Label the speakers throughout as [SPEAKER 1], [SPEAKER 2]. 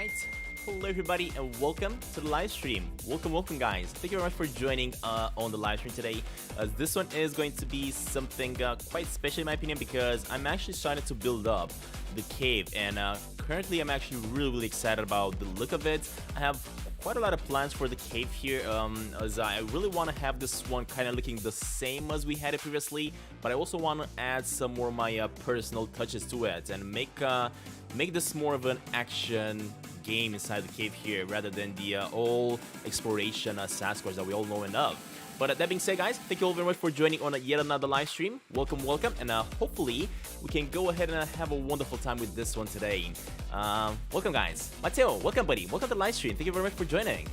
[SPEAKER 1] Alright, hello everybody and welcome to the live stream. Welcome guys. Thank you very much for joining on the live stream today. This one is going to be something quite special in my opinion because I'm actually starting to build up the cave and currently I'm actually really excited about the look of it. I have quite a lot of plans for the cave here as I really want to have this one kind of looking the same as we had it previously, but I also want to add some more of my personal touches to it and make this more of an action game inside the cave here rather than the old exploration Sasquatch that we all know and love. But that being said, guys, thank you all very much for joining on yet another live stream. Welcome, and hopefully we can go ahead and have a wonderful time with this one today. Welcome, guys. Mateo, welcome, buddy. Welcome to the live stream. Thank you very much for joining.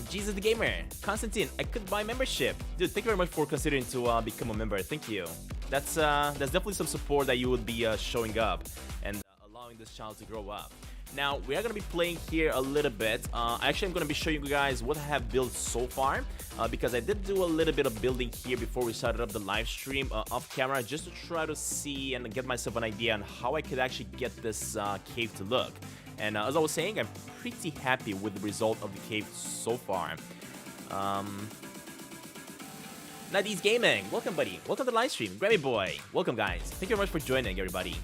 [SPEAKER 1] Jesus the Gamer, Constantin, I could buy membership. Dude, thank you very much for considering to become a member. Thank you. That's definitely some support that you would be showing up and allowing this channel to grow up. Now, we are going to be playing here a little bit. Actually, I'm going to be showing you guys what I have built so far because I did do a little bit of building here before we started up the live stream off camera just to try to see and get myself an idea on how I could actually get this cave to look. And as I was saying, I'm pretty happy with the result of the cave so far. Nadi's Gaming, welcome buddy. Welcome to the live stream. Grammy Boy, welcome guys. Thank you very much for joining everybody.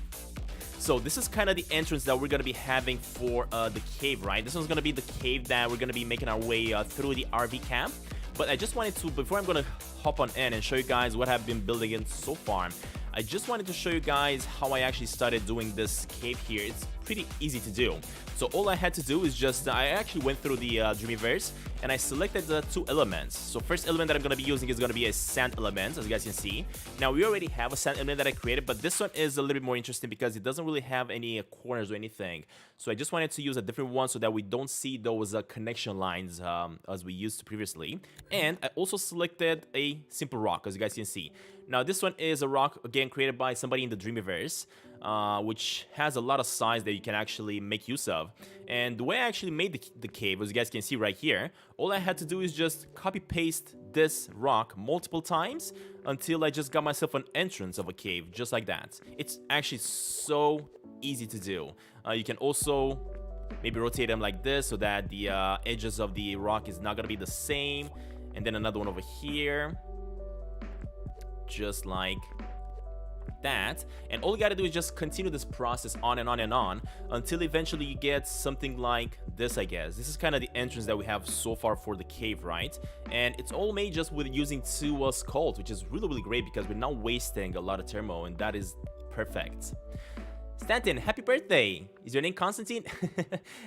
[SPEAKER 1] So this is kind of the entrance that we're going to be having for the cave, right? This one's going to be the cave that we're going to be making our way through the RV camp. But I just wanted to, before I'm going to hop on in and show you guys what I've been building in so far, I just wanted to show you guys how I actually started doing this cave here. It's pretty easy to do. So all I had to do is just, I actually went through the Dreamyverse and I selected the two elements. So first element that I'm going to be using is going to be a sand element, as you guys can see. Now we already have a sand element that I created, but this one is a little bit more interesting because it doesn't really have any corners or anything. So I just wanted to use a different one so that we don't see those connection lines as we used to previously. And I also selected a simple rock, as you guys can see. Now this one is a rock, again, created by somebody in the Dreamyverse, which has a lot of size that you can actually make use of. And the way I actually made the cave, as you guys can see right here, all I had to do is just copy paste this rock multiple times until I just got myself an entrance of a cave, just like that. It's actually so easy to do. You can also maybe rotate them like this so that the edges of the rock is not gonna be the same. And then another one over here, just like that. And all you gotta do is just continue this process on and on and on until eventually you get something like this, I guess. This is kind of the entrance that we have so far for the cave, right? And it's all made just with using two skulls, which is really great because we're not wasting a lot of thermo, and that is perfect. Stantin, happy birthday! Is your name Constantin?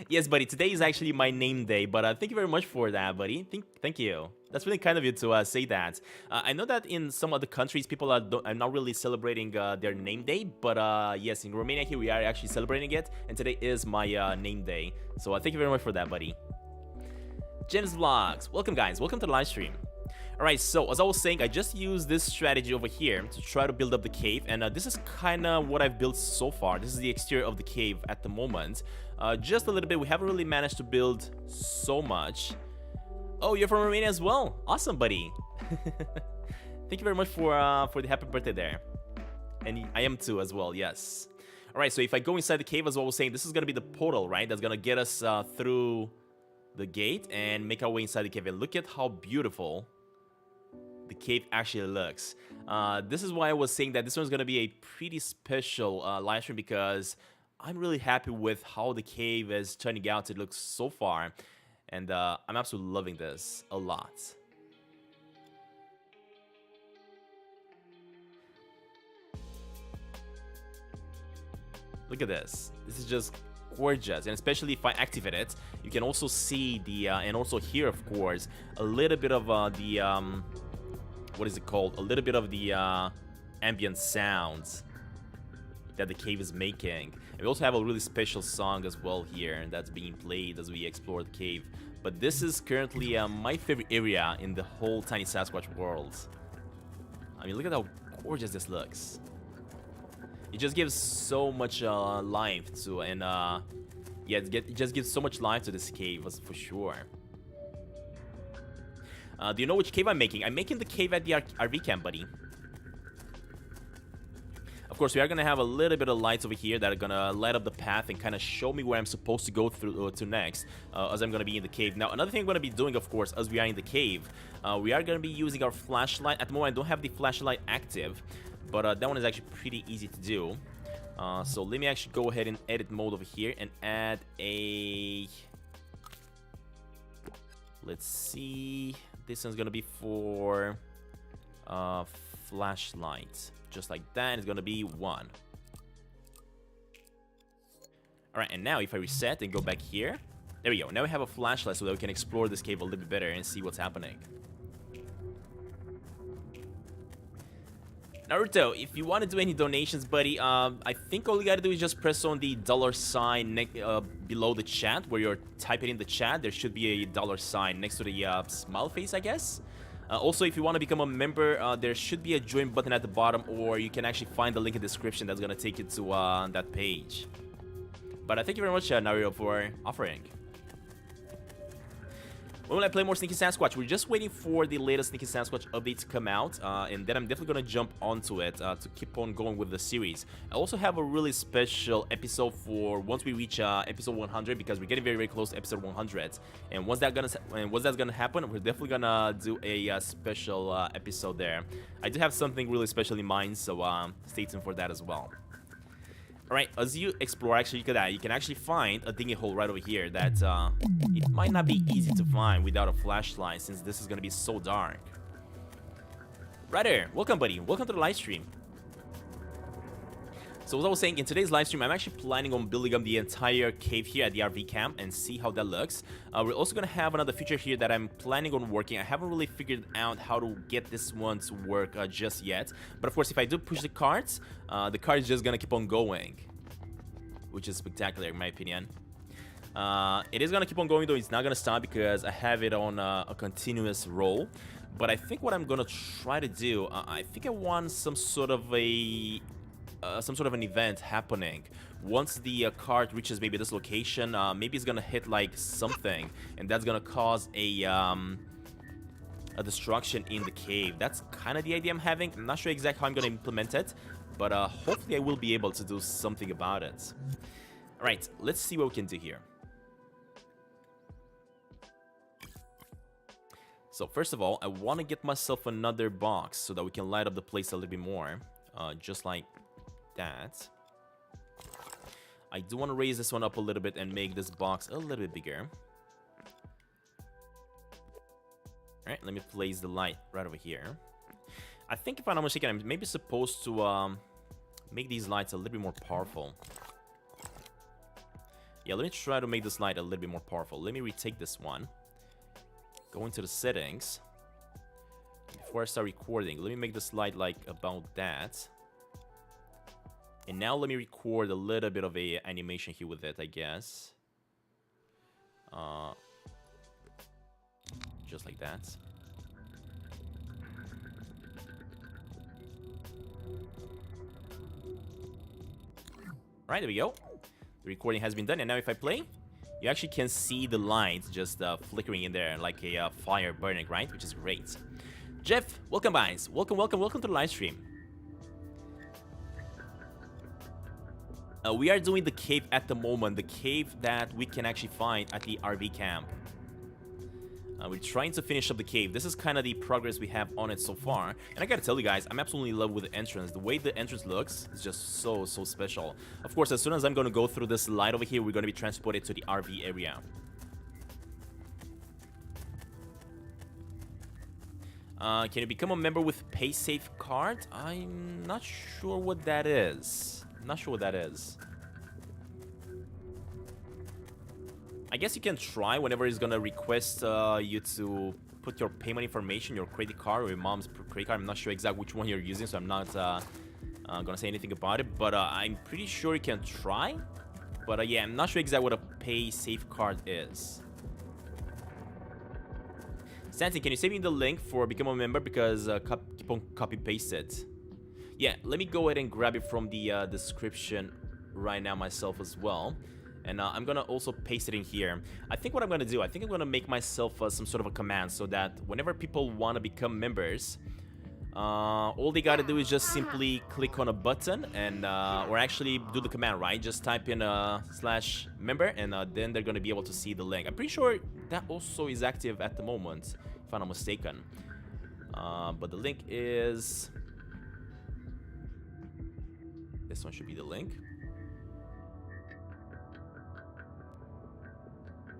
[SPEAKER 1] Yes, buddy, today is actually my name day, but thank you very much for that, buddy. Thank you. That's really kind of you to say that. I know that in some other countries, people are not really celebrating their name day, but yes, in Romania here, we are actually celebrating it, and today is my name day. So thank you very much for that, buddy. James Vlogs, welcome guys, welcome to the live stream. Alright, so as I was saying, I just used this strategy over here to try to build up the cave, and this is kind of what I've built so far. This is the exterior of the cave at the moment. Just a little bit, we haven't really managed to build so much. Oh, you're from Romania as well? Awesome, buddy. Thank you very much for the happy birthday there. And I am too as well, yes. Alright, so if I go inside the cave, as I was saying, this is going to be the portal, right? That's going to get us through the gate and make our way inside the cave. And look at how beautiful the cave actually looks. This is why I was saying that this one's gonna be a pretty special live stream because I'm really happy with how the cave is turning out. It looks so far, and I'm absolutely loving this a lot. Look at this. This is just gorgeous, and especially if I activate it, you can also see the and also hear, of course, a little bit of the what is it called? A little bit of the ambient sounds that the cave is making. And we also have a really special song as well here that's being played as we explore the cave. But this is currently my favorite area in the whole Tiny Sasquatch world. I mean, look at how gorgeous this looks. It just gives so much life to, and yeah, it just gives so much life to this cave, for sure. Do you know which cave I'm making? I'm making the cave at the RV camp, buddy. Of course, we are gonna have a little bit of lights over here that are gonna light up the path and kind of show me where I'm supposed to go through to next, as I'm gonna be in the cave. Now, another thing I'm gonna be doing, of course, as we are in the cave, we are gonna be using our flashlight. At the moment, I don't have the flashlight active, but that one is actually pretty easy to do. So let me actually go ahead and edit mode over here and add a... Let's see. This one's gonna be for flashlight. Just like that, it's gonna be 1. Alright, and now if I reset and go back here, there we go. Now we have a flashlight so that we can explore this cave a little bit better and see what's happening. Naruto, if you want to do any donations, buddy, I think all you gotta do is just press on the $sign below the chat where you're typing in the chat. There should be a $sign next to the smile face, I guess. Also, if you want to become a member, there should be a join button at the bottom, or you can actually find the link in the description that's going to take you to that page. But thank you very much, Naruto, for offering. When will I play more Sneaky Sasquatch? We're just waiting for the latest Sneaky Sasquatch update to come out, and then I'm definitely going to jump onto it to keep on going with the series. I also have a really special episode for once we reach episode 100, because we're getting very, very close to episode 100. And once that's gonna happen, we're definitely gonna do a special episode there. I do have something really special in mind, so stay tuned for that as well. Alright, as you explore, actually, you can actually find a dinghy hole right over here that it might not be easy to find without a flashlight, since this is going to be so dark. Right there, welcome, buddy. Welcome to the live stream. So as I was saying, in today's live stream, I'm actually planning on building up the entire cave here at the RV camp and see how that looks. We're also going to have another feature here that I'm planning on working. I haven't really figured out how to get this one to work just yet. But of course, if I do push the cart is just going to keep on going, which is spectacular in my opinion. It is going to keep on going, though. It's not going to stop because I have it on a continuous roll. But I think what I'm going to try to do, I think I want some sort of an event happening. Once the cart reaches maybe this location, maybe it's gonna hit like something, and that's gonna cause a destruction in the cave. That's kind of the idea I'm having. I'm not sure exactly how I'm gonna implement it, but hopefully I will be able to do something about it. Alright, let's see what we can do here. So first of all, I want to get myself another box so that we can light up the place a little bit more, just like that. I do want to raise this one up a little bit and make this box a little bit bigger. Alright, let me place the light right over here. I think if I'm not mistaken, I'm maybe supposed to make these lights a little bit more powerful. Yeah, let me try to make this light a little bit more powerful. Let me retake this one. Go into the settings. Before I start recording, let me make this light like about that. And now let me record a little bit of a animation here with it, I guess. Just like that. Alright, there we go. The recording has been done, and now if I play, you actually can see the lights just flickering in there like a fire burning, right? Which is great. Jeff, welcome, guys. Welcome to the live stream. We are doing the cave at the moment, the cave that we can actually find at the RV camp. We're trying to finish up the cave. This is kind of the progress we have on it so far. And I gotta tell you guys, I'm absolutely in love with the entrance. The way the entrance looks is just so special. Of course, as soon as I'm gonna go through this light over here, we're gonna be transported to the RV area. Can you become a member with PaySafe card? I'm not sure what that is. I guess you can try whenever he's gonna request you to put your payment information, your credit card or your mom's credit card. I'm not sure exactly which one you're using, so I'm not gonna say anything about it. But I'm pretty sure you can try. But yeah, I'm not sure exactly what a PaySafe card is. Stantin, can you send me the link for become a member, because keep on copy paste it. Yeah, let me go ahead and grab it from the description right now myself as well. And I'm gonna also paste it in here. I think what I'm gonna do, I think I'm gonna make myself some sort of a command so that whenever people want to become members, All they gotta do is just simply click on a button and or actually do the command, right? Just type in /member and then they're gonna be able to see the link. I'm pretty sure that also is active at the moment, if I'm not mistaken. But the link is... This one should be the link.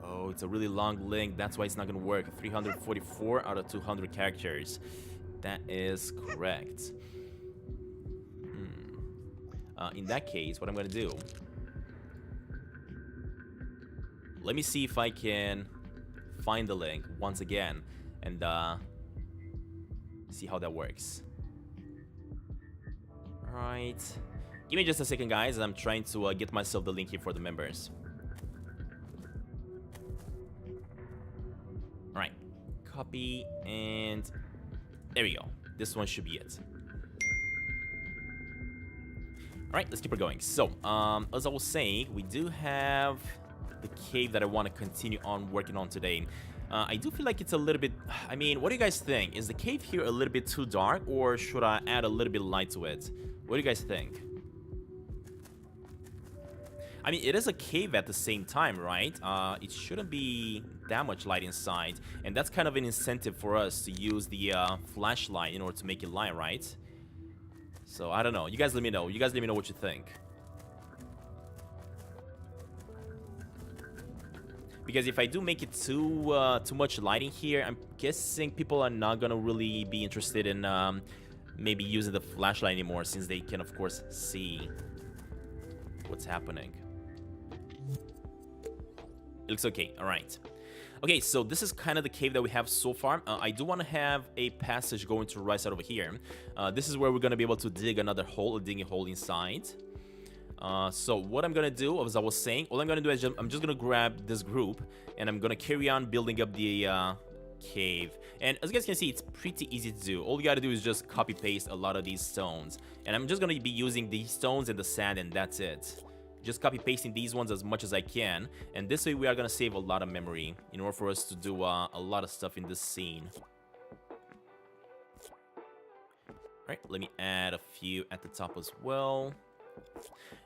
[SPEAKER 1] Oh, it's a really long link. That's why it's not gonna work. 344 out of 200 characters. That is correct. In that case, what I'm gonna do... Let me see if I can find the link once again and see how that works. Alright. Give me just a second, guys. I'm trying to get myself the link here for the members. Alright. Copy and... There we go. This one should be it. Alright, let's keep it going. So, as I was saying, we do have the cave that I want to continue on working on today. I do feel like it's a little bit... I mean, what do you guys think? Is the cave here a little bit too dark, or should I add a little bit of light to it? What do you guys think? I mean, it is a cave at the same time, right? It shouldn't be that much light inside. And that's kind of an incentive for us to use the flashlight in order to make it light, right? So, I don't know. You guys let me know. You guys let me know what you think. Because if I do make it too much lighting here, I'm guessing people are not going to really be interested in maybe using the flashlight anymore, since they can, of course, see what's happening. It looks okay. All right. Okay, so this is kind of the cave that we have so far. I do want to have a passage going to the right side over here. This is where we're going to be able to dig another hole, dig a hole inside. So what I'm going to do, as I was saying, all I'm going to do is I'm just going to grab this group and I'm going to carry on building up the cave. And as you guys can see, it's pretty easy to do. All you got to do is just copy paste a lot of these stones. And I'm just going to be using these stones and the sand, and that's it. Just copy pasting these ones as much as I can, and this way we are gonna save a lot of memory in order for us to do a lot of stuff in this scene. Alright, let me add a few at the top as well.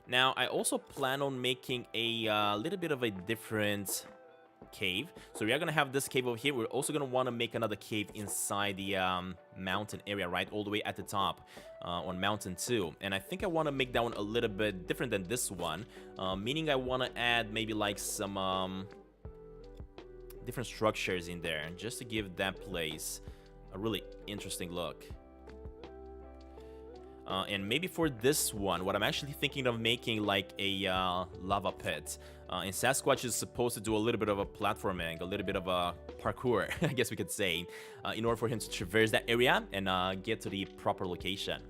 [SPEAKER 1] Now, I also plan on making a little bit of a different cave. So we are gonna have this cave over here. We're also gonna want to make another cave inside the mountain area, right, all the way at the top on mountain 2. And I think I want to make that one a little bit different than this one, meaning I want to add maybe like some different structures in there just to give that place a really interesting look. And maybe for this one, what I'm actually thinking of making like a lava pit. And Sasquatch is supposed to do a little bit of a platforming, a little bit of a parkour, I guess we could say, in order for him to traverse that area and get to the proper location.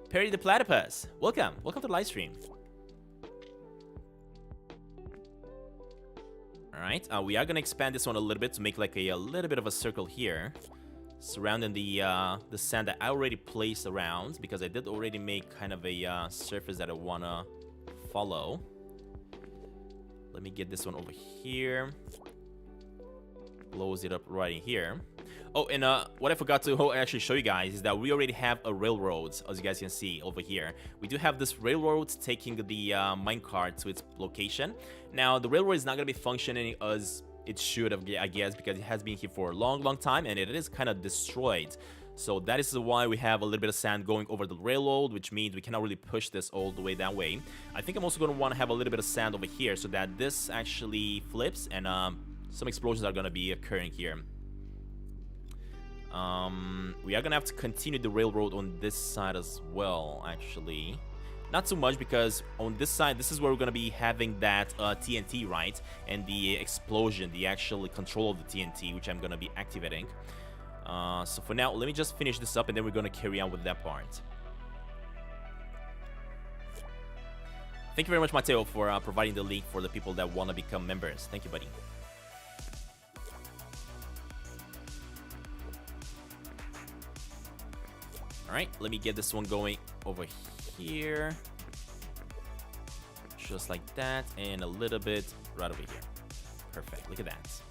[SPEAKER 1] Perry the Platypus, welcome to the live stream. Alright, we are gonna expand this one a little bit to make like a little bit of a circle here, surrounding the sand that I already placed around, because I did already make kind of a surface that I wanna follow. Let me get this one over here. Close it up right in here. Oh, and what I forgot to actually show you guys is that we already have a railroad, as you guys can see over here. We do have this railroad taking the minecart to its location. Now, the railroad is not going to be functioning as it should have, I guess, because it has been here for a long time, and it is kind of destroyed. So that is why we have a little bit of sand going over the railroad, which means we cannot really push this all the way that way. I think I'm also going to want to have a little bit of sand over here so that this actually flips and some explosions are going to be occurring here. We are going to have to continue the railroad on this side as well, actually. Not too much, because on this side, this is where we're going to be having that TNT, right? And the explosion, the actual control of the TNT, which I'm going to be activating. So for now, let me just finish this up and then we're going to carry on with that part. Thank you very much, Mateo, for providing the link for the people that want to become members. Thank you, buddy. Alright, let me get this one going over here. Just like that, and a little bit right over here. Perfect, look at that.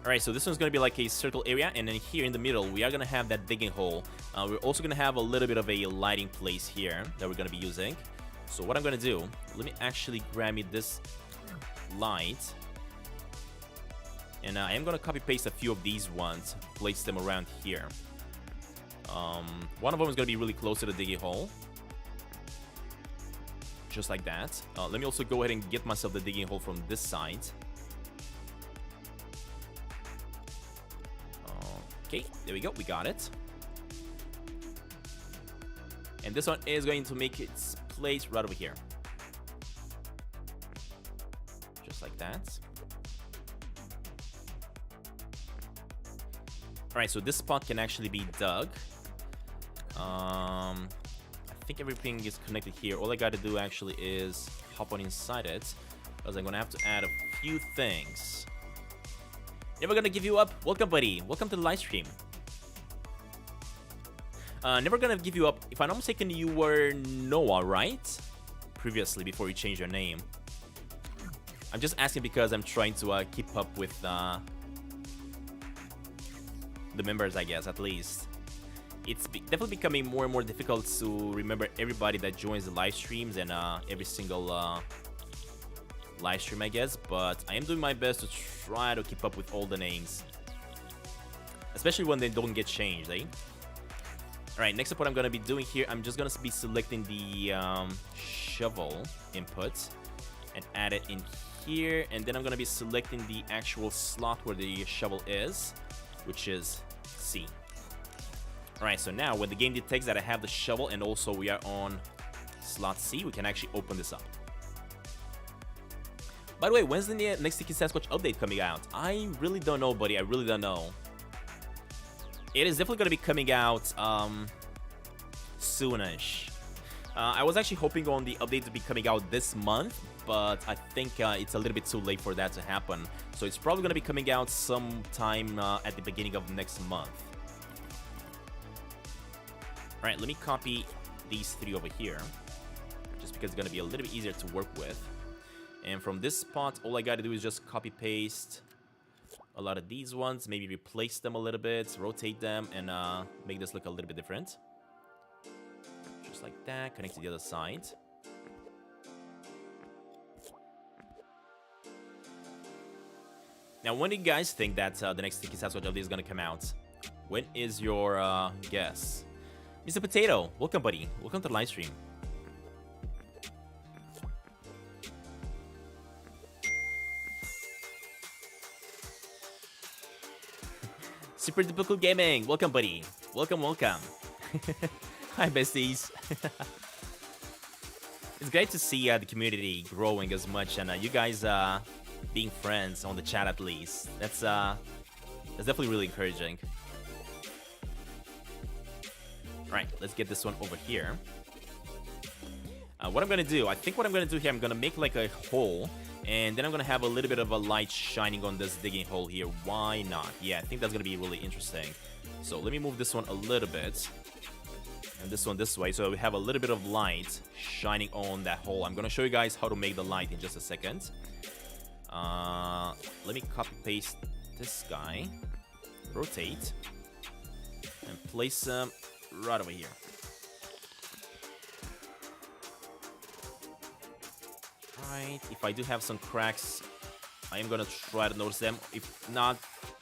[SPEAKER 1] Alright, so this one's gonna be like a circle area, and then here in the middle, we are gonna have that digging hole. We're also gonna have a little bit of a lighting place here that we're gonna be using. So what I'm gonna do, let me actually grab me this light. And I am gonna copy paste a few of these ones, place them around here. One of them is gonna be really close to the digging hole. Just like that. Let me also go ahead and get myself the digging hole from this side. Okay, there we go, we got it. And this one is going to make its place right over here. Just like that. Alright, so this spot can actually be dug. I think everything is connected here. All I gotta do actually is hop on inside it, because I'm gonna have to add a few things. Never gonna give you up. Welcome, buddy. Welcome to the live stream. Never gonna give you up. If I'm not mistaken, you were Noah, right? Previously, before you changed your name. I'm just asking because I'm trying to keep up with the members, I guess, at least. It's definitely becoming more and more difficult to remember everybody that joins the live streams and every single live stream, I guess, but I am doing my best to try to keep up with all the names, especially when they don't get changed, eh? Alright, next up what I'm gonna be doing here, I'm just gonna be selecting the shovel input and add it in here, and then I'm gonna be selecting the actual slot where the shovel is, which is C. Alright, so now when the game detects that I have the shovel and also we are on slot C, we can actually open this up. By the way, when's the next Sticky Sasquatch update coming out? I really don't know, buddy. I really don't know. It is definitely going to be coming out soonish. I was actually hoping on the update to be coming out this month, but I think it's a little bit too late for that to happen. So it's probably going to be coming out sometime at the beginning of next month. Alright, let me copy these three over here, just because it's going to be a little bit easier to work with. And from this spot, all I gotta do is just copy paste a lot of these ones, maybe replace them a little bit, rotate them, and make this look a little bit different. Just like that, connect to the other side. Now, when do you guys think that the next Sticky Sasquatch update is gonna come out? When is your guess? Mr. Potato, welcome, buddy. Welcome to the live stream. Super Typical Gaming, welcome, buddy. Welcome, welcome. Hi, besties. It's great to see the community growing as much, and you guys being friends on the chat at least. That's definitely really encouraging. All right, let's get this one over here. What I'm gonna do, I think what I'm gonna do here, I'm gonna make like a hole. And then I'm going to have a little bit of a light shining on this digging hole here. Why not? Yeah, I think that's going to be really interesting. So let me move this one a little bit. And this one this way. So we have a little bit of light shining on that hole. I'm going to show you guys how to make the light in just a second. Let me copy paste this guy. Rotate. And place him right over here. Right, if I do have some cracks, I am gonna try to notice them. If not,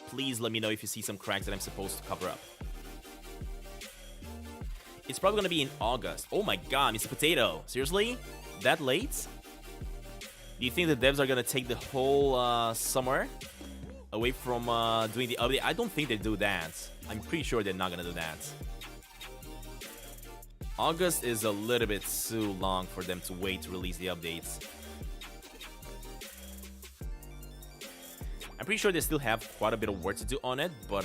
[SPEAKER 1] please let me know if you see some cracks that I'm supposed to cover up. It's probably gonna be in August. Oh my god, Mr. Potato. Seriously? That late? Do you think the devs are gonna take the whole summer away from doing the update? I don't think they do that. I'm pretty sure they're not gonna do that. August is a little bit too long for them to wait to release the updates. I'm pretty sure they still have quite a bit of work to do on it, but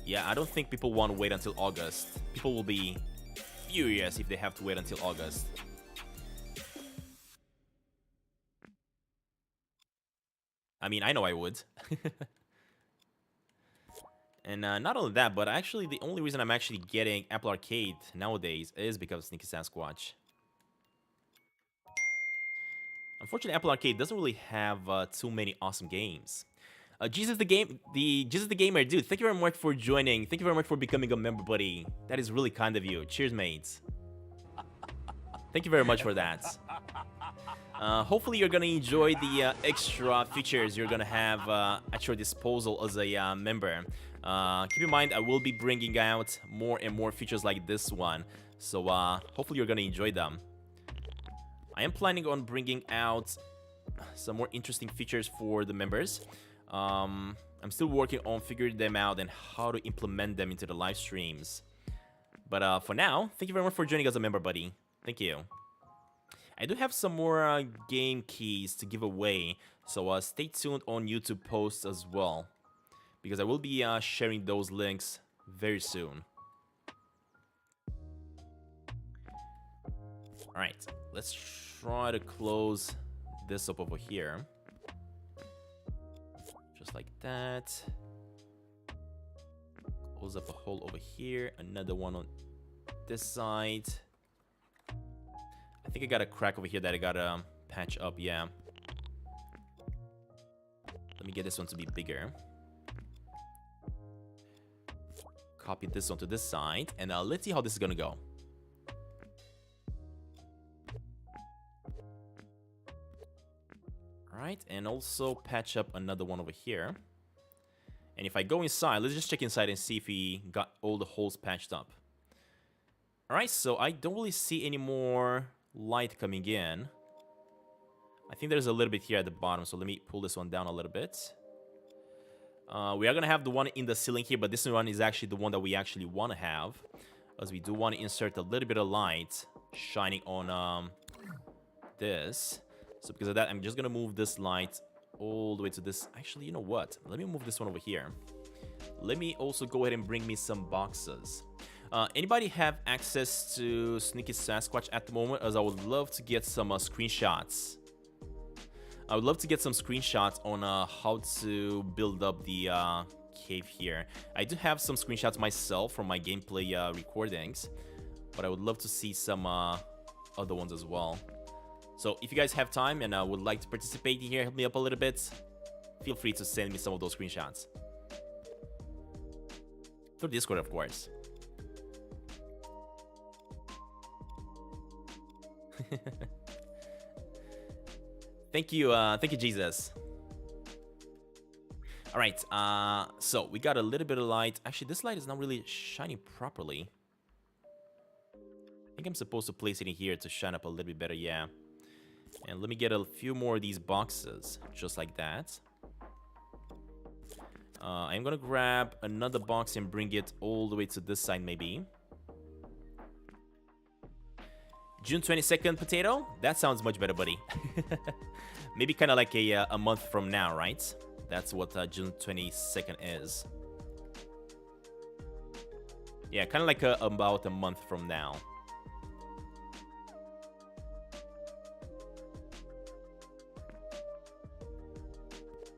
[SPEAKER 1] yeah, I don't think people want to wait until August. People will be furious if they have to wait until August. I mean, I know I would. And not only that, but actually the only reason I'm actually getting Apple Arcade nowadays is because of Sneaky Sasquatch. Unfortunately, Apple Arcade doesn't really have too many awesome games. Jesus the Gamer, dude, thank you very much for joining. Thank you very much for becoming a member, buddy. That is really kind of you. Cheers, mates. Thank you very much for that. Hopefully you're gonna enjoy the extra features you're gonna have at your disposal as a member. Keep in mind, I will be bringing out more and more features like this one, so hopefully you're gonna enjoy them. I am planning on bringing out some more interesting features for the members. I'm still working on figuring them out and how to implement them into the live streams. But for now, thank you very much for joining as a member, buddy. Thank you. I do have some more game keys to give away, so stay tuned on YouTube posts as well, because I will be sharing those links very soon. Alright, let's try to close this up over here. Just like that. Close up a hole over here, another one on this side. I think I got a crack over here that I gotta patch up, yeah. Let me get this one to be bigger. Copy this onto this side, and let's see how this is gonna go. Alright, and also patch up another one over here. And if I go inside, let's just check inside and see if we got all the holes patched up. Alright, so I don't really see any more light coming in. I think there's a little bit here at the bottom, so let me pull this one down a little bit. We are gonna have the one in the ceiling here, but this one is actually the one that we actually want to have, as we do want to insert a little bit of light shining on this. So because of that, I'm just gonna move this light all the way to this. Actually, you know what? Let me move this one over here. Let me also go ahead and bring me some boxes. Anybody have access to Sneaky Sasquatch at the moment? As I would love to get some screenshots. I would love to get some screenshots on how to build up the cave here. I do have some screenshots myself from my gameplay recordings, but I would love to see some other ones as well. So if you guys have time and would like to participate here, help me up a little bit, feel free to send me some of those screenshots. Through Discord, of course. Thank you, Jesus. All right, so we got a little bit of light. Actually, this light is not really shining properly. I think I'm supposed to place it in here to shine up a little bit better, yeah. And let me get a few more of these boxes, just like that. I'm gonna grab another box and bring it all the way to this side, maybe. June 22nd, potato? That sounds much better, buddy. Maybe kind of like a month from now, right? That's what June 22nd is. Yeah, kind of like about a month from now.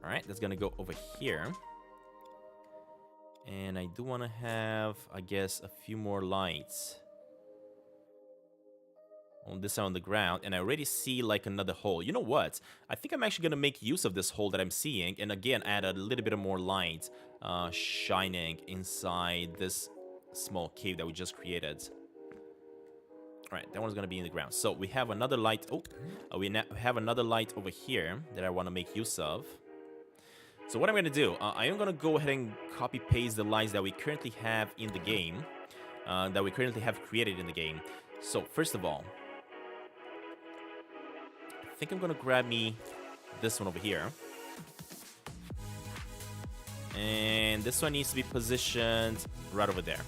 [SPEAKER 1] Alright, that's gonna go over here. And I do want to have, I guess, a few more lights on this side on the ground, and I already see like another hole. You know what? I think I'm actually gonna make use of this hole that I'm seeing, and again add a little bit of more light shining inside this small cave that we just created. All right, that one's gonna be in the ground. So we have another light. Oh, we have another light over here that I want to make use of. So what I'm gonna do, I am gonna go ahead and copy paste the lights that we currently have in the game, that we currently have created in the game. So first of all, I think I'm gonna grab me this one over here. And this one needs to be positioned right over there.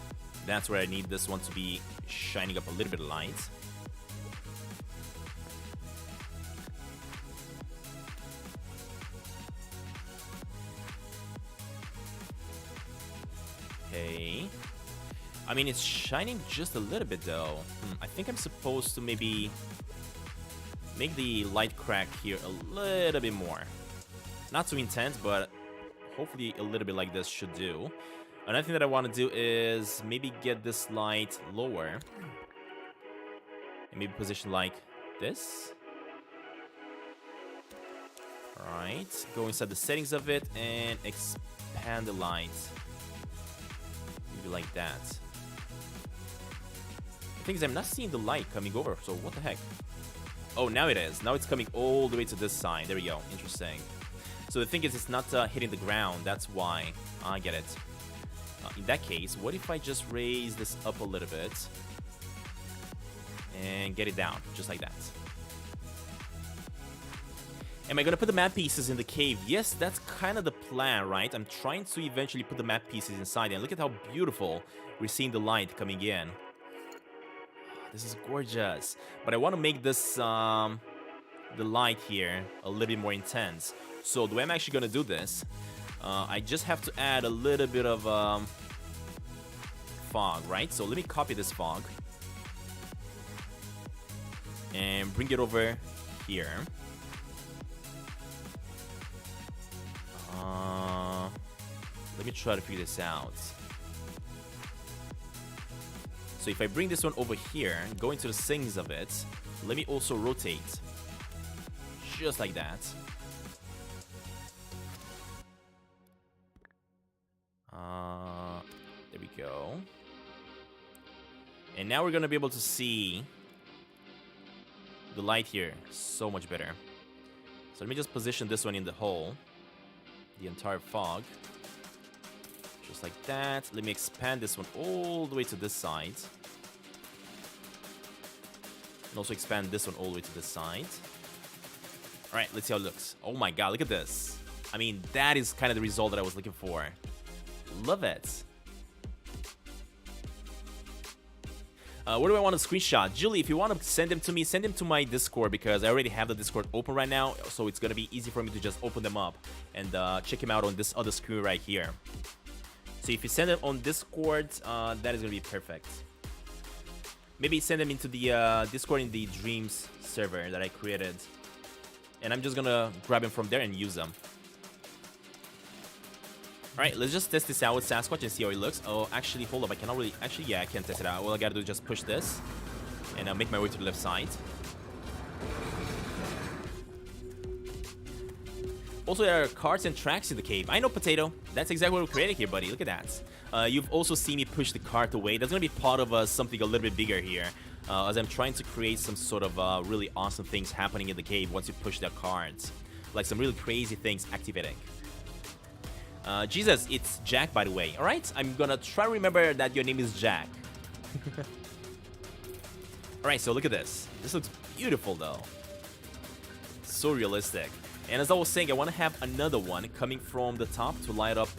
[SPEAKER 1] That's where I need this one to be shining up a little bit of light. Okay. I mean, it's shining just a little bit though. I think I'm supposed to maybe make the light crack here a little bit more. Not too intense, but hopefully a little bit like this should do. Another thing that I want to do is maybe get this light lower. And maybe position like this. Alright, go inside the settings of it and expand the light. Maybe like that. The thing is, I'm not seeing the light coming over, so what the heck? Oh, now it is. Now it's coming all the way to this side. There we go. Interesting. So the thing is, it's not hitting the ground. That's why. I get it. In that case, what if I just raise this up a little bit and get it down, just like that? Am I gonna put the map pieces in the cave? Yes, that's kind of the plan, right? I'm trying to eventually put the map pieces inside, and look at how beautiful we're seeing the light coming in. This is gorgeous. But I want to make this, the light here a little bit more intense. So the way I'm actually gonna do this, I just have to add a little bit of fog, right? So let me copy this fog and bring it over here. Let me try to figure this out. So if I bring this one over here, go into the settings of it, let me also rotate. Just like that. There we go. And now we're gonna be able to see the light here so much better. So let me just position this one in the hole, the entire fog. Just like that. Let me expand this one all the way to this side. And also expand this one all the way to this side. Alright, let's see how it looks. Oh my god, look at this. I mean, that is kind of the result that I was looking for. Love it. Where do I want to screenshot? Julie, if you want to send them to me, send them to my Discord, because I already have the Discord open right now, so it's going to be easy for me to just open them up and check them out on this other screen right here. So if you send them on Discord, that is going to be perfect. Maybe send them into the Discord in the Dreams server that I created. And I'm just going to grab them from there and use them. Alright, let's just test this out with Sasquatch and see how it looks. Oh, actually, hold up. I cannot really... Actually, yeah, I can test it out. All I gotta do is just push this. And I'll make my way to the left side. Also, there are carts and tracks in the cave. I know, Potato. That's exactly what we created here, buddy. Look at that. You've also seen me push the cart away. That's gonna be part of something a little bit bigger here. As I'm trying to create some sort of really awesome things happening in the cave once you push the carts. Like some really crazy things activating. Jesus, it's Jack, by the way. Alright, I'm gonna try to remember that your name is Jack. Alright, so look at this. This looks beautiful, though. So realistic. And as I was saying, I want to have another one coming from the top to light up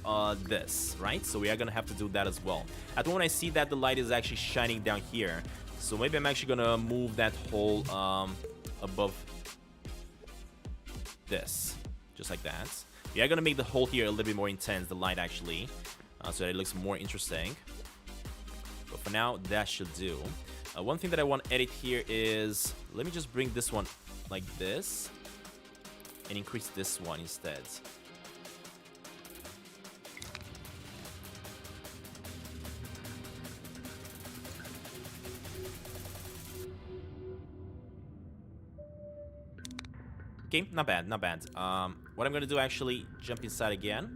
[SPEAKER 1] this, right? So we are gonna have to do that as well. At the moment, I see that the light is actually shining down here. So maybe I'm actually gonna move that hole above this. Just like that. We are gonna make the hole here a little bit more intense, the light actually, so that it looks more interesting. But for now, that should do. One thing that I want to edit here is, let me just bring this one like this, and increase this one instead. Okay, not bad, not bad. What I'm gonna do, actually, jump inside again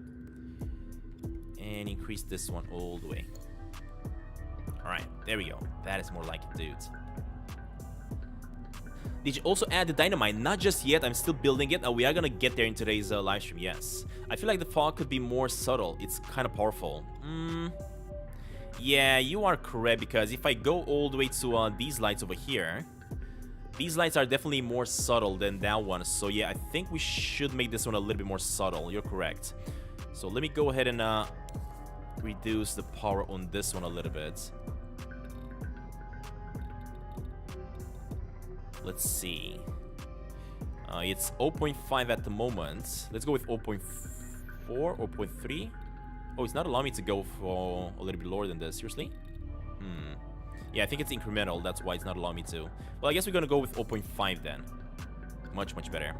[SPEAKER 1] and increase this one all the way. Alright, there we go. That is more like it, dude. Did you also add the dynamite? Not just yet, I'm still building it. We are gonna get there in today's live stream, yes. I feel like the fog could be more subtle. It's kind of powerful. Yeah, you are correct, because if I go all the way to these lights over here, these lights are definitely more subtle than that one. So yeah, I think we should make this one a little bit more subtle. You're correct. So let me go ahead and reduce the power on this one a little bit. Let's see. It's 0.5 at the moment. Let's go with 0.4, 0.3. Oh, it's not allowing me to go for a little bit lower than this. Seriously? Yeah, I think it's incremental. That's why it's not allowing me to. Well, I guess we're going to go with 0.5 then. Much, much better.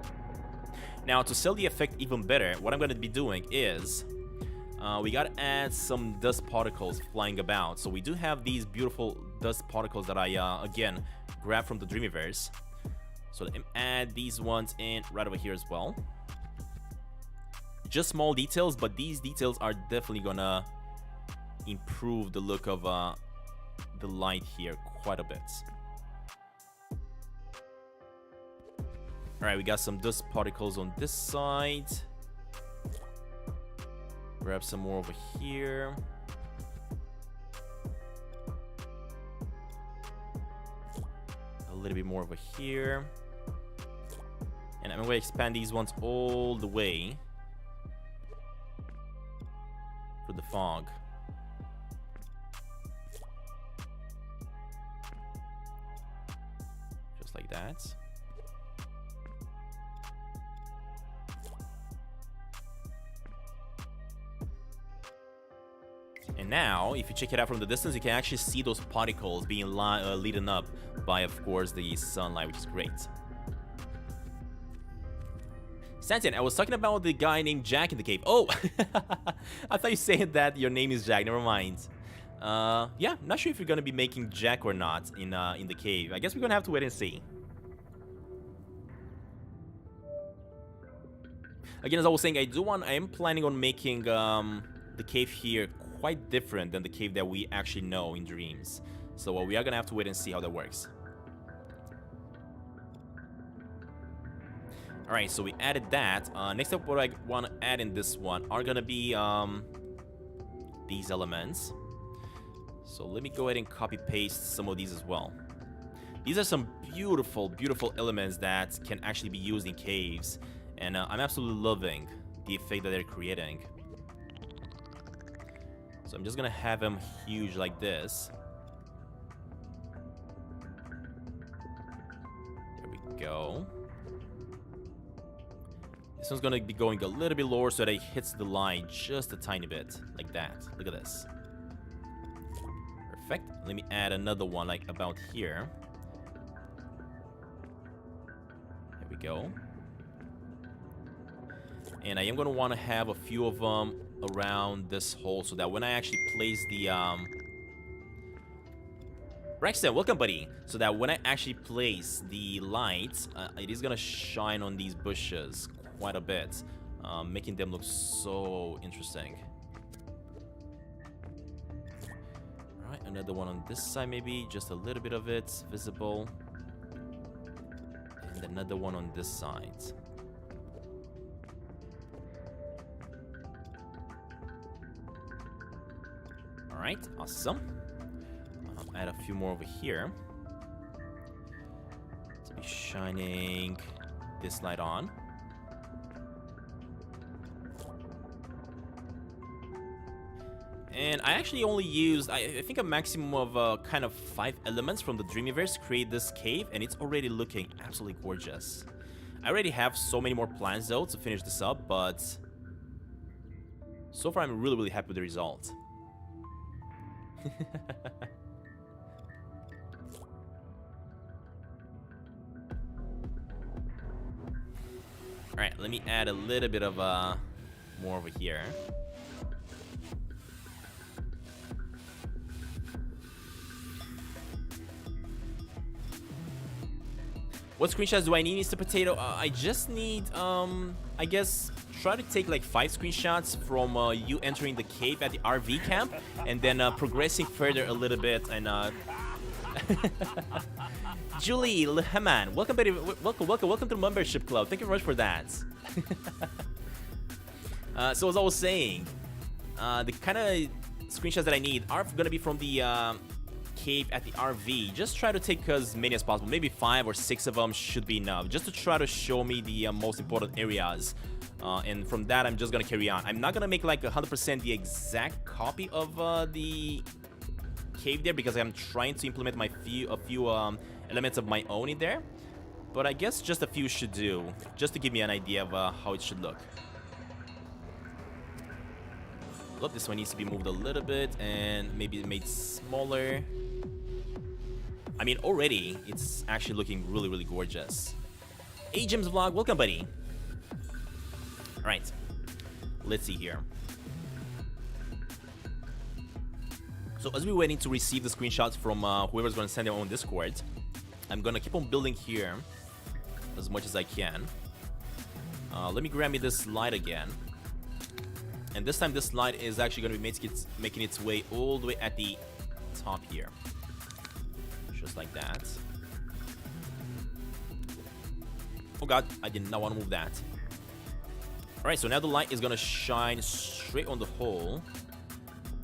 [SPEAKER 1] Now, to sell the effect even better, what I'm going to be doing is... we got to add some dust particles flying about. So we do have these beautiful dust particles that I, again, grabbed from the Dreamiverse. So let me add these ones in right over here as well. Just small details, but these details are definitely gonna improve the look of the light here quite a bit. Alright, we got some dust particles on this side. Grab some more over here. A little bit more over here. And I'm going to expand these ones all the way for the fog. Just like that. And now, if you check it out from the distance, you can actually see those particles being lit up by, of course, the sunlight, which is great. Stantin, I was talking about the guy named Jack in the cave. Oh, I thought you said that your name is Jack. Never mind. Yeah, not sure if you're gonna be making Jack or not in the cave. I guess we're gonna have to wait and see. Again, as I was saying, I am planning on making the cave here quite different than the cave that we actually know in Dreams. So we are gonna have to wait and see how that works. Alright, so we added that. Next up, what I want to add in this one are gonna be these elements. So let me go ahead and copy paste some of these as well. These are some beautiful, beautiful elements that can actually be used in caves, and I'm absolutely loving the effect that they're creating. So I'm just gonna have them huge like this. There we go. This one's gonna be going a little bit lower so that it hits the light just a tiny bit, like that. Look at this. Perfect. Let me add another one, like about here. There we go. And I am gonna want to have a few of them around this hole so that when I actually place the Braxton, welcome buddy. So that when I actually place the lights, it is gonna shine on these bushes quite a bit, making them look so interesting. Alright, another one on this side maybe, just a little bit of it visible. And another one on this side. Alright, awesome. Add a few more over here. To be shining this light on. And I actually only used, I think a maximum of kind of 5 elements from the Dreamiverse to create this cave, and it's already looking absolutely gorgeous. I already have so many more plans though to finish this up, but so far I'm really, really happy with the result. Alright, let me add a little bit of more over here. What screenshots do I need, Mr. Potato? I just need, I guess, try to take like 5 screenshots from you entering the cave at the RV camp, and then progressing further a little bit, and Julie Leheman, welcome to the membership club. Thank you very much for that. So as I was saying, the kind of screenshots that I need are gonna be from the cave at the RV. Just try to take as many as possible. Maybe 5 or 6 of them should be enough, just to try to show me the most important areas. And from that, I'm just gonna carry on. I'm not gonna make like 100% the exact copy of the cave there, because I'm trying to implement a few elements of my own in there. But I guess just a few should do, just to give me an idea of how it should look. Look, this one needs to be moved a little bit and maybe made smaller. I mean, already it's actually looking really, really gorgeous. Hey, Jim's vlog, welcome, buddy. All right, let's see here. So as we're waiting to receive the screenshots from whoever's going to send them on Discord, I'm going to keep on building here as much as I can. Let me grab me this light again. And this time this light is actually going to be making its way all the way at the top here. Just like that. Oh god, I did not want to move that. Alright, so now the light is going to shine straight on the hole,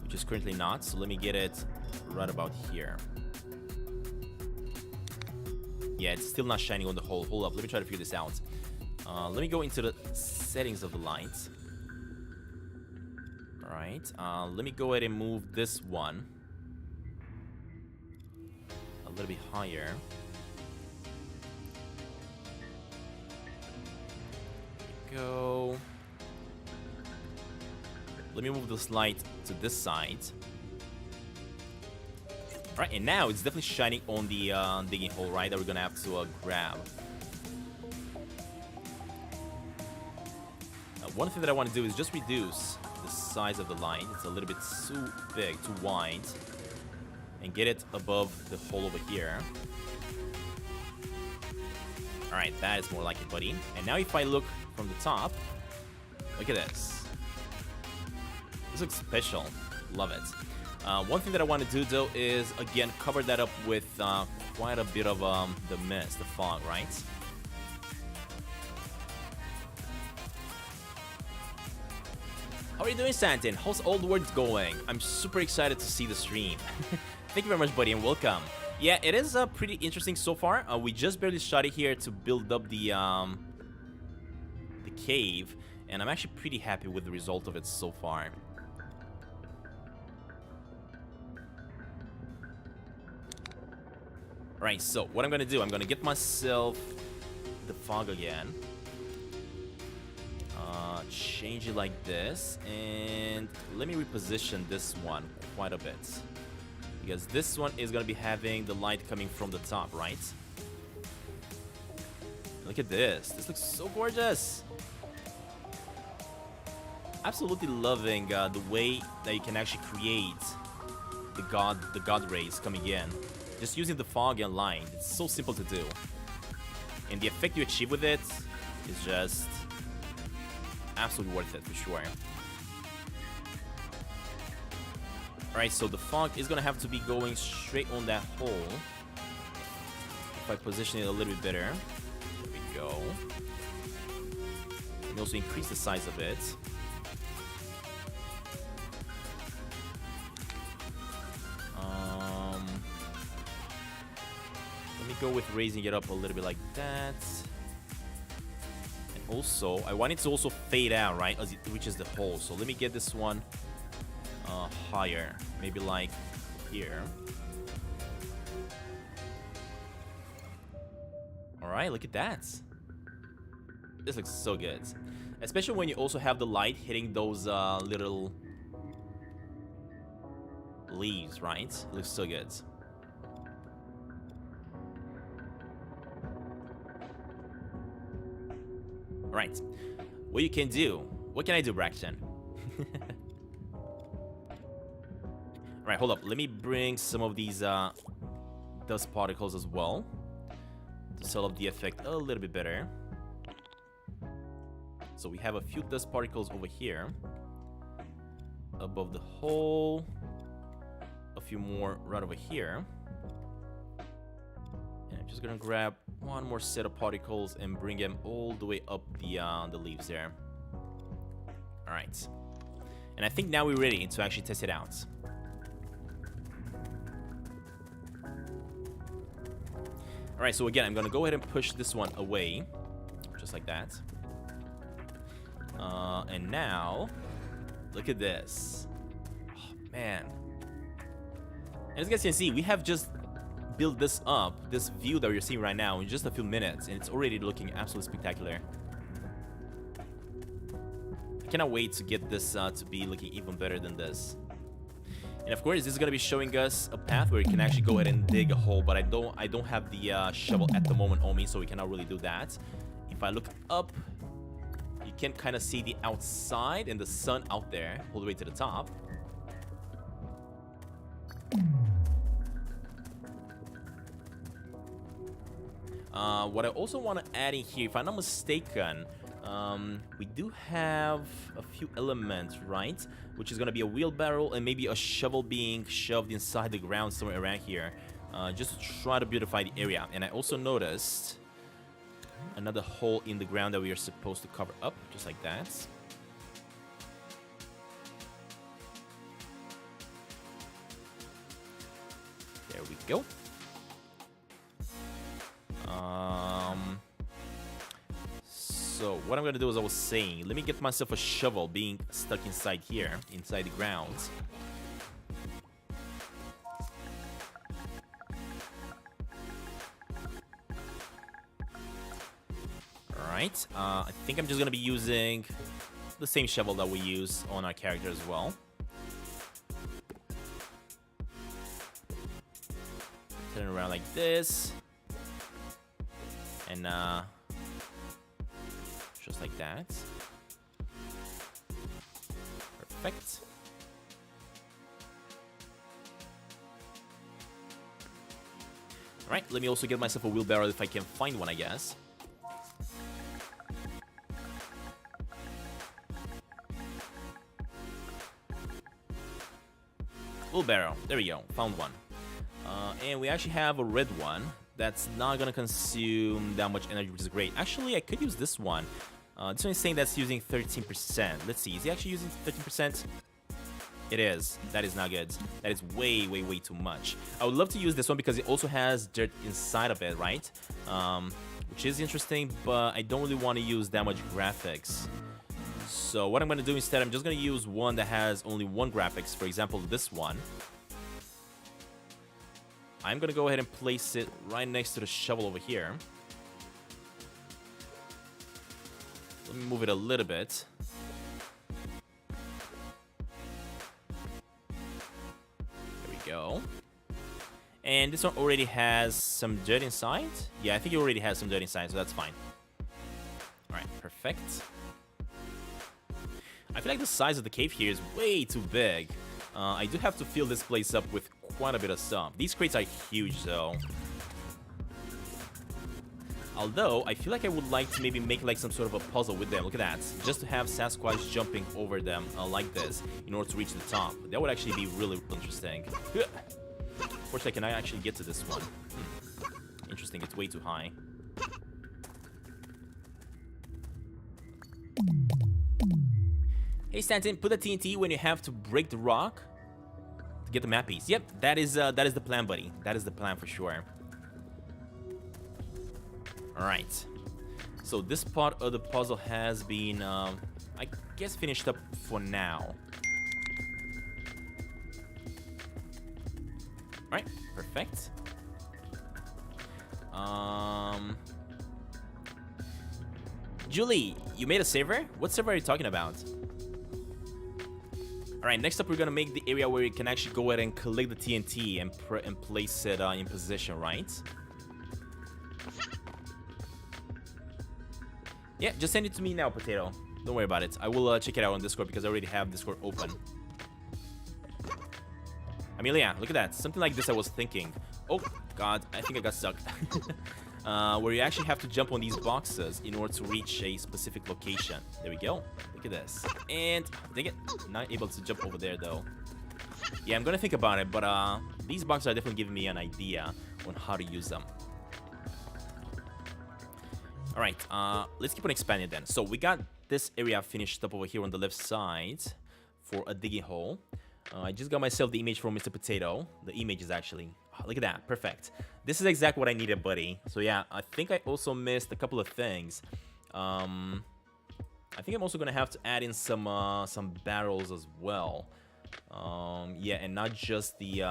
[SPEAKER 1] which is currently not. So let me get it right about here. Yeah, it's still not shining on the hole. Hold up, let me try to figure this out. Let me go into the settings of the light. Alright, let me go ahead and move this one a little bit higher. There we go. Let me move this light to this side. Alright, and now it's definitely shining on the digging hole, right, that we're gonna have to grab. One thing that I want to do is just reduce the size of the light. It's a little bit too big, too wide. And get it above the hole over here. Alright, that is more like it, buddy. And now if I look from the top, look at this. This looks special. Love it. One thing that I want to do, though, is, again, cover that up with quite a bit of the mist, the fog, right? How are you doing, Stantin? How's all the work going? I'm super excited to see the stream. Thank you very much, buddy, and welcome. Yeah, it is pretty interesting so far. We just barely started here to build up the cave, and I'm actually pretty happy with the result of it so far. Alright, so what I'm gonna do, I'm gonna get myself the fog again. Change it like this, and let me reposition this one quite a bit, because this one is gonna be having the light coming from the top, right? Look at this. This looks so gorgeous. Absolutely loving the way that you can actually create the god rays coming in, just using the fog and light. It's so simple to do, and the effect you achieve with it is just absolutely worth it for sure. Alright, so the fog is gonna have to be going straight on that hole. If I position it a little bit better. There we go. And also increase the size of it. Let me go with raising it up a little bit like that. Also, I want it to also fade out, right, as it reaches the hole. So let me get this one higher, maybe like here. All right, look at that. This looks so good, especially when you also have the light hitting those little leaves, right? It looks so good. Right, what you can do? What can I do, Braxton? Alright, hold up. Let me bring some of these dust particles as well to set up the effect a little bit better. So we have a few dust particles over here above the hole, a few more right over here. And I'm just gonna grab one more set of particles and bring them all the way up the leaves there. All right, and I think now we're ready to actually test it out. All right, so again, I'm gonna go ahead and push this one away, just like that. And now, look at this. Oh, man. And as you guys can see, we have just build this up, this view that you're seeing right now, in just a few minutes, and it's already looking absolutely spectacular. I cannot wait to get this to be looking even better than this. And of course, this is going to be showing us a path where you can actually go ahead and dig a hole, but I don't have the shovel at the moment on me, so we cannot really do that. If I look up, you can kind of see the outside and the sun out there all the way to the top. What I also want to add in here, if I'm not mistaken, We do have a few elements, right? Which is gonna be a wheelbarrow and maybe a shovel being shoved inside the ground somewhere around here, just to try to beautify the area. And I also noticed another hole in the ground that we are supposed to cover up, just like that. There we go. So what I'm gonna do is I was saying, let me get myself a shovel being stuck inside here, inside the ground. Alright, I think I'm just gonna be using the same shovel that we use on our character as well. Turn it around like this. And just like that. Perfect. Alright, let me also get myself a wheelbarrow if I can find one, I guess. Wheelbarrow, there we go, found one. And we actually have a red one that's not gonna consume that much energy, which is great. Actually, I could use this one. This one is saying that's using 13%. Let's see, is he actually using 13%? It is. That is not good. That is way, way, way too much. I would love to use this one because it also has dirt inside of it, right? Which is interesting, but I don't really want to use that much graphics. So what I'm going to do instead, I'm just going to use one that has only one graphics. For example, this one. I'm going to go ahead and place it right next to the shovel over here. Let me move it a little bit. There we go. And this one already has some dirt inside. Yeah, I think it already has some dirt inside, so that's fine. Alright, perfect. I feel like the size of the cave here is way too big. I do have to fill this place up with quite a bit of stuff. These crates are huge, though. Although, I feel like I would like to maybe make like some sort of a puzzle with them. Look at that. Just to have Sasquatch jumping over them like this in order to reach the top. That would actually be really interesting. Unfortunately, can I actually get to this one? Interesting, it's way too high. Hey Stantin, put the TNT when you have to break the rock to get the map piece. Yep, that is the plan, buddy. That is the plan for sure. Alright. So this part of the puzzle has been, I guess, finished up for now. Alright, perfect. Julie, you made a server? What server are you talking about? Alright, next up we're gonna make the area where you can actually go ahead and collect the TNT and place it in position, right? Yeah, just send it to me now, Potato. Don't worry about it. I will check it out on Discord because I already have Discord open. Amelia, look at that. Something like this I was thinking. Oh, God, I think I got stuck. Where you actually have to jump on these boxes in order to reach a specific location. There we go. Look at this. And, dang it, not able to jump over there, though. Yeah, I'm gonna think about it, but these boxes are definitely giving me an idea on how to use them. Alright, let's keep on expanding then. So we got this area finished up over here on the left side for a digging hole. I just got myself the image from Mr. Potato. The images, actually. Oh, look at that. Perfect. This is exactly what I needed, buddy. So yeah, I think I also missed a couple of things. I think I'm also going to have to add in some barrels as well. Yeah, and not just the...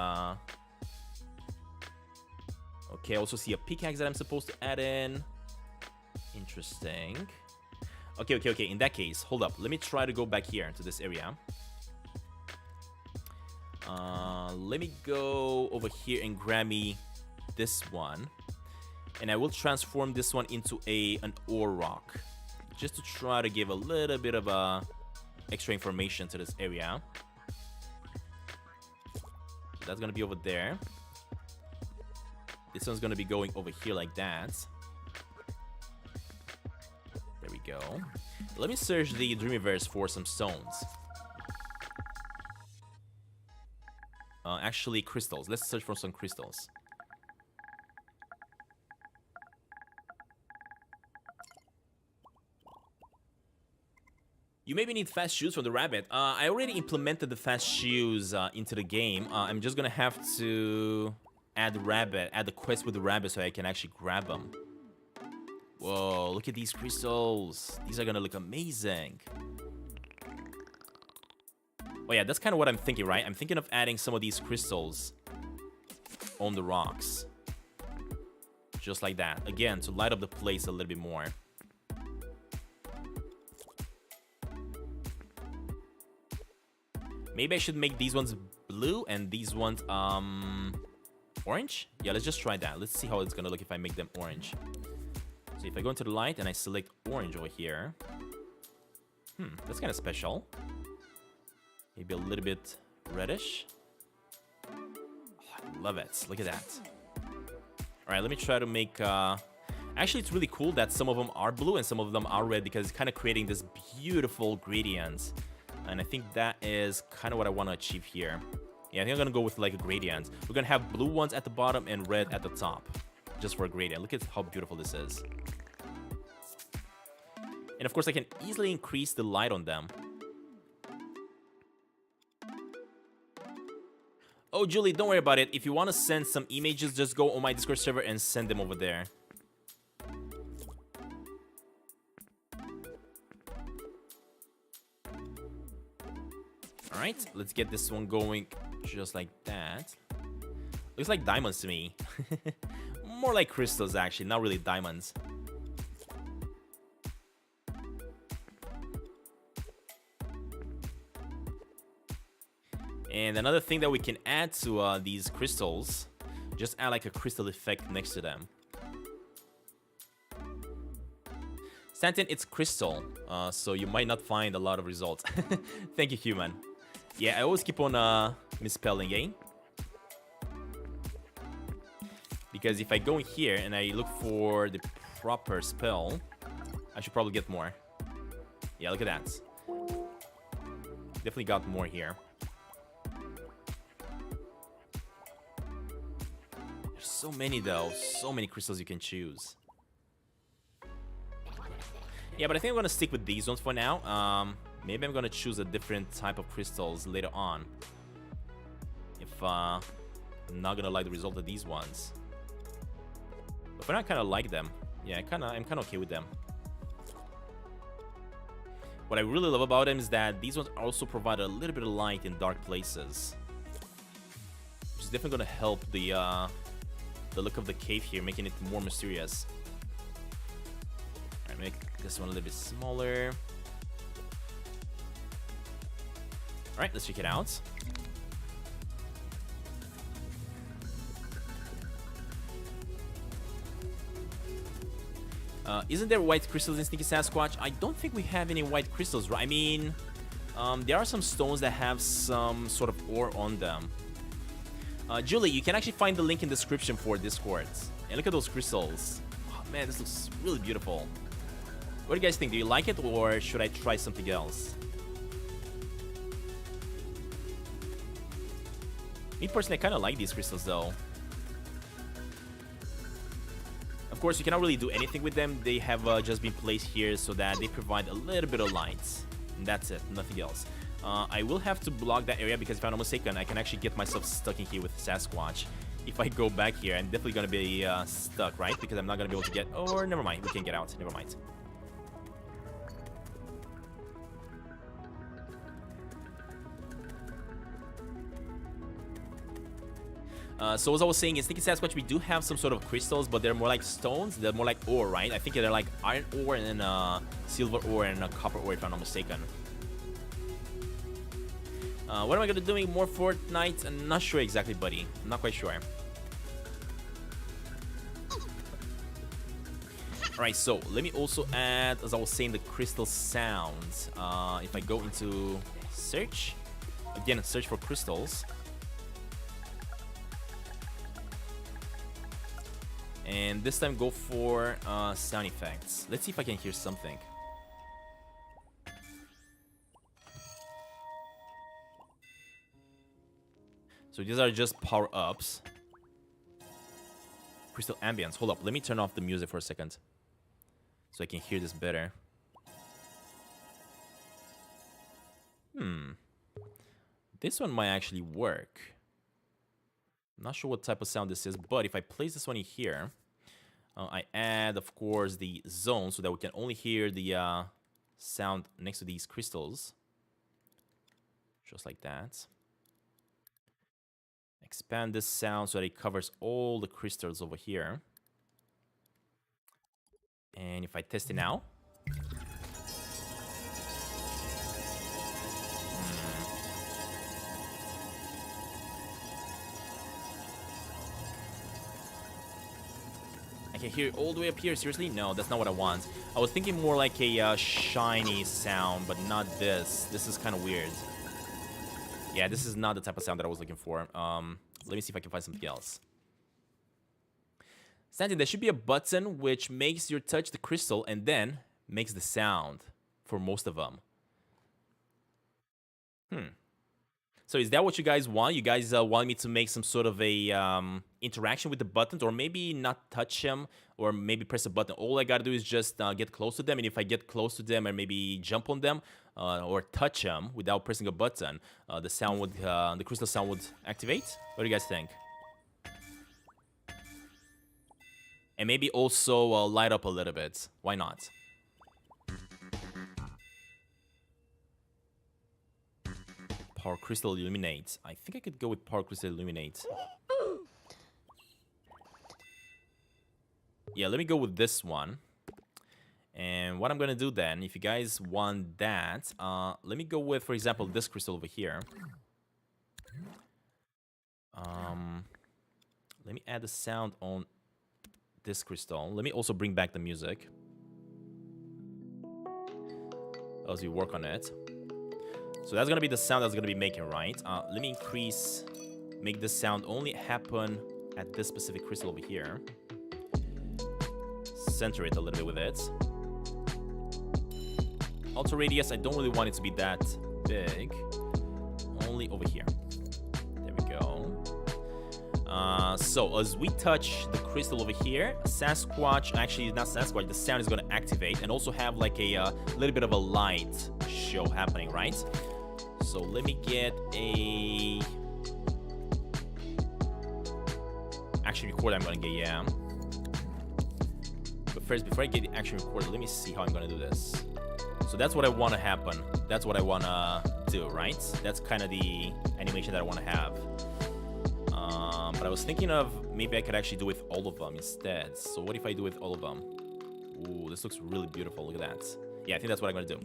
[SPEAKER 1] Okay, I also see a pickaxe that I'm supposed to add in. Interesting. Okay. In that case, hold up. Let me try to go back here to this area. Let me go over here and grab me this one. And I will transform this one into an ore rock. Just to try to give a little bit of extra information to this area. So that's going to be over there. This one's going to be going over here like that. There we go. Let me search the Dreamiverse for some stones. Actually, crystals. Let's search for some crystals. You maybe need fast shoes from the rabbit. I already implemented the fast shoes into the game. I'm just gonna have to add the quest with the rabbit so I can actually grab them. Whoa, look at these crystals. These are gonna look amazing. Oh yeah, that's kind of what I'm thinking, right? I'm thinking of adding some of these crystals on the rocks. Just like that. Again, to light up the place a little bit more. Maybe I should make these ones blue and these ones, orange? Yeah, let's just try that. Let's see how it's gonna look if I make them orange. So if I go into the light and I select orange over here. That's kind of special. Maybe a little bit reddish. Oh, I love it. Look at that. All right, let me try to make... Actually, it's really cool that some of them are blue and some of them are red because it's kind of creating this beautiful gradient. And I think that is kind of what I want to achieve here. Yeah, I think I'm going to go with like a gradient. We're going to have blue ones at the bottom and red at the top. Just for a gradient. Look at how beautiful this is. And of course, I can easily increase the light on them. Oh, Julie, don't worry about it. If you want to send some images, just go on my Discord server and send them over there. Alright, let's get this one going just like that. Looks like diamonds to me. More like crystals, actually, not really diamonds. And another thing that we can add to these crystals, just add like a crystal effect next to them. Stantin, it's crystal, so you might not find a lot of results. Thank you, human. Yeah, I always keep on misspelling, eh? Because if I go in here and I look for the proper spell, I should probably get more. Yeah, look at that. Definitely got more here. There's so many though, so many crystals you can choose. Yeah, but I think I'm gonna stick with these ones for now. Maybe I'm gonna choose a different type of crystals later on. If I'm not gonna like the result of these ones. But for now, I kind of like them. Yeah, I'm kind of okay with them. What I really love about them is that these ones also provide a little bit of light in dark places, which is definitely gonna help the look of the cave here, making it more mysterious. Alright, make this one a little bit smaller. Alright, let's check it out. Isn't there white crystals in Sneaky Sasquatch? I don't think we have any white crystals, right? I mean, there are some stones that have some sort of ore on them. Julie, you can actually find the link in the description for Discord. And look at those crystals. Oh man, this looks really beautiful. What do you guys think? Do you like it, or should I try something else? Me personally, I kind of like these crystals though. Of course, you cannot really do anything with them. They have just been placed here so that they provide a little bit of light. And that's it, nothing else. I will have to block that area because if I'm not mistaken, I can actually get myself stuck in here with Sasquatch. If I go back here, I'm definitely going to be stuck, right? Because I'm not going to be able to get... Or never mind, we can get out, never mind. So as I was saying, in Sneaky Sasquatch, we do have some sort of crystals, but they're more like stones. They're more like ore, right? I think they're like iron ore and then silver ore and copper ore, if I'm not mistaken. What am I going to be doing more Fortnite? I'm not sure exactly, buddy. I'm not quite sure. Alright, so let me also add, as I was saying, the crystal sounds. If I go into search, again, search for crystals. And this time go for sound effects. Let's see if I can hear something. So these are just power-ups. Crystal ambience. Hold up, let me turn off the music for a second so I can hear this better. This one might actually work. I'm not sure what type of sound this is, but if I place this one in here, I add, of course, the zone so that we can only hear the sound next to these crystals. Just like that. Expand this sound so that it covers all the crystals over here. And if I test it now. I can hear it all the way up here. Seriously? No, that's not what I want. I was thinking more like a shiny sound, but not this. This is kind of weird. Yeah, this is not the type of sound that I was looking for. Let me see if I can find something else. Stantin, there should be a button which makes you touch the crystal and then makes the sound for most of them. So is that what you guys want? You guys want me to make some sort of a interaction with the buttons, or maybe not touch them, or maybe press a button. All I gotta do is just get close to them, and if I get close to them and maybe jump on them or touch them without pressing a button, the sound would, the crystal sound would activate. What do you guys think? And maybe also light up a little bit. Why not? Power Crystal Illuminate. I think I could go with Power Crystal Illuminate. Yeah, let me go with this one. And what I'm gonna do then, if you guys want that, let me go with, for example, this crystal over here. Let me add the sound on this crystal. Let me also bring back the music as we work on it. So that's gonna be the sound that's gonna be making, right? Let me make this sound only happen at this specific crystal over here. Center it a little bit with it. Auto radius, I don't really want it to be that big. Only over here. There we go. So as we touch the crystal over here, Sasquatch, actually not Sasquatch, the sound is gonna activate and also have like a little bit of a light show happening, right? So let me get a action recorder. I'm gonna get, yeah. But first, before I get the action recorder, let me see how I'm gonna do this. So that's what I want to happen. That's what I want to do, right? That's kind of the animation that I want to have. But I was thinking of maybe I could actually do with all of them instead. So what if I do with all of them? Ooh, this looks really beautiful. Look at that. Yeah, I think that's what I'm gonna do.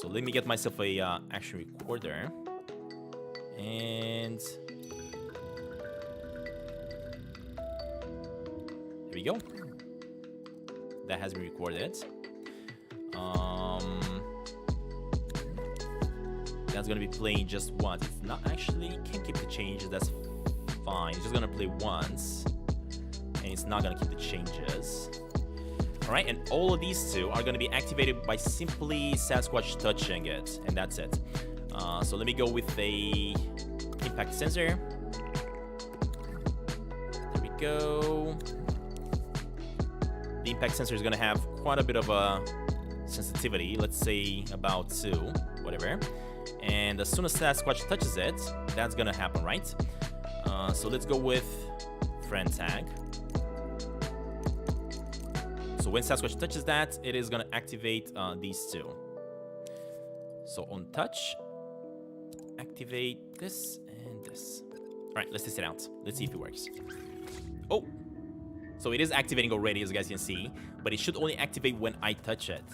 [SPEAKER 1] So let me get myself a action recorder. And there we go. That has been recorded. That's gonna be playing just once. It's not actually, can't keep the changes, that's fine. It's just gonna play once, and it's not gonna keep the changes. Alright, and all of these two are gonna be activated by simply Sasquatch touching it, and that's it. So let me go with a impact sensor. There we go. The impact sensor is gonna have quite a bit of a sensitivity, let's say about 2, whatever. And as soon as Sasquatch touches it, that's gonna happen, right? So let's go with friend tag. So when Sasquatch touches that, it is gonna activate these two. So on touch, activate this and this. All right, let's test it out. Let's see if it works. Oh, so it is activating already, as you guys can see, but it should only activate when I touch it,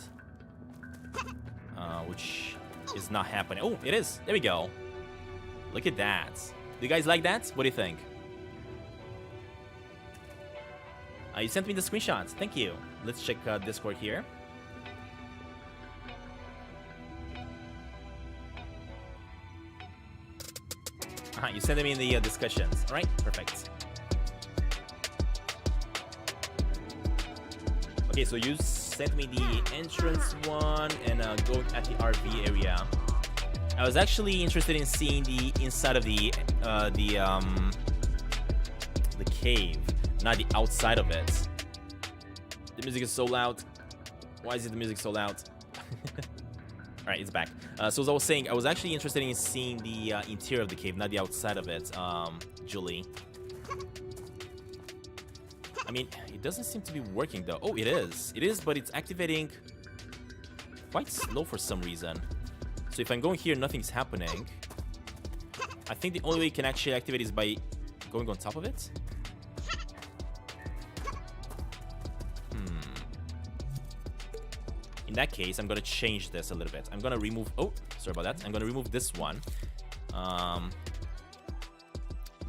[SPEAKER 1] which is not happening. Oh, it is. There we go. Look at that. Do you guys like that? What do you think? You sent me the screenshots. Thank you. Let's check Discord here. You sent them in the discussions. All right, perfect. Okay, so you sent me the entrance one and going at the RV area. I was actually interested in seeing the inside of the cave, not the outside of it. The music is so loud. Why is the music so loud? Alright, it's back. So as I was saying, I was actually interested in seeing the interior of the cave, not the outside of it, Julie. I mean, it doesn't seem to be working though. Oh, it is. It is, but it's activating quite slow for some reason. So if I'm going here, nothing's happening. I think the only way you can actually activate is by going on top of it. In that case, I'm gonna change this a little bit. I'm gonna remove, oh, sorry about that. I'm gonna remove this one.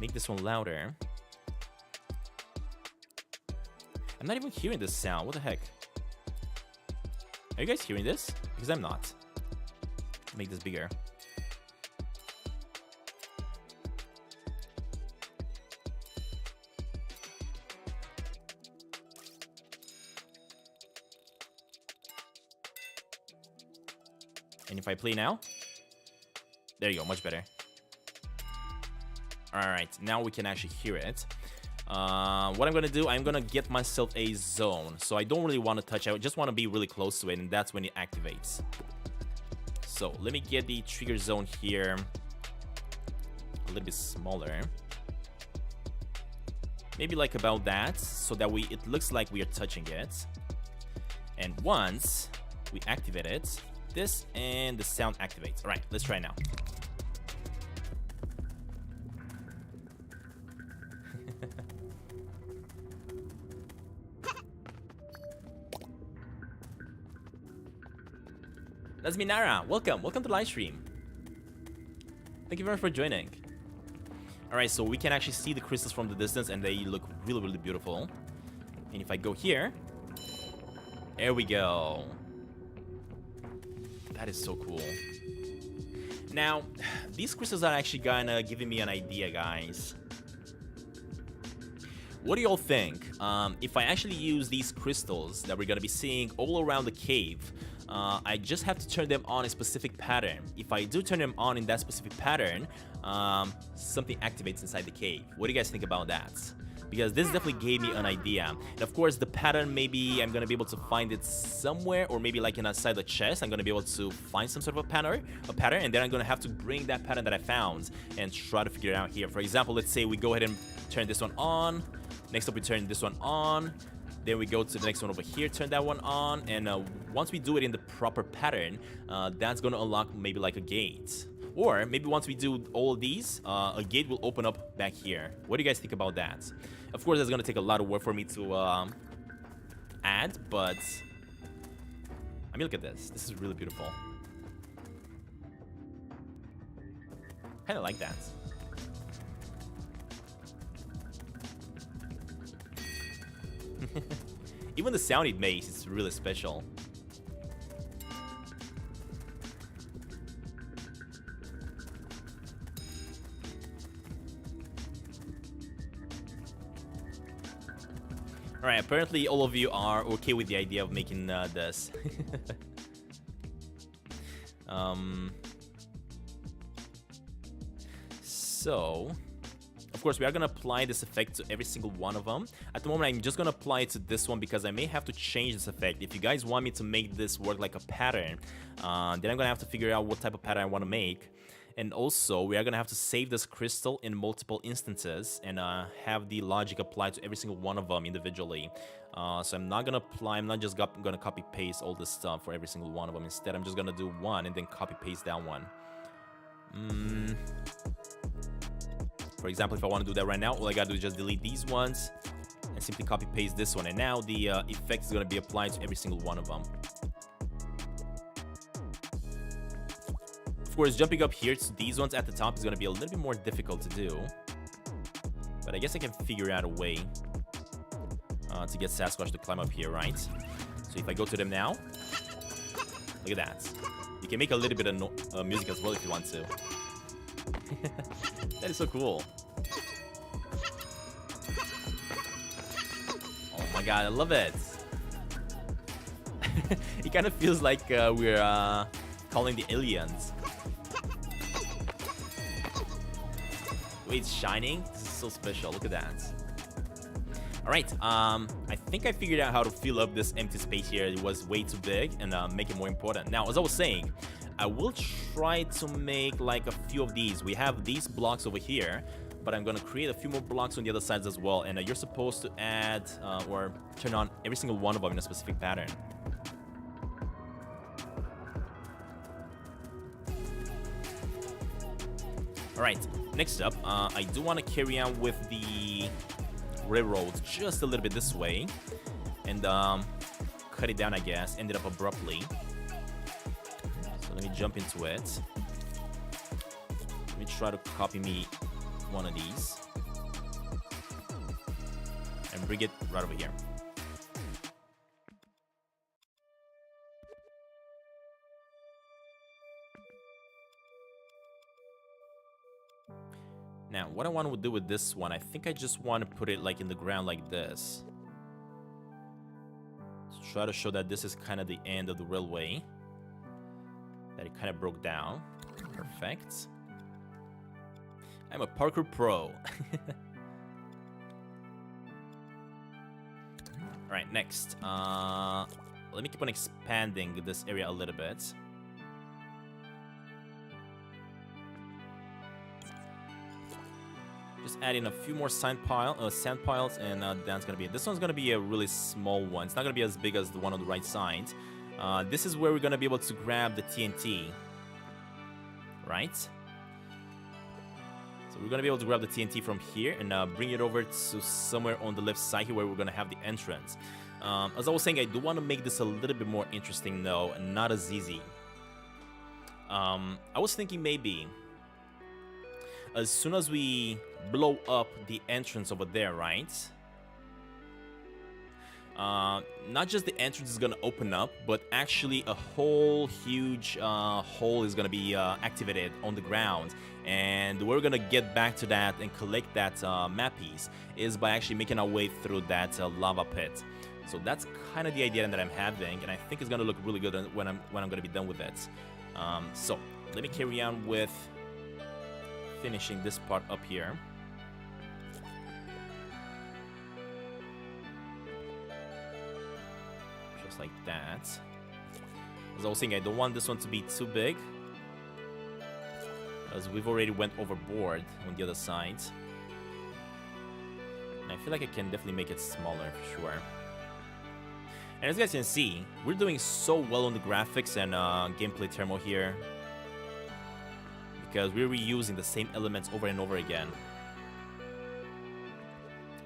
[SPEAKER 1] Make this one louder. I'm not even hearing this sound. What the heck? Are you guys hearing this? Because I'm not. Make this bigger. And if I play now, there you go, much better. All right, now we can actually hear it. What I'm gonna do, I'm gonna get myself a zone. So I don't really want to touch it, I just want to be really close to it, and that's when it activates. So let me get the trigger zone here a little bit smaller. Maybe like about that, so that it looks like we are touching it. And once we activate it, this and the sound activates. All right, let's try now. That's Minara. Welcome to the live stream. Thank you very much for joining. All right, so we can actually see the crystals from the distance, and they look really, really beautiful. And if I go here, there we go. That is so cool. Now, these crystals are actually kinda giving me an idea, guys. What do y'all think? If I actually use these crystals that we're gonna be seeing all around the cave, I just have to turn them on a specific pattern. If I do turn them on in that specific pattern, something activates inside the cave. What do you guys think about that? Because this definitely gave me an idea. And of course, the pattern, maybe I'm gonna be able to find it somewhere, or maybe like inside the chest, I'm gonna be able to find some sort of a pattern, and then I'm gonna have to bring that pattern that I found and try to figure it out here. For example, let's say we go ahead and turn this one on. Next up, we turn this one on. Then we go to the next one over here, turn that one on, and once we do it in the proper pattern, that's gonna unlock maybe like a gate. Or maybe once we do all of these, a gate will open up back here. What do you guys think about that? Of course, that's gonna take a lot of work for me to add, but I mean, look at this. This is really beautiful. Kinda like that. Even the sound it makes is really special. Alright, apparently all of you are okay with the idea of making this. So, of course, we are going to apply this effect to every single one of them. At the moment, I'm just going to apply it to this one because I may have to change this effect. If you guys want me to make this work like a pattern, then I'm going to have to figure out what type of pattern I want to make. And also, we are going to have to save this crystal in multiple instances and have the logic applied to every single one of them individually. So I'm not going to apply, I'm not just going to copy paste all this stuff for every single one of them. Instead, I'm just going to do one and then copy paste that one. For example, if I want to do that right now, all I got to do is just delete these ones and simply copy paste this one. And now the effect is going to be applied to every single one of them. Of course, jumping up here to these ones at the top is going to be a little bit more difficult to do. But I guess I can figure out a way to get Sasquatch to climb up here, right? So if I go to them now, look at that. You can make a little bit of music as well if you want to. That is so cool. Oh my god, I love it. It kind of feels like we're calling the aliens. way it's shining. This is so special. Look at that. Alright, I think I figured out how to fill up this empty space here. It was way too big and make it more important. Now, as I was saying, I will try to make like a few of these. We have these blocks over here, but I'm gonna create a few more blocks on the other sides as well. And you're supposed to add or turn on every single one of them in a specific pattern. Alright, next up, I do want to carry on with the railroads just a little bit this way and cut it down, I guess. Ended up abruptly. So let me jump into it. Let me try to copy me one of these and bring it right over here. Now, what I want to do with this one, I think I just want to put it like in the ground like this. Let's try to show that this is kind of the end of the railway. That it kind of broke down. Perfect. I'm a parkour pro. Alright, next. Let me keep on expanding this area a little bit. Just add in a few more sand piles, and that's gonna be it. This one's gonna be a really small one. It's not gonna be as big as the one on the right side. This is where we're gonna be able to grab the TNT, right? So we're gonna be able to grab the TNT from here and bring it over to somewhere on the left side here where we're gonna have the entrance. As I was saying, I do want to make this a little bit more interesting though, and not as easy. I was thinking maybe as soon as we blow up the entrance over there, right? Not just the entrance is gonna open up, but actually a whole huge hole is gonna be activated on the ground. And the way we're gonna get back to that and collect that map piece is by actually making our way through that lava pit. So that's kind of the idea that I'm having, and I think it's gonna look really good when I'm gonna be done with it. So let me carry on with finishing this part up here. Just like that. As I was saying, I don't want this one to be too big, as we've already went overboard on the other side. And I feel like I can definitely make it smaller for sure. And as you guys can see, we're doing so well on the graphics and gameplay thermal here, because we're reusing the same elements over and over again.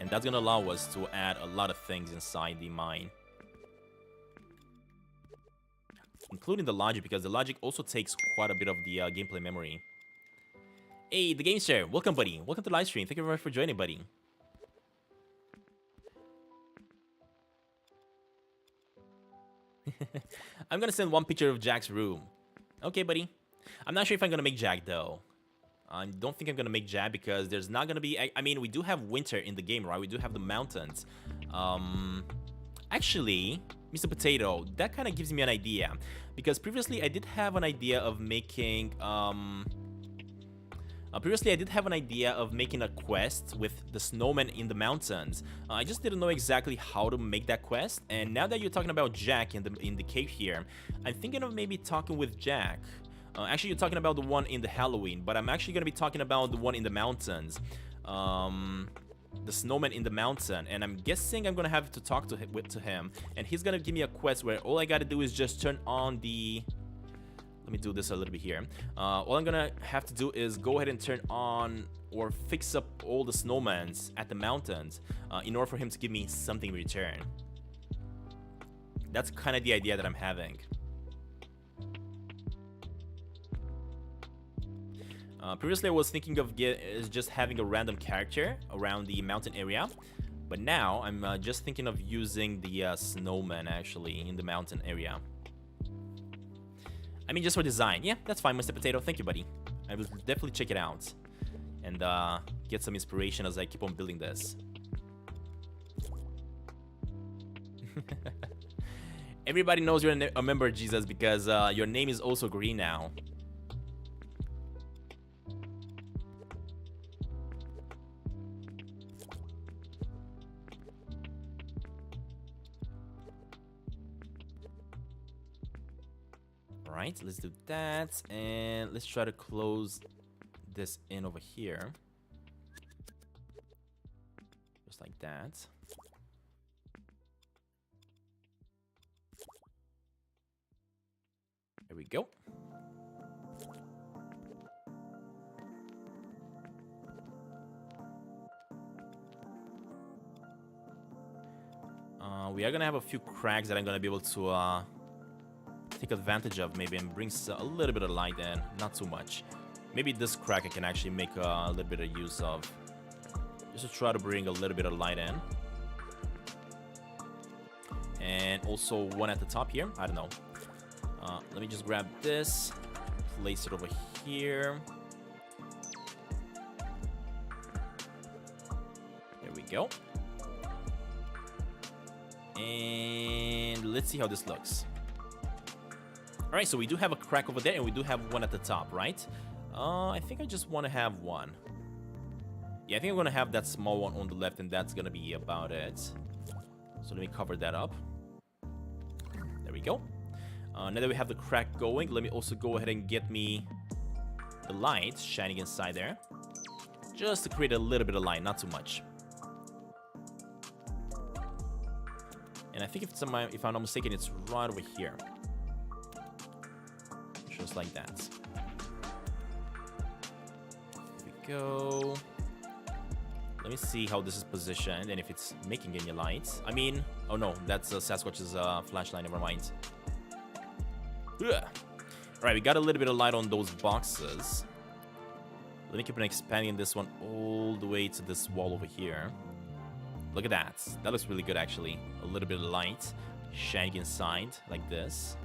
[SPEAKER 1] And that's gonna allow us to add a lot of things inside the mine, including the logic, because the logic also takes quite a bit of the gameplay memory. Hey, the game share, welcome buddy, welcome to the live stream. Thank you very much for joining, buddy. I'm gonna send one picture of Jack's room. Okay, buddy. I'm not sure if I'm gonna make Jack though. I don't think I'm gonna make Jack because there's not gonna be. I mean, we do have winter in the game, right? We do have the mountains. Actually, Mr. Potato, that kind of gives me an idea, because previously I did have an idea of making. Previously, I did have an idea of making a quest with the snowman in the mountains. I just didn't know exactly how to make that quest. And now that you're talking about Jack in the cave here, I'm thinking of maybe talking with Jack. Actually, you're talking about the one in the Halloween, but I'm actually gonna be talking about the one in the mountains, the snowman in the mountain. And I'm guessing I'm gonna have to talk to him, and he's gonna give me a quest where all I gotta do is just turn on the. Let me do this a little bit here. All I'm gonna have to do is go ahead and turn on or fix up all the snowmans at the mountains in order for him to give me something in return. That's kind of the idea that I'm having. Previously, I was thinking of just having a random character around the mountain area, but now I'm just thinking of using the snowman actually in the mountain area. I mean, just for design. Yeah, that's fine, Mr. Potato. Thank you, buddy. I will definitely check it out and get some inspiration as I keep on building this. Everybody knows you're a member, Jesus, because your name is also green now. Alright, let's do that. And let's try to close this in over here. Just like that. There we go. We are gonna have a few cracks that I'm gonna be able to take advantage of, maybe, and bring a little bit of light in. Not too much. Maybe this crack I can actually make a little bit of use of, just to try to bring a little bit of light in. And also one at the top here. I don't know. Let me just grab this, place it over here. There we go. And let's see how this looks. Alright, so we do have a crack over there, and we do have one at the top, right? I think I just want to have one. Yeah, I think I'm going to have that small one on the left, and that's going to be about it. So let me cover that up. There we go. Now that we have the crack going, let me also go ahead and get me the light shining inside there. Just to create a little bit of light, not too much. And I think if I'm not mistaken, it's right over here. Just like that. There we go. Let me see how this is positioned and if it's making any light. I mean, oh no, that's Sasquatch's flashlight, never mind. Alright, we got a little bit of light on those boxes. Let me keep on expanding this one all the way to this wall over here. Look at that. That looks really good, actually. A little bit of light shining inside, like this.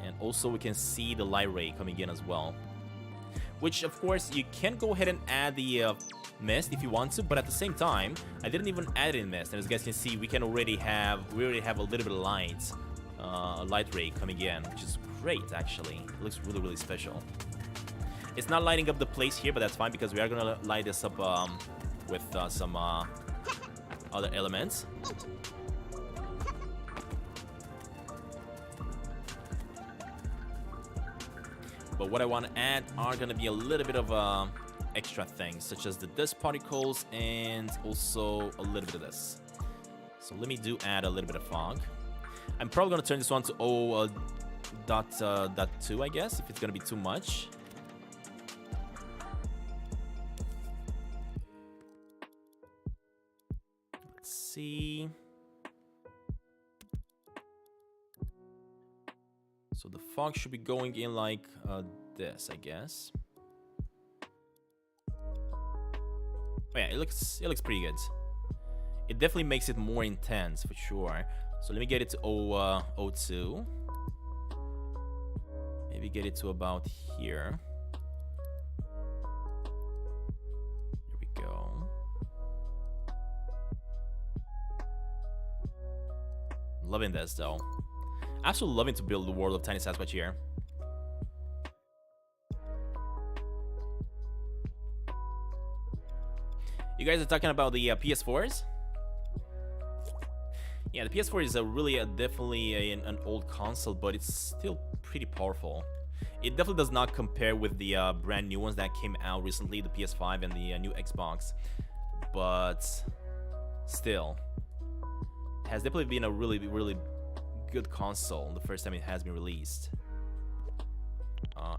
[SPEAKER 1] And also we can see the light ray coming in as well. Which, of course, you can go ahead and add the mist if you want to, but at the same time, I didn't even add in mist. And as you guys can see, we already have a little bit of light, a light ray coming in, which is great, actually. It looks really, really special. It's not lighting up the place here, but that's fine because we are gonna light this up with some other elements. But what I want to add are going to be a little bit of extra things, such as the dust particles and also a little bit of this. So let me add a little bit of fog. I'm probably going to turn this one to .2, I guess, if it's going to be too much. Let's see. So the fog should be going in like this, I guess. Oh yeah, it looks pretty good. It definitely makes it more intense for sure. So let me get it to 02. Maybe get it to about here. There we go. Loving this though. Absolutely loving to build the world of Tiny Sasquatch here. You guys are talking about the PS4s? Yeah, the PS4 is definitely an old console, but it's still pretty powerful. It definitely does not compare with the brand new ones that came out recently, the PS5 and the new Xbox. But still, it has definitely been a really, really good console the first time it has been released.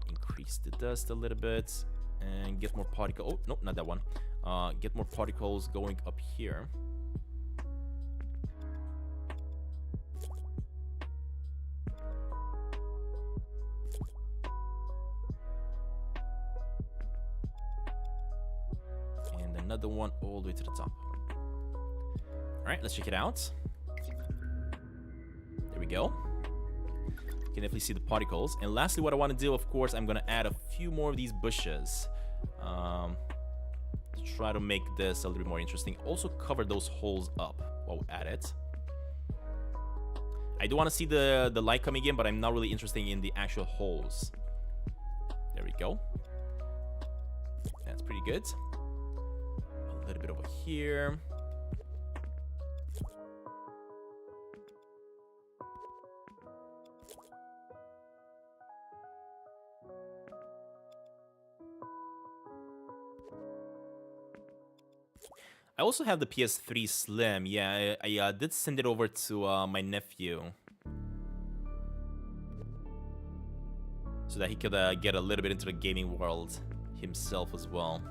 [SPEAKER 1] Increase the dust a little bit and get more particles. Oh, no, not that one. Get more particles going up here. And another one all the way to the top. All right, let's check it out. There we go. You can definitely see the particles. And lastly, what I want to do, of course, I'm going to add a few more of these bushes. To try to make this a little bit more interesting. Also cover those holes up while we add it. I do want to see the light coming in, but I'm not really interested in the actual holes. There we go. That's pretty good. A little bit over here. I also have the PS3 Slim. Yeah, I did send it over to my nephew, so that he could get a little bit into the gaming world himself as well.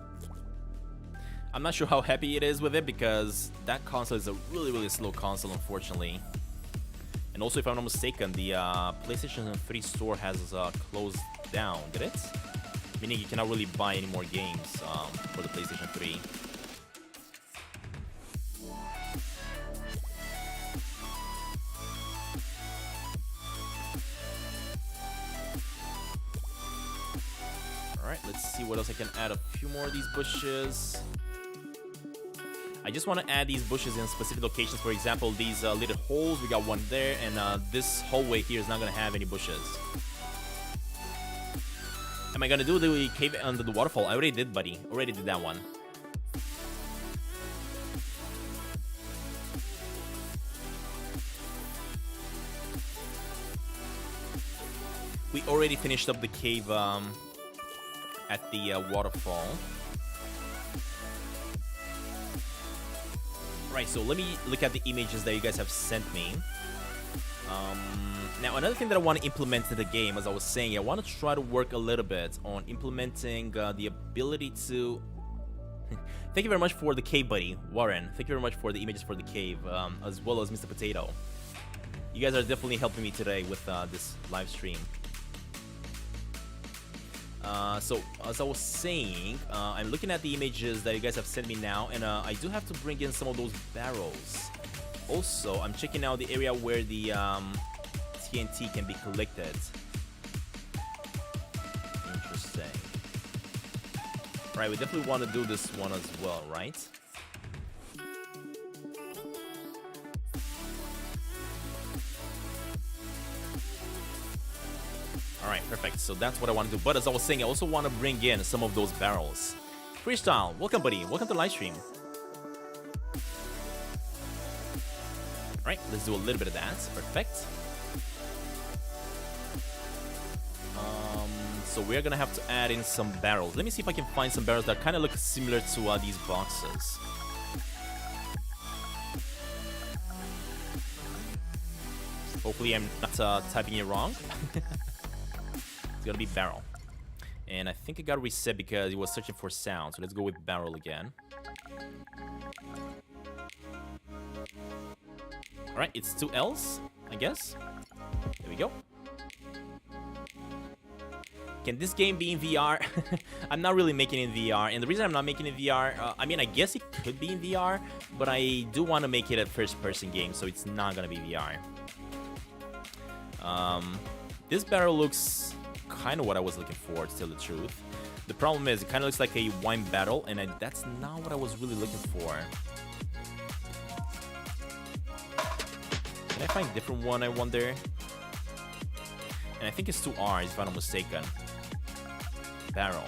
[SPEAKER 1] I'm not sure how happy it is with it because that console is a really slow console, unfortunately. And also, if I'm not mistaken, the PlayStation 3 store has closed down, did it? Meaning you cannot really buy any more games for the PlayStation 3. Alright, let's see what else I can add. A few more of these bushes. I just want to add these bushes in specific locations. For example, these little holes, we got one there, and this hallway here is not going to have any bushes. Am I going to do the cave under the waterfall? I already did, buddy. Already did that one. We already finished up the cave at the waterfall. Right, so let me look at the images that you guys have sent me. Now, another thing that I want to implement in the game, as I was saying, I want to try to work a little bit on implementing the ability to... Thank you very much for the cave, buddy. Warren, thank you very much for the images for the cave, as well as Mr. Potato. You guys are definitely helping me today with this live stream. So, as I was saying, I'm looking at the images that you guys have sent me now, and I do have to bring in some of those barrels. Also, I'm checking out the area where the TNT can be collected. Interesting. Right, we definitely want to do this one as well, right? Alright, perfect. So that's what I want to do. But as I was saying, I also want to bring in some of those barrels. Freestyle, welcome, buddy. Welcome to the live stream. Alright, let's do a little bit of that. Perfect. So we're going to have to add in some barrels. Let me see if I can find some barrels that kind of look similar to these boxes. Hopefully I'm not typing it wrong. It's gonna be barrel. And I think it got reset because it was searching for sound. So let's go with barrel again. Alright, it's 2 L's, I guess. There we go. Can this game be in VR? I'm not really making it in VR. And the reason I'm not making it in VR, I mean, I guess it could be in VR, but I do want to make it a first-person game, so it's not gonna be VR. This barrel looks kind of what I was looking for, to tell the truth. The problem is, it kind of looks like a wine barrel, and that's not what I was really looking for. Can I find a different one, I wonder? And I think it's 2 R's, if I'm not mistaken. Barrel.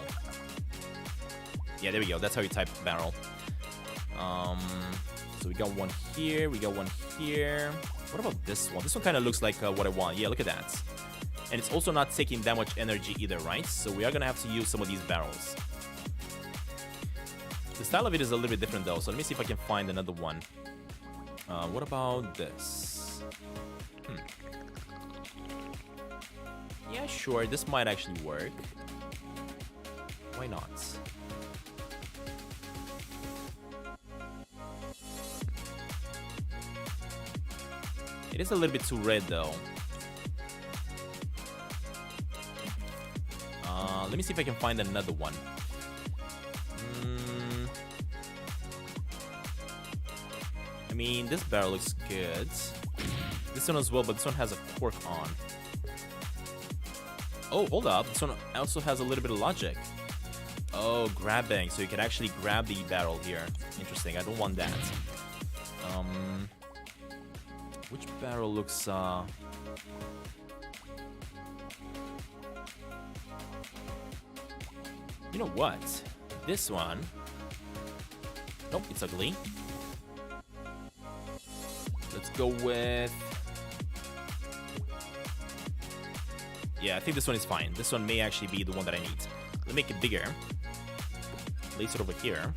[SPEAKER 1] Yeah, there we go. That's how you type barrel. So we got one here. We got one here. What about this one? This one kind of looks like what I want. Yeah, look at that. And it's also not taking that much energy either, right? So we are going to have to use some of these barrels. The style of it is a little bit different, though. So let me see if I can find another one. What about this? Yeah, sure. This might actually work. Why not? It is a little bit too red, though. Let me see if I can find another one. I mean, this barrel looks good. This one as well, but this one has a cork on. Oh, hold up. This one also has a little bit of logic. Oh, grabbing. So you can actually grab the barrel here. Interesting. I don't want that. Which barrel looks... You know what? This one... Nope, it's ugly. Let's go with... Yeah, I think this one is fine. This one may actually be the one that I need. Let me make it bigger. Place it over here.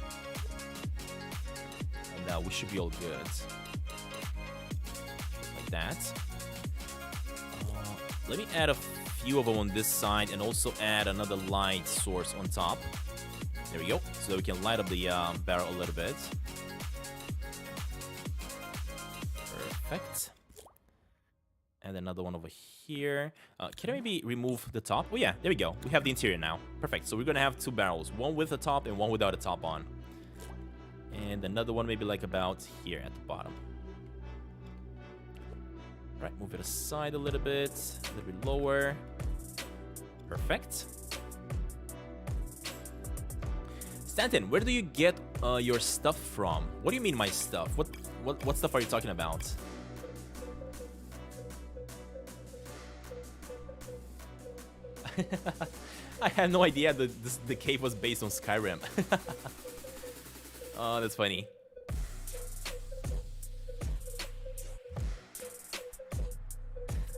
[SPEAKER 1] and we should be all good. Like that. Let me add a few of them on this side and also add another light source on top. There we go, so that we can light up the barrel a little bit. Perfect. And another one over here. Can I maybe remove the top? Oh yeah, there we go. We have the interior now. Perfect. So we're gonna have two barrels, one with a top and one without a top on. And another one maybe like about here at the bottom. Right, move it aside a little bit lower. Perfect. Stantin, where do you get your stuff from? What do you mean my stuff? What stuff are you talking about? I had no idea that the cave was based on Skyrim. Oh, that's funny.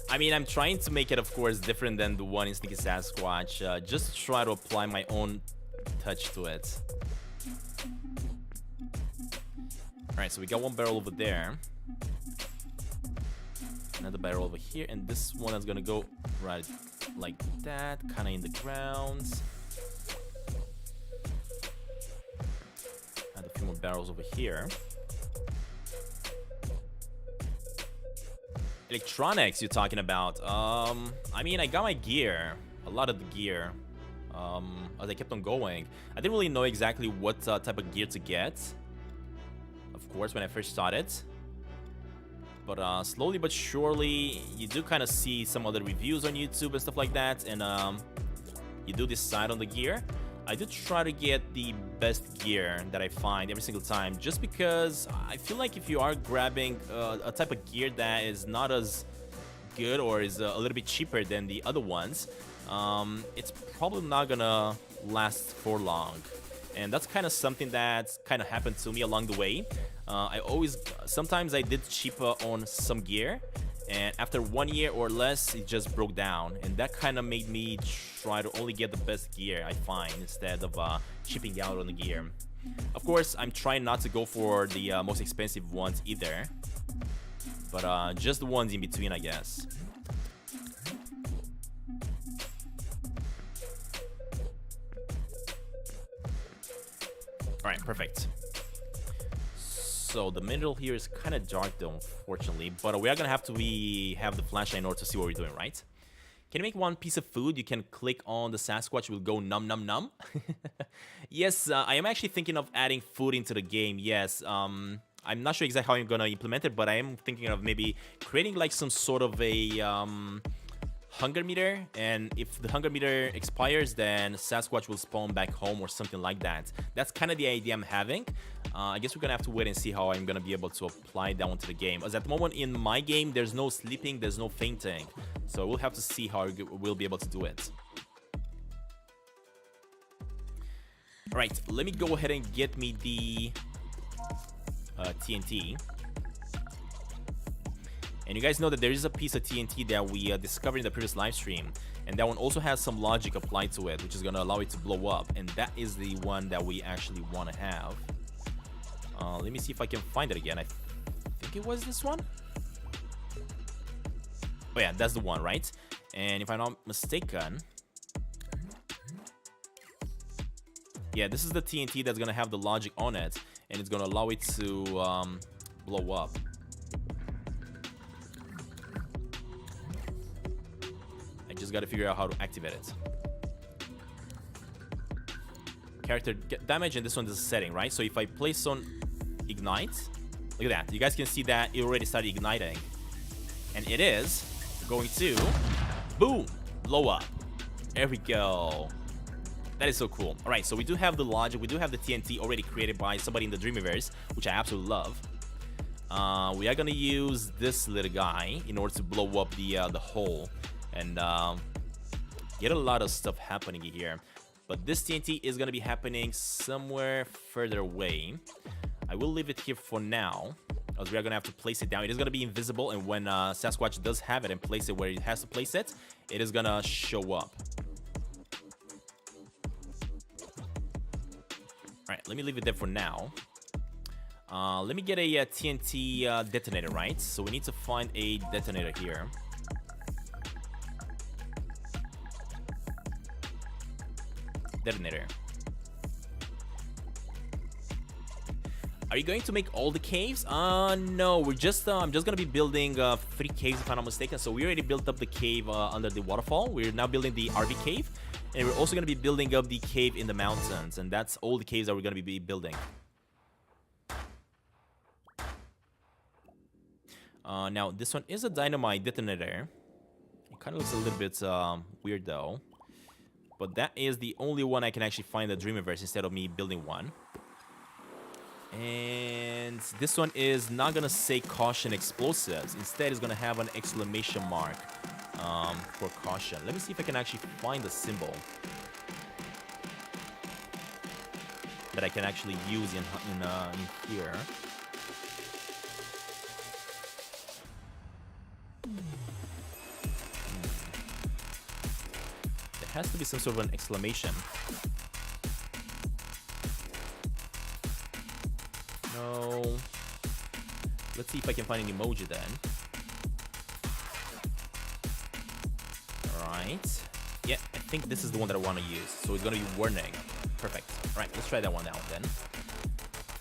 [SPEAKER 1] I mean, I'm trying to make it, of course, different than the one in Sneaky Sasquatch, just to try to apply my own touch to it. Alright, so we got one barrel over there. Another barrel over here, and this one is gonna go right like that, kind of in the ground. Add a few more barrels over here. Electronics you're talking about. I mean, I got my gear, a lot of the gear, as I kept on going. I didn't really know exactly what type of gear to get, of course, when I first started. But slowly but surely, you do kind of see some other reviews on YouTube and stuff like that, and you do decide on the gear. I do try to get the best gear that I find every single time, just because I feel like if you are grabbing a type of gear that is not as good or is a little bit cheaper than the other ones, it's probably not gonna last for long. And that's kind of something that kind of happened to me along the way. Sometimes I did cheaper on some gear, and after 1 year or less, it just broke down. And that kind of made me try to only get the best gear I find instead of chipping out on the gear. Of course, I'm trying not to go for the most expensive ones either, but just the ones in between, I guess. Alright, perfect. So the middle here is kind of dark though, unfortunately, but we are gonna have to have the flashlight in order to see what we're doing, right? Can you make one piece of food? You can click on the Sasquatch, will go num num num. Yes, I am actually thinking of adding food into the game, yes. I'm not sure exactly how I'm gonna implement it, but I am thinking of maybe creating like some sort of a hunger meter, and if the hunger meter expires, then Sasquatch will spawn back home or something like that. That's kind of the idea I'm having. I guess we're gonna have to wait and see how I'm gonna be able to apply that one to the game, as at the moment in my game there's no sleeping, there's no fainting, so we'll have to see how we'll be able to do it. Alright, let me go ahead and get me the TNT. And you guys know that there is a piece of TNT that we discovered in the previous live stream, and that one also has some logic applied to it, which is going to allow it to blow up, and that is the one that we actually want to have. Let me see if I can find it again. I think it was this one. Oh yeah, that's the one, right? And if I'm not mistaken, yeah, this is the TNT that's going to have the logic on it, and it's going to allow it to blow up. Just got to figure out how to activate it. Character damage, and this one is a setting, right? So if I place on ignite, look at that. You guys can see that it already started igniting, and it is going to boom, blow up. There we go. That is so cool. All right, so we do have the logic. We do have the TNT already created by somebody in the Dreamiverse, which I absolutely love. We are gonna use this little guy in order to blow up the hole and get a lot of stuff happening here. But this TNT is gonna be happening somewhere further away. I will leave it here for now, as we are gonna have to place it down. It is gonna be invisible, and when Sasquatch does have it and place it where it has to place it, it is gonna show up. Alright, let me leave it there for now. Let me get a TNT detonator, right? So we need to find a detonator here. Detonator. Are you going to make all the caves? No, we're just I'm just gonna be building 3 caves if I'm not mistaken. So we already built up the cave under the waterfall. We're now building the RV cave, and we're also gonna be building up the cave in the mountains, and that's all the caves that we're gonna be building. Now this one is a dynamite detonator. It kind of looks a little bit weird though, but that is the only one I can actually find in the Dreamiverse instead of me building one. And this one is not gonna say caution explosives. Instead, it's gonna have an exclamation mark for caution. Let me see if I can actually find the symbol that I can actually use in here. There has to be some sort of an exclamation. No. Let's see if I can find an emoji then. Alright. Yeah, I think this is the one that I want to use. So it's going to be warning. Perfect. Alright, let's try that one out then.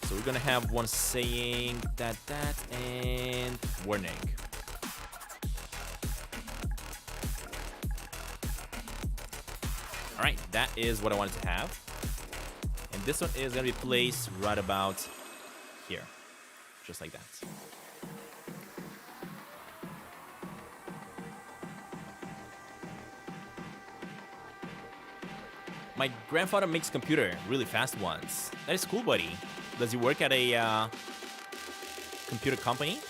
[SPEAKER 1] So we're going to have one saying that, and warning. Alright, that is what I wanted to have. And this one is going to be placed right about here, just like that. My grandfather makes computer, really fast ones. That is cool, buddy. Does he work at a computer company?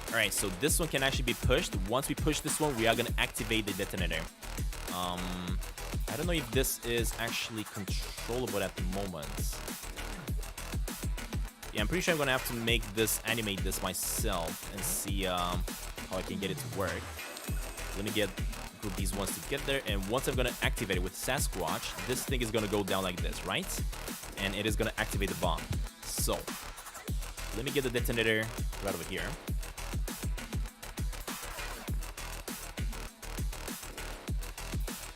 [SPEAKER 1] Alright, so this one can actually be pushed. Once we push this one, we are going to activate the detonator. I don't know if this is actually controllable at the moment. Yeah, I'm pretty sure I'm gonna have to animate this myself and see how I can get it to work. Let me group these ones together, and once I'm gonna activate it with Sasquatch, this thing is gonna go down like this, right? And it is gonna activate the bomb. So, let me get the detonator right over here.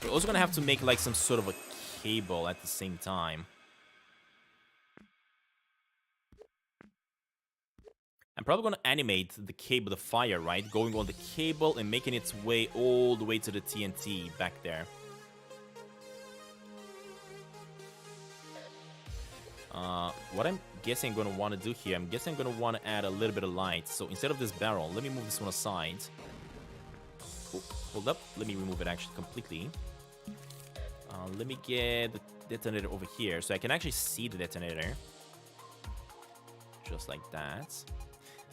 [SPEAKER 1] We're also gonna have to make like some sort of a cable at the same time. I'm probably gonna animate the cable, the fire, right? Going on the cable and making its way all the way to the TNT back there. What I'm guessing I'm gonna want to do here, I'm guessing I'm gonna want to add a little bit of light. So instead of this barrel, let me move this one aside. Oh, hold up, let me remove it actually completely. Let me get the detonator over here so I can actually see the detonator. Just like that.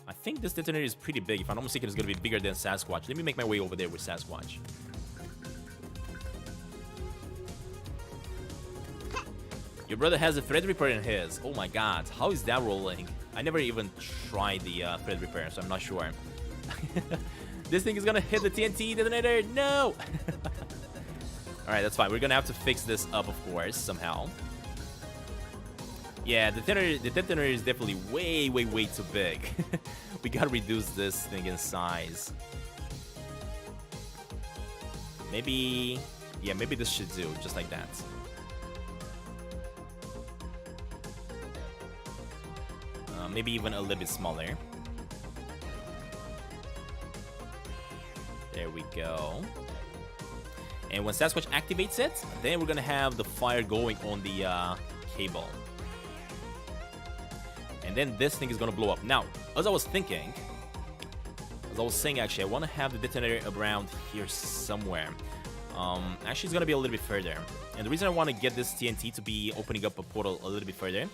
[SPEAKER 1] I think this detonator is pretty big. If I'm not mistaken, it's going to be bigger than Sasquatch. Let me make my way over there with Sasquatch. Your brother has a Threadripper in his. Oh my god, how is that rolling? I never even tried the Threadripper, so I'm not sure. This thing is going to hit the TNT detonator. No! Alright, that's fine. We're gonna have to fix this up, of course, somehow. Yeah, the detonator is definitely way, way, way too big. We gotta reduce this thing in size. Maybe... yeah, maybe this should do, just like that. Maybe even a little bit smaller. There we go. And when Sasquatch activates it, then we're gonna have the fire going on the cable. And then this thing is gonna blow up. Now, as I was saying actually, I want to have the detonator around here somewhere. Actually, it's gonna be a little bit further. And the reason I want to get this TNT to be opening up a portal a little bit further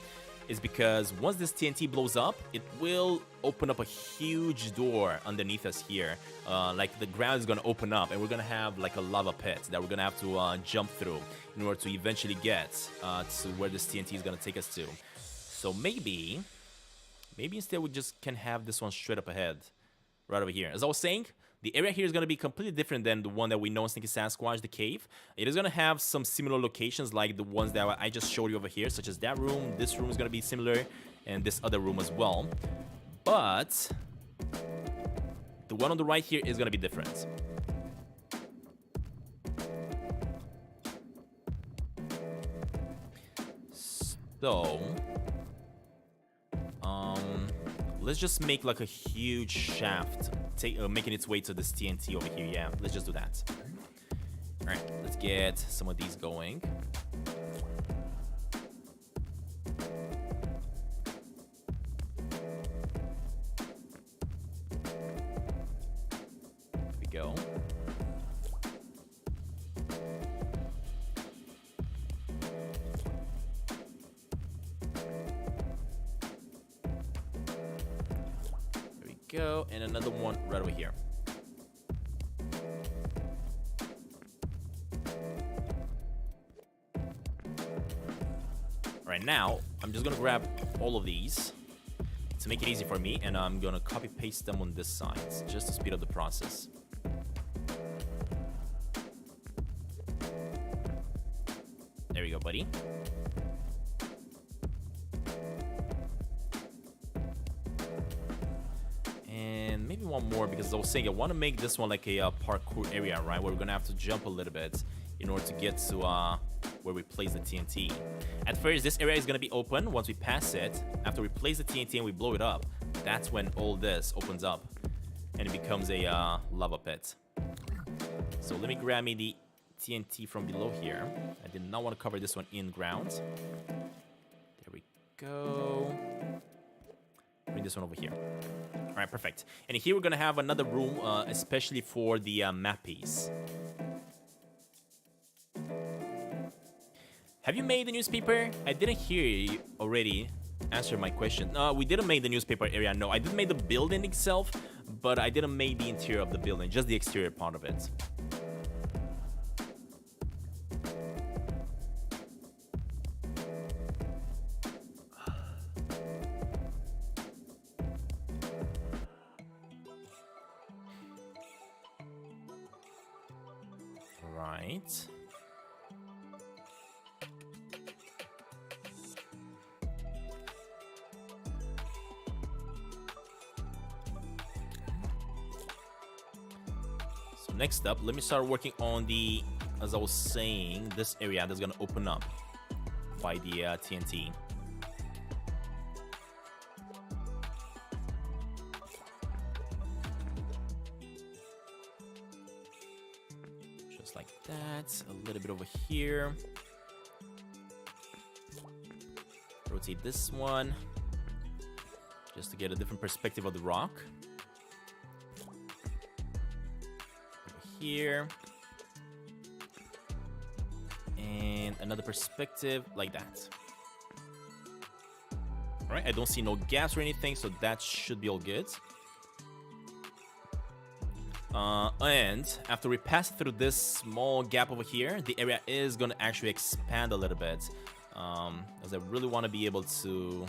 [SPEAKER 1] is because once this TNT blows up, it will open up a huge door underneath us here. Like the ground is gonna open up and we're gonna have like a lava pit that we're gonna have to jump through in order to eventually get to where this TNT is gonna take us to. So maybe instead we just can have this one straight up ahead, right over here. As I was saying, The area here is going to be completely different than the one that we know in Stinky Sasquatch, the cave. It is going to have some similar locations like the ones that I just showed you over here, such as that room. This room is going to be similar, and this other room as well. But the one on the right here is going to be different. So, let's just make like a huge shaft, making its way to this TNT over here. Yeah, let's just do that. All right, let's get some of these going. There we go. Go, and another one right over here. All right, now I'm just gonna grab all of these to make it easy for me, and I'm gonna copy paste them on this side just to speed up the process. There we go, buddy. Maybe one more, because as I was saying, I want to make this one like a parkour area, right? Where we're going to have to jump a little bit in order to get to where we place the TNT. At first, this area is going to be open once we pass it. After we place the TNT and we blow it up, that's when all this opens up and it becomes a lava pit. So let me grab me the TNT from below here. I did not want to cover this one in ground. There we go. Bring this one over here. All right, perfect. And here we're gonna have another room, especially for the map piece. Have you made the newspaper? I didn't hear you already answer my question. No, we didn't make the newspaper area. No, I did make the building itself, but I didn't make the interior of the building, just the exterior part of it. Right. So next up, let me start working on the, as I was saying, this area that's gonna open up by the TNT. Like that, a little bit over here. Rotate this one just to get a different perspective of the rock. Over here. And another perspective like that. All right, I don't see no gaps or anything, so that should be all good. And after we pass through this small gap over here, the area is going to actually expand a little bit, as I really want to be able to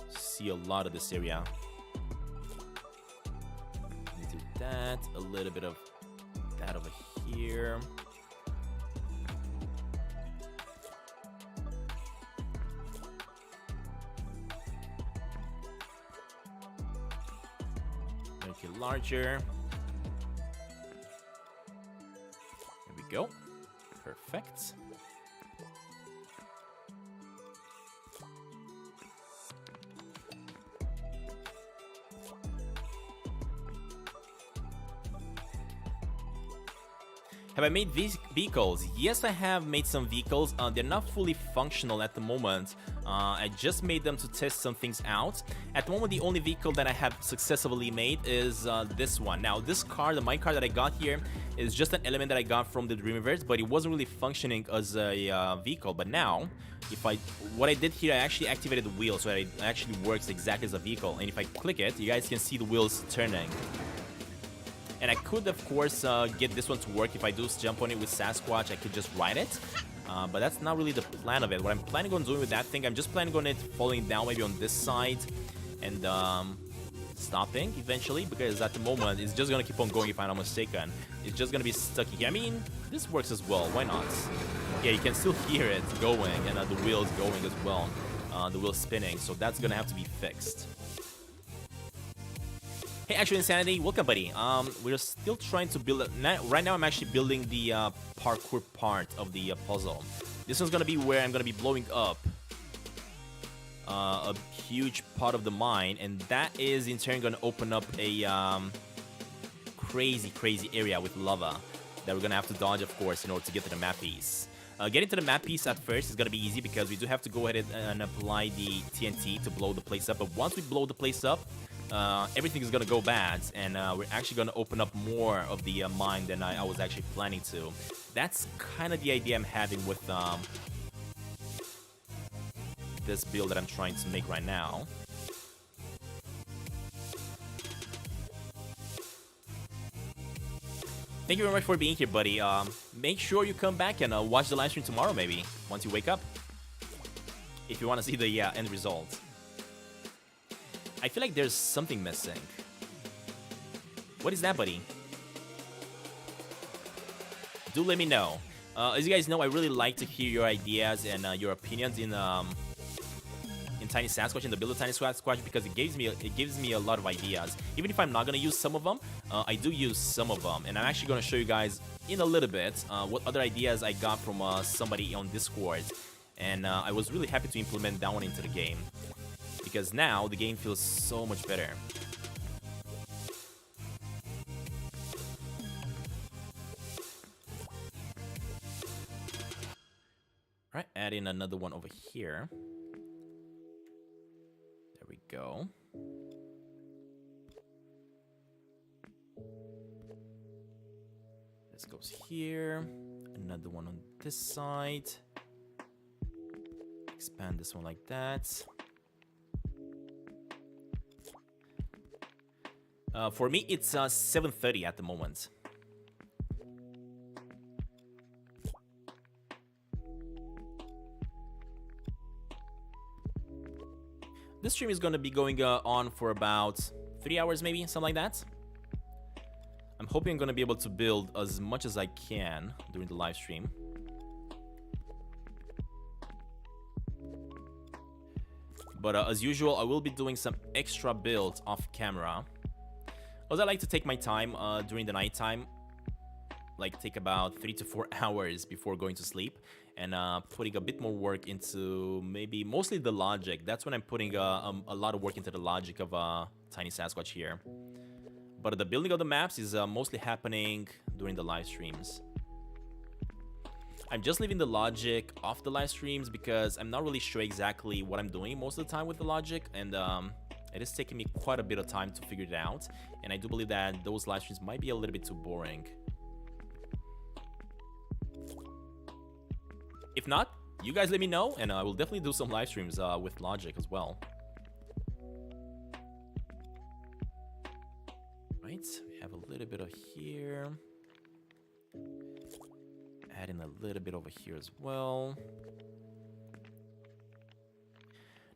[SPEAKER 1] see a lot of this area. Let me do that, a little bit of that over here. Make it larger. There we go. Perfect. Have I made these vehicles? Yes, I have made some vehicles. They're not fully functional at the moment. I just made them to test some things out. At the moment, the only vehicle that I have successfully made is this one. Now, this car, the minecart that I got here, is just an element that I got from the Dreamiverse, but it wasn't really functioning as a vehicle. But now, what I did here, I actually activated the wheel, so it actually works exactly as a vehicle. And if I click it, you guys can see the wheels turning. And I could, of course, get this one to work. If I do jump on it with Sasquatch, I could just ride it. But that's not really the plan of it. What I'm planning on doing with that thing, I'm just planning on it falling down maybe on this side and stopping eventually, because at the moment it's just gonna keep on going if I'm not mistaken. It's just gonna be stuck here. I mean, this works as well, why not? Yeah, you can still hear it going, and the wheels going as well. The wheels spinning, so that's gonna have to be fixed. Hey, actually, Insanity, welcome, buddy. We're still trying to build it. Right now, I'm actually building the parkour part of the puzzle. This one's gonna be where I'm gonna be blowing up a huge part of the mine, and that is in turn gonna open up a crazy area with lava that we're gonna have to dodge, of course, in order to get to the map piece. Getting to the map piece at first is gonna be easy because we do have to go ahead and apply the TNT to blow the place up. But once we blow the place up, everything is gonna go bad, and we're actually gonna open up more of the mine than I was actually planning to. That's kind of the idea I'm having with this build that I'm trying to make right now. Thank you very much for being here, buddy. Make sure you come back and watch the live stream tomorrow, maybe, once you wake up, if you want to see the end result. I feel like there's something missing. What is that, buddy? Do let me know. As you guys know, I really like to hear your ideas and your opinions in Tiny Sasquatch, in the build of Tiny Sasquatch, because it gives me a lot of ideas. Even if I'm not gonna use some of them, I do use some of them, and I'm actually gonna show you guys in a little bit what other ideas I got from somebody on Discord, and I was really happy to implement that one into the game, because now the game feels so much better. All right, add in another one over here. There we go. This goes here. Another one on this side. Expand this one like that. For me, it's 7:30 at the moment. This stream is going to be going on for about 3 hours, maybe, something like that. I'm hoping I'm going to be able to build as much as I can during the live stream. But as usual, I will be doing some extra builds off camera. Also, I like to take my time during the nighttime, like take about 3 to 4 hours before going to sleep, and putting a bit more work into maybe mostly the logic. That's when I'm putting a lot of work into the logic of Tiny Sasquatch here. But the building of the maps is mostly happening during the live streams. I'm just leaving the logic off the live streams because I'm not really sure exactly what I'm doing most of the time with the logic, and it is taking me quite a bit of time to figure it out, and I do believe that those live streams might be a little bit too boring. If not, you guys let me know, and I will definitely do some live streams with logic as well. Right, we have a little bit of here. Add in a little bit over here as well.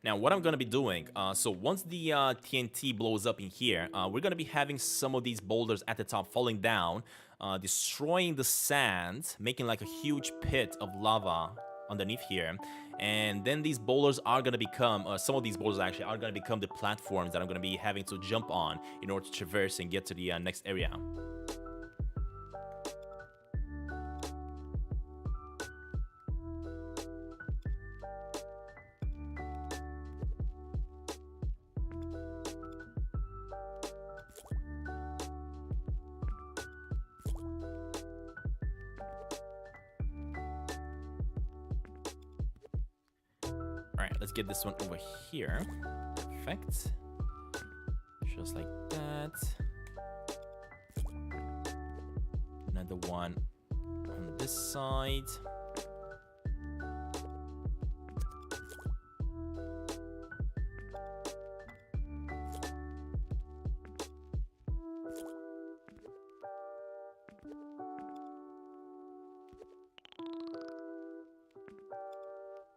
[SPEAKER 1] Now, what I'm going to be doing, so once the TNT blows up in here, we're going to be having some of these boulders at the top falling down, destroying the sand, making like a huge pit of lava underneath here. And then these boulders are going to become, some of these boulders actually are going to become the platforms that I'm going to be having to jump on in order to traverse and get to the next area. Let's get this one over here. Perfect. Just like that. Another one on this side.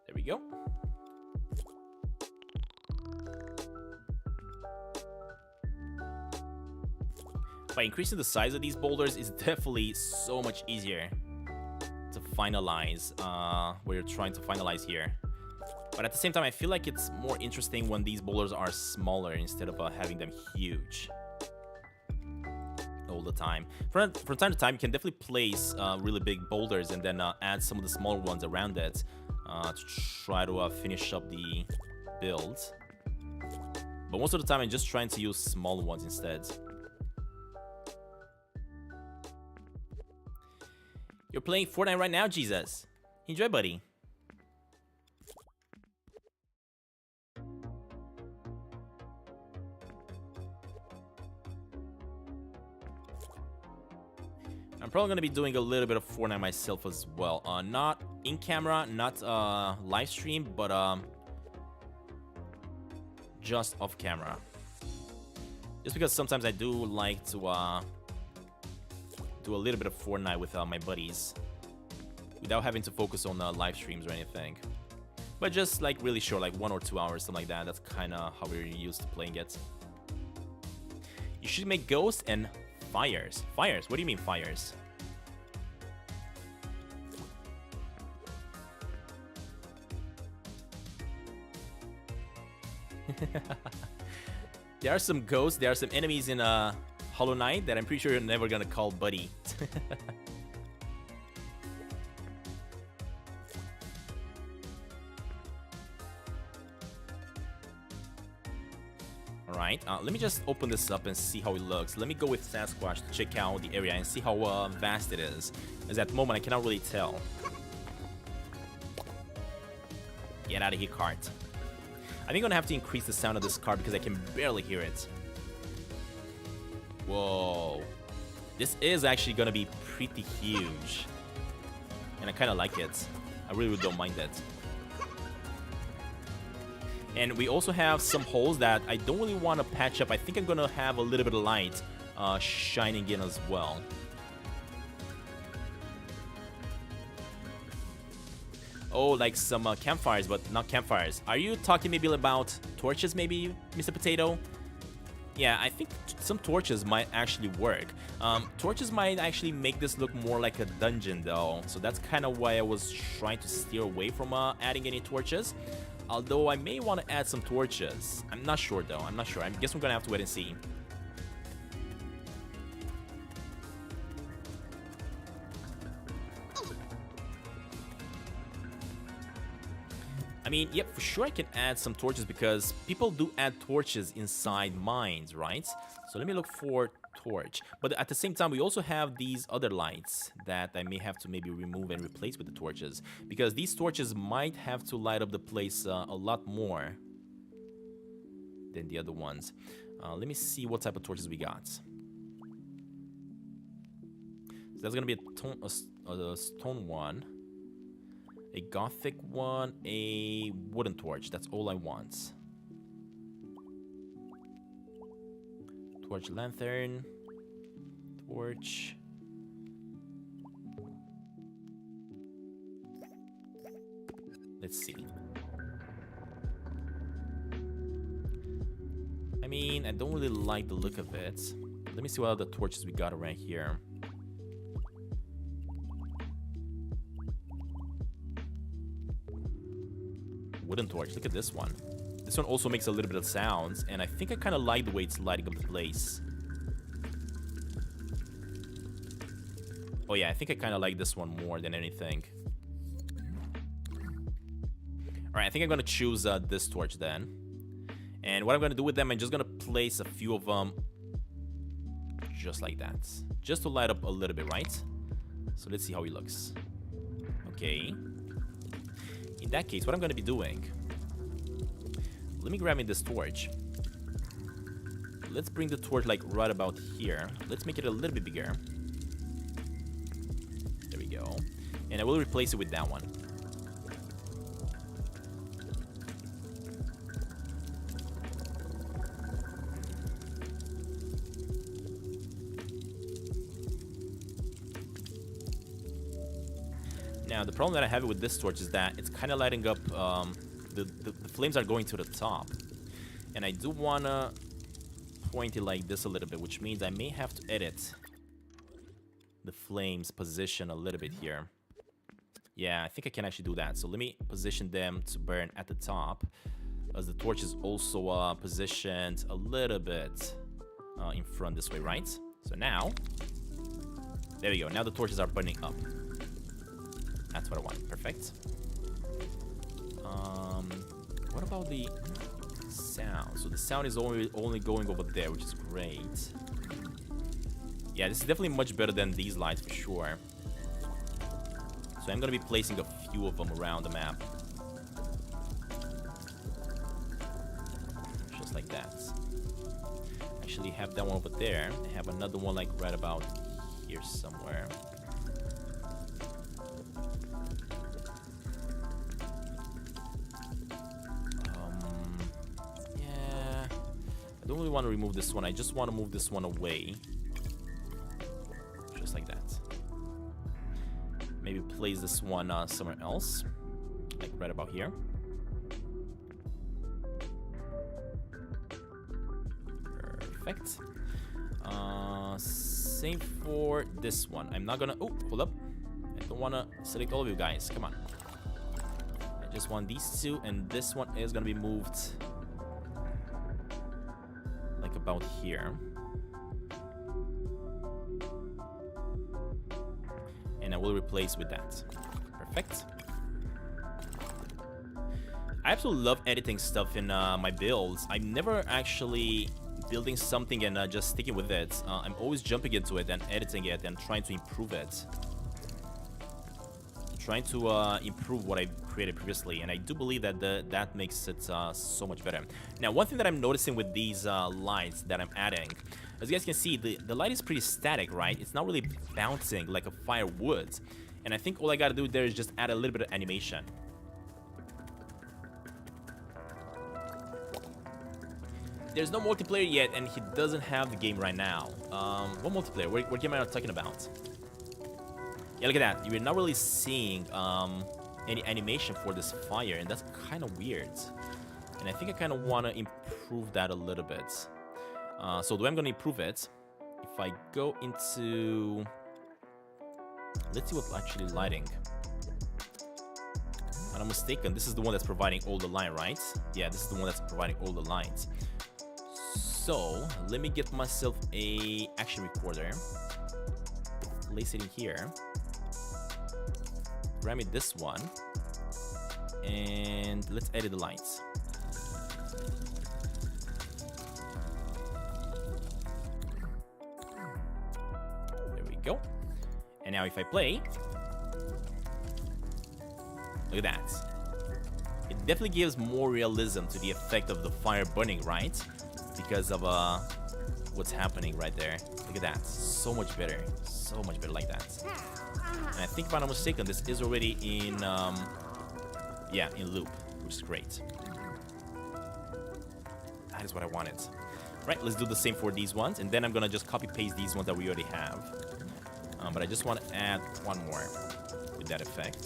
[SPEAKER 1] There we go. By increasing the size of these boulders, it's definitely so much easier to finalize what you're trying to finalize here. But at the same time, I feel like it's more interesting when these boulders are smaller instead of having them huge all the time. From time to time, you can definitely place really big boulders and then add some of the smaller ones around it to try to finish up the build. But most of the time, I'm just trying to use smaller ones instead. You're playing Fortnite right now, Jesus. Enjoy, buddy. I'm probably going to be doing a little bit of Fortnite myself as well. Not in camera, not live stream, but just off camera. Just because sometimes I do like to do a little bit of Fortnite with my buddies without having to focus on live streams or anything. But just like really short, like 1 or 2 hours, something like that. That's kind of how we're used to playing it. You should make ghosts and fires. Fires? What do you mean fires? There are some ghosts, there are some enemies in Hollow Knight that I'm pretty sure you're never gonna call buddy. Alright, let me just open this up and see how it looks. Let me go with Sasquatch to check out the area and see how vast it is. As at the moment, I cannot really tell. Get out of here, cart. I think I'm gonna have to increase the sound of this cart because I can barely hear it. Whoa. This is actually gonna be pretty huge. And I kinda like it. I really don't mind it. And we also have some holes that I don't really want to patch up. I think I'm gonna have a little bit of light shining in as well. Oh, like some campfires, but not campfires. Are you talking maybe about torches, maybe, Mr. Potato? Yeah, I think some torches might actually work. Torches might actually make this look more like a dungeon, though. So that's kind of why I was trying to steer away from adding any torches. Although I may want to add some torches. I'm not sure, though. I'm not sure. I guess we're going to have to wait and see. I mean, yep, for sure I can add some torches because people do add torches inside mines, right? So let me look for torch. But at the same time, we also have these other lights that I may have to maybe remove and replace with the torches. Because these torches might have to light up the place a lot more than the other ones. Let me see what type of torches we got. So that's going to be a stone one. A gothic one, a wooden torch. That's all I want. Torch, lantern, torch. Let's see. I mean, I don't really like the look of it. Let me see what other torches we got around here. Wooden torch. Look at this one. This one also makes a little bit of sounds, and I think I kind of like the way it's lighting up the place. Oh yeah, I think I kind of like this one more than anything. Alright, I think I'm going to choose this torch then. And what I'm going to do with them, I'm just going to place a few of them just like that. Just to light up a little bit, right? So let's see how he looks. Okay. In that case, what I'm going to be doing, let me grab me this torch. Let's bring the torch like right about here. Let's make it a little bit bigger. There we go. And I will replace it with that one. Now, the problem that I have with this torch is that it's kind of lighting up, the flames are going to the top. And I do want to pointy like this a little bit, which means I may have to edit the flames position a little bit here. Yeah, I think I can actually do that. So let me position them to burn at the top, as the torch is also positioned a little bit in front this way, right? So now, there we go. Now the torches are burning up. That's what I want. Perfect. What about the sound? So the sound is only going over there, which is great. Yeah, this is definitely much better than these lights for sure. So I'm gonna be placing a few of them around the map. Just like that. Actually have that one over there. I have another one like right about here somewhere. Yeah. I don't really want to remove this one. I just want to move this one away. Just like that. Maybe place this one somewhere else, like right about here. Perfect. Same for this one. I'm not gonna... Oh, hold up. I don't want to select all of you guys. Come on. I just want these two, and this one is gonna be moved like about here. And I will replace with that. Perfect. I absolutely love editing stuff in my builds. I'm never actually building something and just sticking with it. I'm always jumping into it and editing it and trying to improve it. Trying to improve what I created previously, and I do believe that that makes it so much better. Now, one thing that I'm noticing with these lights that I'm adding, as you guys can see, the light is pretty static, right? It's not really bouncing like a fire would. And I think all I gotta do there is just add a little bit of animation. There's no multiplayer yet, and he doesn't have the game right now. What multiplayer? What game am I talking about? Yeah, look at that. You're not really seeing any animation for this fire, and that's kind of weird. And I think I kind of want to improve that a little bit. So the way I'm going to improve it, if I go into... Let's see what's actually lighting. If I'm not mistaken, this is the one that's providing all the light, right? Yeah, this is the one that's providing all the light. So, let me get myself a action recorder. Place it in here. Grab me this one. And let's edit the lights. There we go. And now if I play, look at that. It definitely gives more realism to the effect of the fire burning, right? Because of what's happening right there. Look at that. So much better. So much better like that. And I think if I'm not mistaken, this is already in yeah, in loop, which is great. That is what I wanted. Right, let's do the same for these ones, and then I'm gonna just copy paste these ones that we already have. But I just want to add one more with that effect.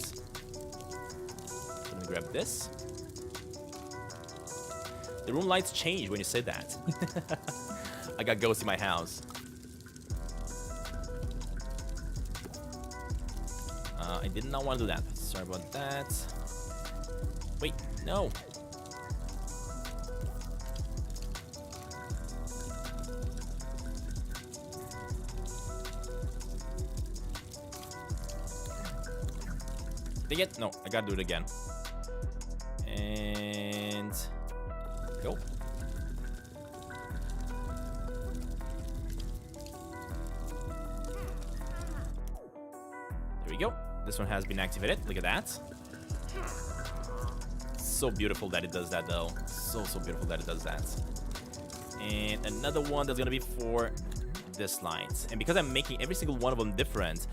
[SPEAKER 1] So let me grab this. The room lights change when you say that. I got ghosts in my house. I did not want to do that. Sorry about that. Wait, no. Dang it. No, I gotta do it again. And... go. There we go. This one has been activated. Look at that. So beautiful that it does that, though. So beautiful that it does that. And another one that's gonna be for this light. And because I'm making every single one of them different,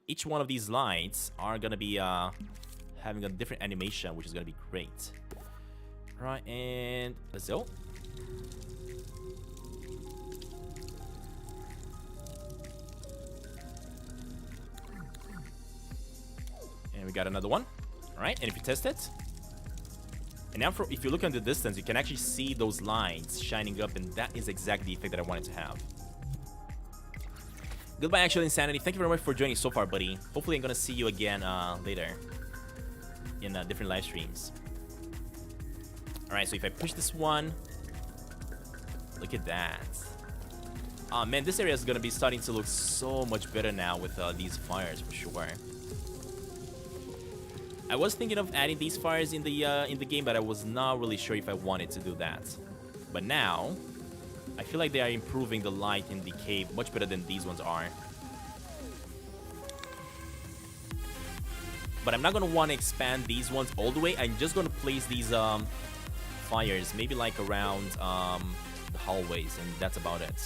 [SPEAKER 1] each one of these lights are gonna be having a different animation, which is gonna be great. Right, and let's go. And we got another one. All right, and if you test it, And now if you look at the distance, you can actually see those lines shining up, and that is exactly the effect that I wanted to have. Goodbye, actual Insanity. Thank you very much for joining so far, buddy. Hopefully I'm gonna see you again later in different live streams. Alright, so if I push this one, look at that. Oh man, this area is gonna be starting to look so much better now with these fires for sure. I was thinking of adding these fires in the game, but I was not really sure if I wanted to do that. But now, I feel like they are improving the light in the cave much better than these ones are. But I'm not gonna want to expand these ones all the way. I'm just gonna place these fires maybe like around the hallways, and that's about it.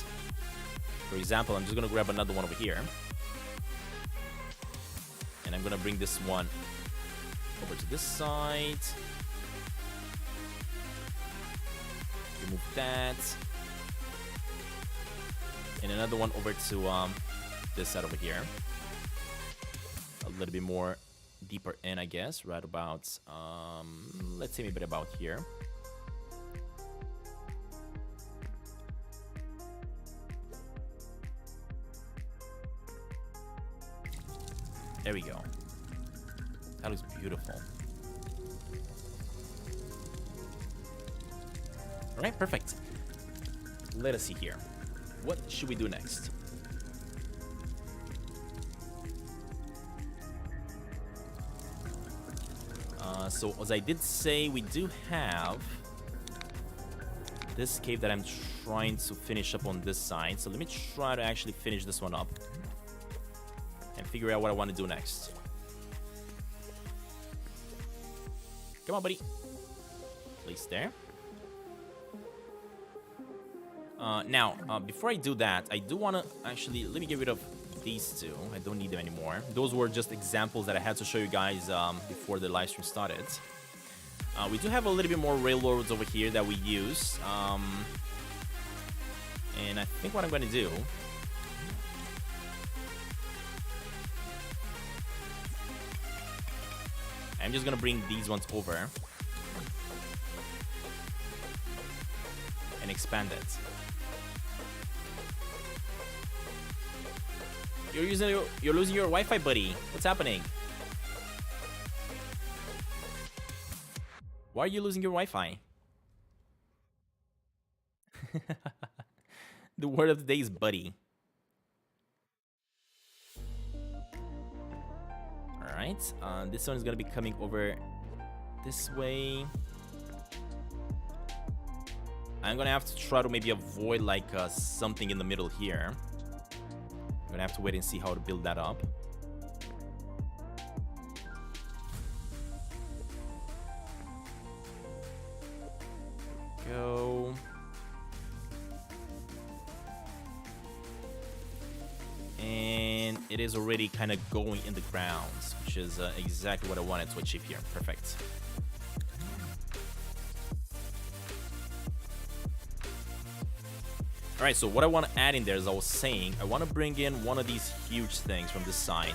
[SPEAKER 1] For example, I'm just gonna grab another one over here, and I'm gonna bring this one over to this side. Remove that. And another one over to this side over here. A little bit more deeper in, I guess, right about, let's say maybe about here. There we go. That looks beautiful. All right, perfect. Let us see here. What should we do next? So as I did say, we do have this cave that I'm trying to finish up on this side. So let me try to actually finish this one up and figure out what I want to do next. Come on, buddy. Place there. Now, before I do that, I do want to actually, let me get rid of these two. I don't need them anymore. Those were just examples that I had to show you guys before the live stream started. We do have a little bit more railroads over here that we use. And I think what I'm going to do, I'm just going to bring these ones over and expand it. You're losing your Wi-Fi, buddy. What's happening? Why are you losing your Wi-Fi? The word of the day is buddy. Alright, this one is gonna be coming over this way. I'm gonna have to try to maybe avoid like something in the middle here. I'm gonna have to wait and see how to build that up. Go. And it is already kind of going in the grounds, which is exactly what I wanted to achieve here. Perfect. Alright, so what I want to add in there, as I was saying, I want to bring in one of these huge things from this side.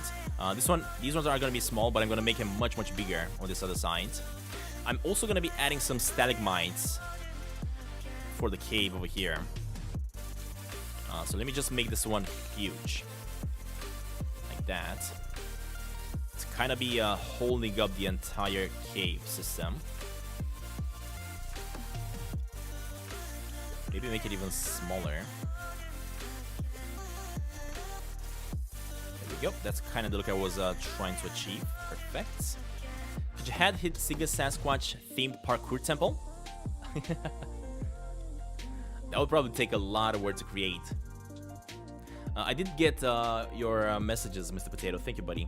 [SPEAKER 1] These ones are going to be small, but I'm going to make them much, much bigger on this other side. I'm also going to be adding some stalagmites for the cave over here. So let me just make this one huge. Like that. To kind of be holding up the entire cave system. Maybe make it even smaller. There we go. That's kind of the look I was trying to achieve. Perfect. Could you hit Siga Sasquatch themed parkour temple? That would probably take a lot of work to create. I did get your messages, Mr. Potato. Thank you, buddy.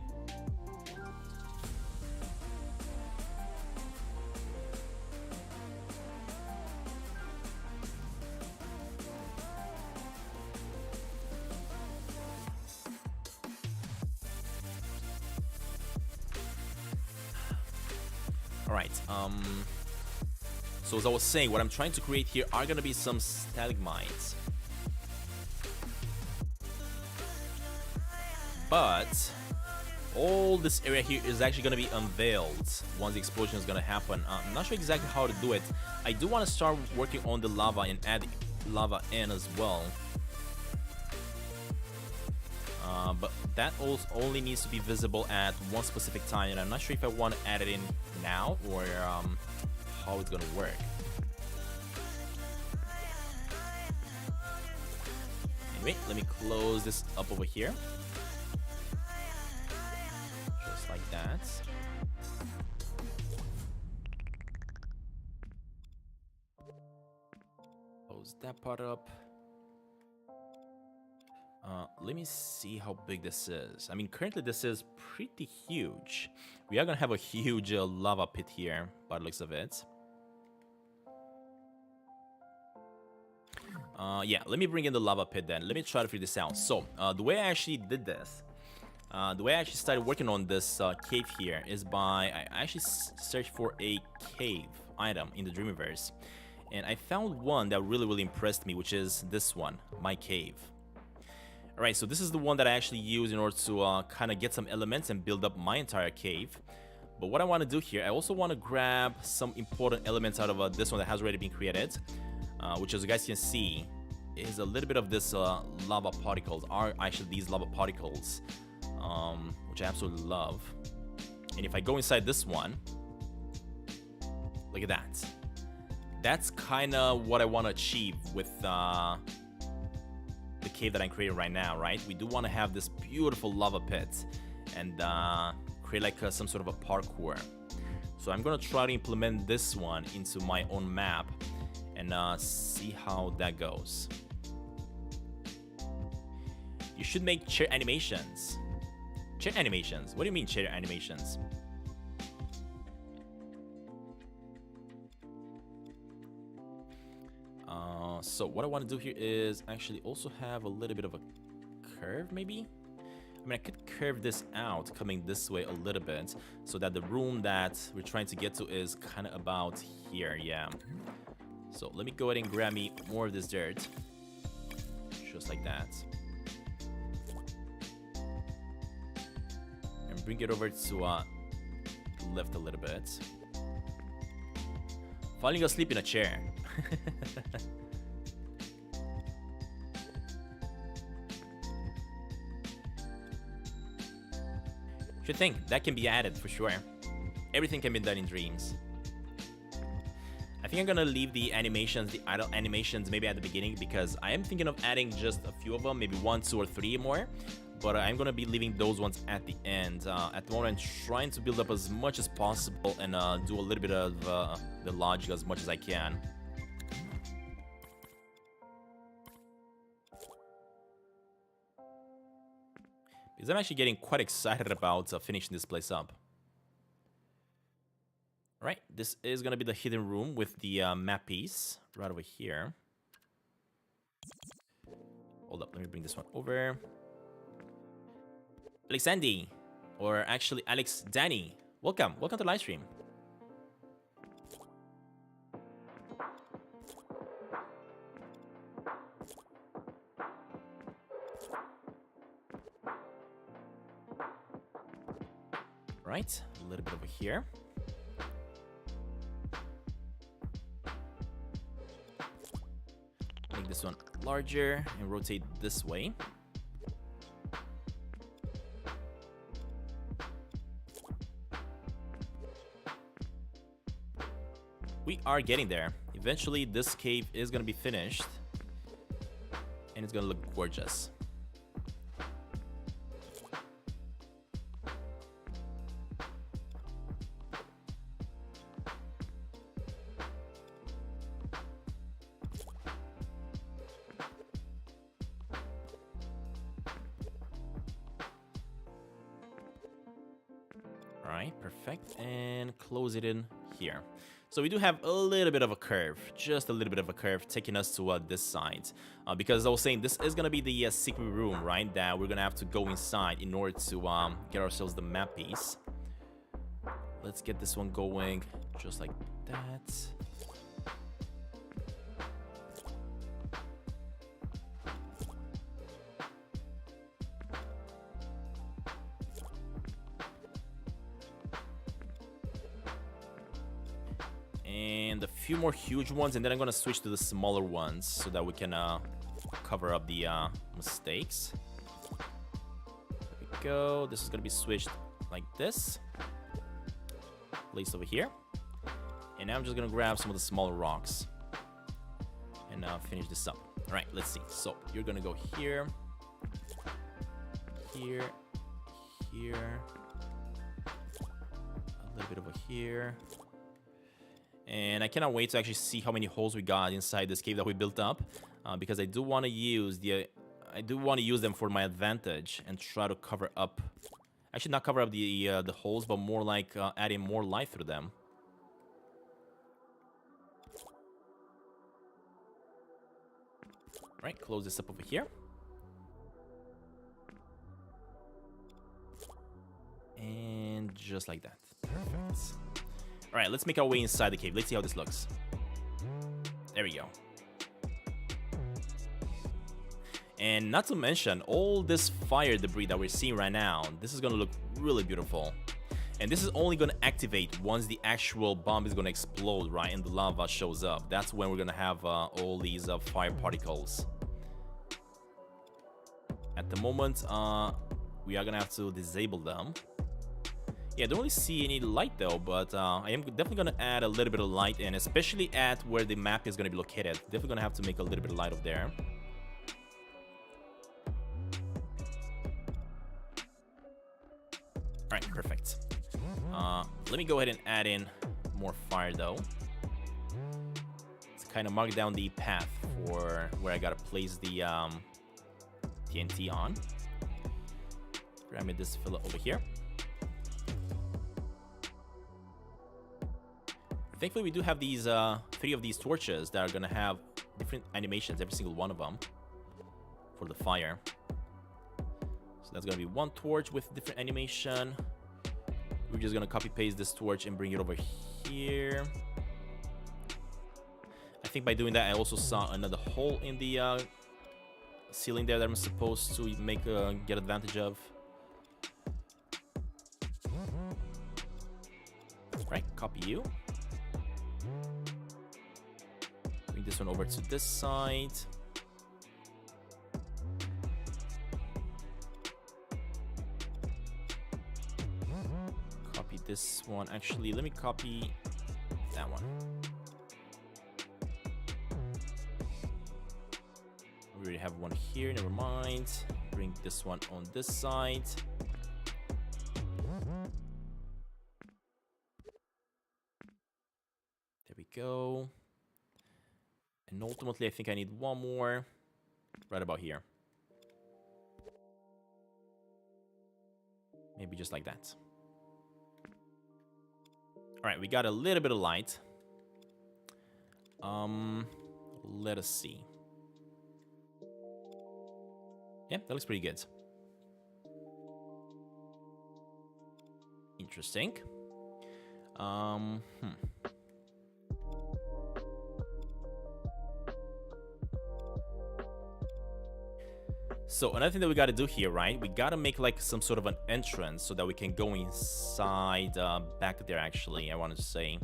[SPEAKER 1] Alright, so as I was saying, what I'm trying to create here are gonna be some stalagmites. But all this area here is actually going to be unveiled once the explosion is going to happen. I'm not sure exactly how to do it. I do want to start working on the lava and add lava in as well. But that only needs to be visible at one specific time, and I'm not sure if I want to add it in now or how it's going to work. Anyway, let me close this up over here. Just like that. Close that part up. Let me see how big this is. I mean, currently this is pretty huge. We are gonna have a huge lava pit here, by the looks of it. Yeah, let me bring in the lava pit then. Let me try to figure this out. So, the way I actually did this, the way I actually started working on this cave here is by, I actually searched for a cave item in the Dreamiverse. And I found one that really impressed me, which is this one, my cave. Alright, so this is the one that I actually use in order to kind of get some elements and build up my entire cave. But what I want to do here, I also want to grab some important elements out of this one that has already been created. Which, as you guys can see, is a little bit of this lava particles, are actually these lava particles, which I absolutely love. And if I go inside this one, look at that. That's kind of what I want to achieve with the cave that I'm creating right now, right? We do want to have this beautiful lava pit and create like some sort of a parkour. So I'm going to try to implement this one into my own map and see how that goes. You should make chair animations. Chair animations? What do you mean chair animations? So what I want to do here is actually also have a little bit of a curve, maybe? I mean, I could curve this out, coming this way a little bit, so that the room that we're trying to get to is kind of about here, yeah. So let me go ahead and grab me more of this dirt. Just like that. And bring it over to left a little bit. Falling asleep in a chair. Should think that can be added for sure. Everything can be done in dreams. I think I'm gonna leave the animations, the idle animations, maybe at the beginning, because I am thinking of adding just a few of them, maybe 1, 2, or 3 more. But I'm gonna be leaving those ones at the end. At the moment, I'm trying to build up as much as possible and do a little bit of the logic as much as I can. Because I'm actually getting quite excited about finishing this place up. Alright, this is going to be the hidden room with the map piece right over here. Hold up, let me bring this one over. Alexandy, or actually Alex Danny, welcome to the live stream. Right, a little bit over here. Make this one larger and rotate this way. We are getting there. Eventually, this cave is going to be finished. And it's going to look gorgeous. Alright, perfect. And close it in here. So we do have a little bit of a curve, just a little bit of a curve taking us to this side. Because as I was saying, this is going to be the secret room, right? That we're going to have to go inside in order to get ourselves the map piece. Let's get this one going just like that. And a few more huge ones, and then I'm gonna switch to the smaller ones so that we can cover up the mistakes. There we go. This is gonna be switched like this. Placed over here. And now I'm just gonna grab some of the smaller rocks and finish this up. All right, let's see. So you're gonna go here, here, here, a little bit over here. And I cannot wait to actually see how many holes we got inside this cave that we built up, because I do want to use them for my advantage and try to cover up. Actually, not cover up the holes, but more like adding more light through them. All right, close this up over here. And just like that. Perfect. All right, let's make our way inside the cave. Let's see how this looks. There we go. And not to mention all this fire debris that we're seeing right now. This is gonna look really beautiful. And this is only gonna activate once the actual bomb is gonna explode, right? And the lava shows up. That's when we're gonna have all these fire particles. At the moment, we are gonna have to disable them. Yeah, I don't really see any light though, but I am definitely gonna add a little bit of light in, especially at where the map is gonna be located. Definitely gonna have to make a little bit of light over there. Alright, perfect. Let me go ahead and add in more fire though. Let's kind of mark down the path for where I gotta place the TNT on. Grab me this fillet over here. Thankfully, we do have these 3 of these torches that are gonna have different animations, every single one of them, for the fire. So that's gonna be one torch with different animation. We're just gonna copy paste this torch and bring it over here. I think by doing that, I also saw another hole in the ceiling there that I'm supposed to make get advantage of. Right, copy you. Bring this one over to this side. Copy this one. Actually, let me copy that one. We already have one here, never mind. Bring this one on this side. There we go. And ultimately, I think I need one more right about here. Maybe just like that. All right, we got a little bit of light. Let us see. Yeah, that looks pretty good. Interesting. So another thing that we got to do here, right? We got to make like some sort of an entrance so that we can go inside, back there actually, I wanted to say.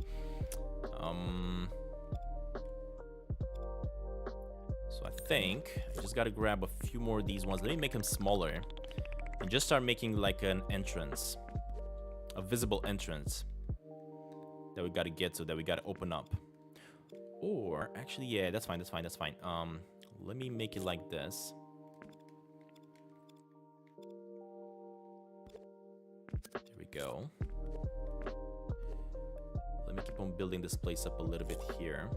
[SPEAKER 1] So I think I just got to grab a few more of these ones. Let me make them smaller and just start making like an entrance, a visible entrance that we got to get to, that we got to open up. Or actually, yeah, that's fine. Let me make it like this. There we go. Let me keep on building this place up a little bit here.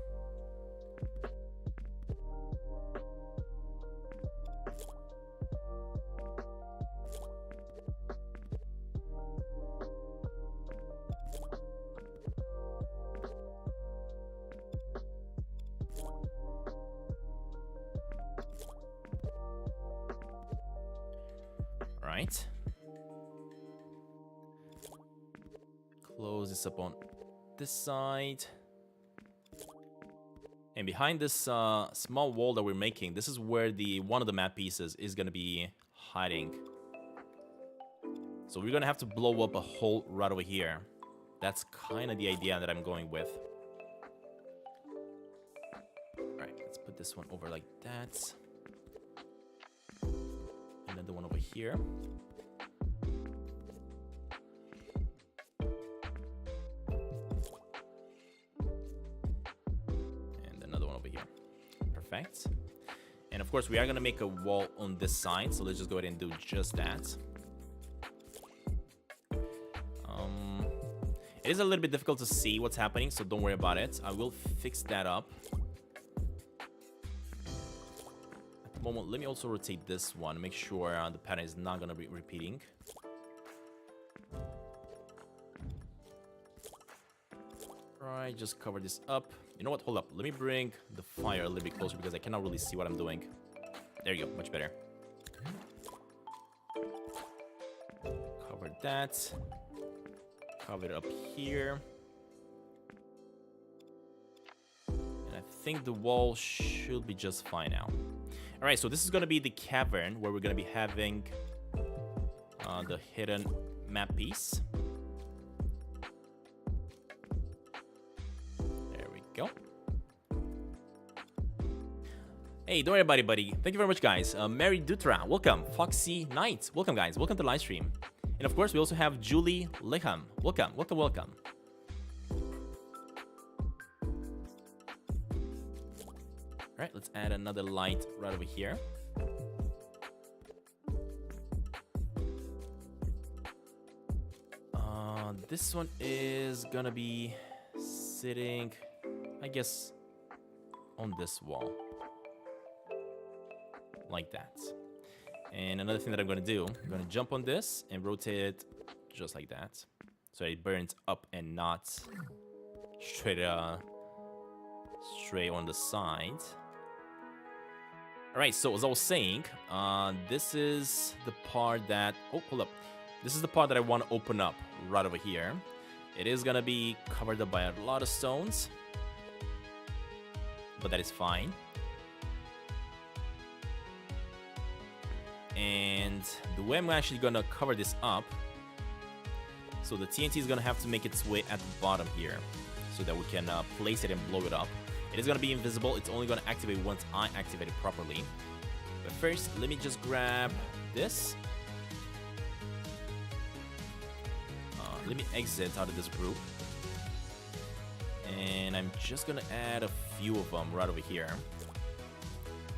[SPEAKER 1] Right. Close this up on this side. And behind this small wall that we're making, this is where one of the map pieces is going to be hiding. So we're going to have to blow up a hole right over here. That's kind of the idea that I'm going with. Alright, let's put this one over like that. Another one over here. And another one over here. Perfect. And of course, we are going to make a wall on this side, so let's just go ahead and do just that. It is a little bit difficult to see what's happening, so don't worry about it. I will fix that up. At the moment, let me also rotate this one, make sure the pattern is not going to be repeating. Alright, just cover this up. You know what? Hold up. Let me bring the fire a little bit closer because I cannot really see what I'm doing. There you go. Much better. Cover that. Cover it up here. And I think the wall should be just fine now. Alright, so this is going to be the cavern where we're going to be having the hidden map piece. There we go. Hey, don't worry about it, buddy. Thank you very much, guys. Mary Dutra, welcome. Foxy Knight, welcome, guys. Welcome to the live stream. And of course, we also have Julie Leham. Welcome, welcome, welcome. All right, let's add another light right over here. This one is gonna be sitting, I guess, on this wall. Like that. And another thing that I'm going to do, I'm going to jump on this and rotate it just like that. So it burns up and not straight on the side. Alright, so as I was saying, this is the part that... Oh, hold up. This is the part that I want to open up right over here. It is going to be covered up by a lot of stones. But that is fine. And the way I'm actually going to cover this up, so the TNT is going to have to make its way at the bottom here so that we can place it and blow it up. It is going to be invisible. It's only going to activate once I activate it properly. But first, let me just grab this. Let me exit out of this group. And I'm just going to add a few of them right over here,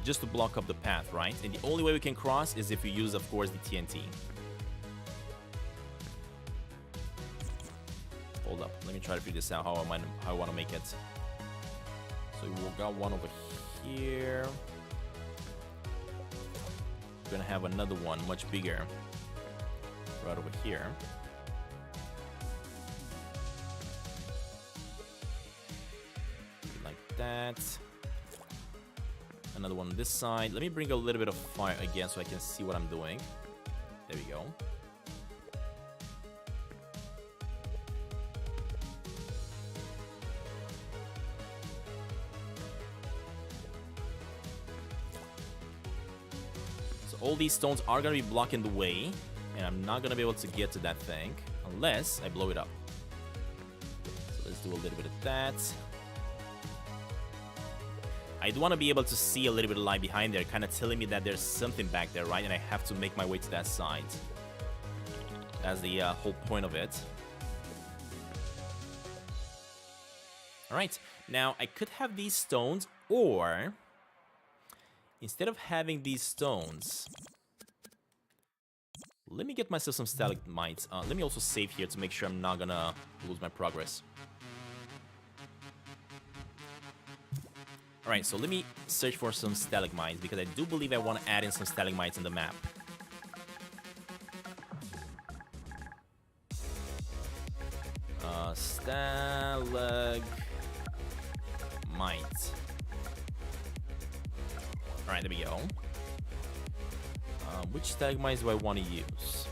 [SPEAKER 1] just to block up the path, right? And the only way we can cross is if we use, of course, the TNT. Hold up, let me try to figure this out, how I want to make it. So we got one over here. We're gonna have another one, much bigger, right over here. Like that. Another one on this side. Let me bring a little bit of fire again so I can see what I'm doing. There we go. So all these stones are going to be blocking the way, and I'm not going to be able to get to that thing unless I blow it up. So let's do a little bit of that. I do want to be able to see a little bit of light behind there, kind of telling me that there's something back there, right? And I have to make my way to that side. That's the whole point of it. Alright, now I could have these stones, or instead of having these stones, let me get myself some stalagmites. Let me also save here to make sure I'm not gonna lose my progress. Alright, so let me search for some stalagmites, because I do believe I want to add in some stalagmites in the map. Stalagmite. Alright, there we go. Which stalagmites do I want to use?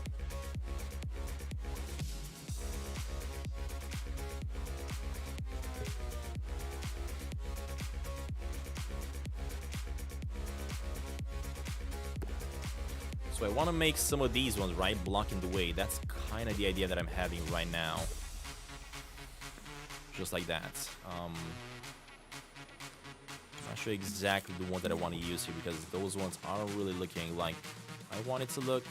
[SPEAKER 1] So I want to make some of these ones, right, blocking the way. That's kind of the idea that I'm having right now. Just like that. Not show you exactly the one that I want to use here, because those ones aren't really looking like I want it to look.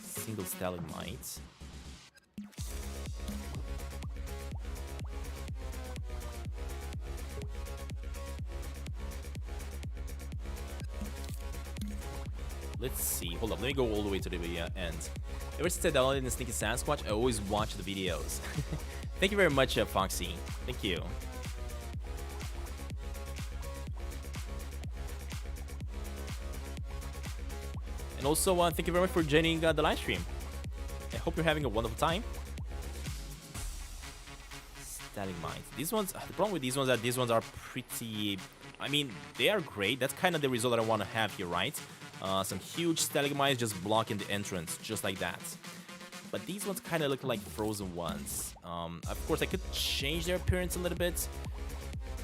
[SPEAKER 1] Single stalagmites. Let's see. Hold up. Let me go all the way to the end. Ever since I downloaded the Sneaky Sasquatch, I always watch the videos. Thank you very much, Foxy. Thank you. And also, thank you very much for joining the live stream. I hope you're having a wonderful time. Stalagmites. These ones, the problem with these ones is that these ones are pretty... I mean, they are great. That's kind of the result that I want to have here, right? Some huge stalagmites just blocking the entrance, just like that. But these ones kind of look like frozen ones. Of course, I could change their appearance a little bit,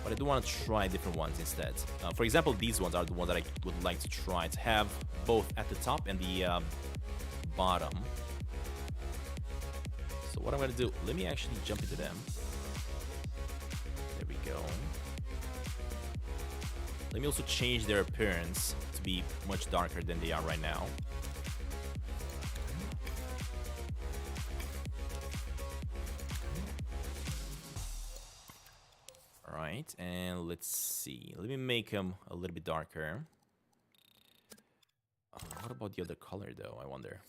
[SPEAKER 1] but I do want to try different ones instead. For example, these ones are the ones that I would like to try to have both at the top and the bottom. So what I'm going to do, let me actually jump into them. There we go. Let me also change their appearance to be much darker than they are right now. Alright, and let's see. Let me make them a little bit darker. What about the other color though, I wonder?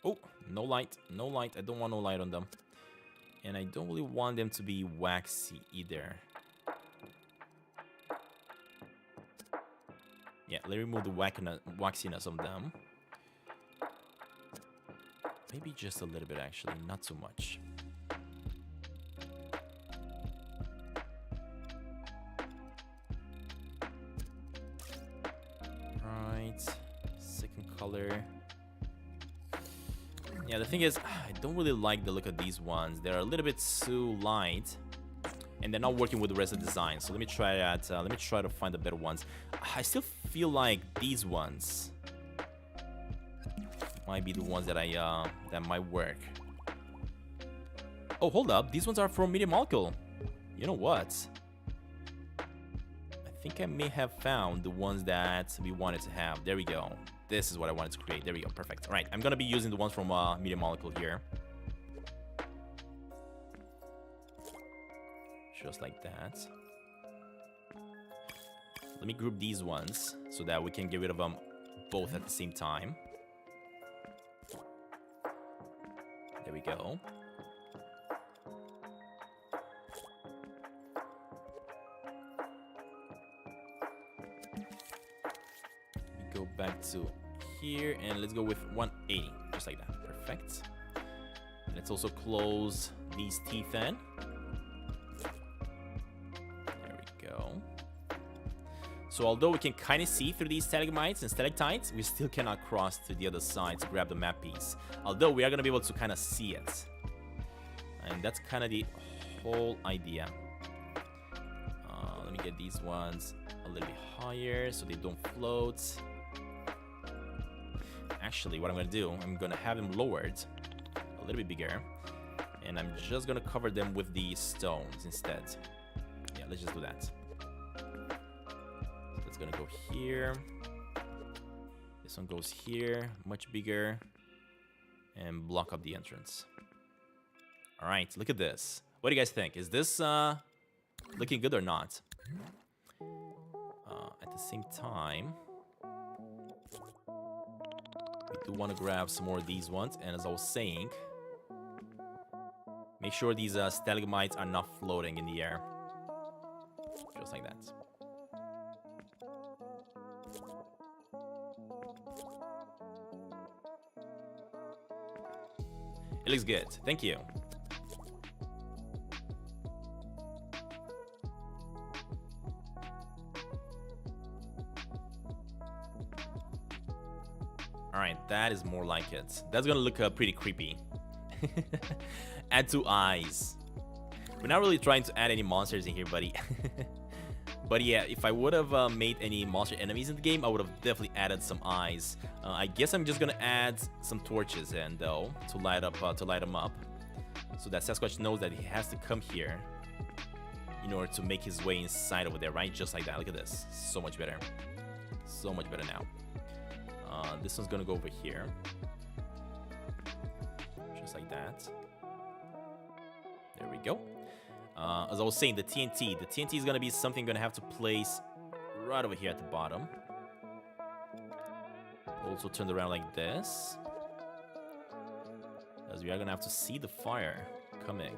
[SPEAKER 1] Oh, no light, no light. I don't want no light on them. And I don't really want them to be waxy either. Yeah, let me remove the waxiness of them. Maybe just a little bit, actually, not too much. Right, second color. Yeah, the thing is, I don't really like the look of these ones. They're a little bit too light, and they're not working with the rest of the design. So let me try that. Let me try to find the better ones. I still feel like these ones might be the ones that that might work. Oh, hold up. These ones are from Media Molecule. You know what? I think I may have found the ones that we wanted to have. There we go. This is what I wanted to create. There we go. Perfect. All right. I'm going to be using the ones from Media Molecule here. Just like that. Let me group these ones so that we can get rid of them both at the same time. There we go. We go back to here and let's go with 180, just like that. Perfect. Let's also close these teeth in. There we go. So although we can kind of see through these stalagmites and stalactites, we still cannot cross to the other side to grab the map piece. Although we are going to be able to kind of see it. And that's kind of the whole idea. Let me get these ones a little bit higher so they don't float. Actually, what I'm going to do, I'm going to have them lowered a little bit bigger. And I'm just going to cover them with the stones instead. Yeah, let's just do that. So that's going to go here. This one goes here, much bigger. And block up the entrance. All right, look at this. What do you guys think? Is this looking good or not? At the same time, we do want to grab some more of these ones. And as I was saying, make sure these stalagmites are not floating in the air. Just like that. It looks good. Thank you. Alright, that is more like it. That's gonna look pretty creepy. Add 2 eyes. We're not really trying to add any monsters in here, buddy. But yeah, if I would have made any monster enemies in the game, I would have definitely added some eyes. I guess I'm just gonna add some torches and though to light them up, so that Sasquatch knows that he has to come here in order to make his way inside over there, right? Just like that. Look at this. So much better. So much better now. This one's gonna go over here, just like that. There we go. As I was saying, the TNT is gonna be something I'm gonna have to place right over here at the bottom. Also turned around like this, as we are gonna have to see the fire coming.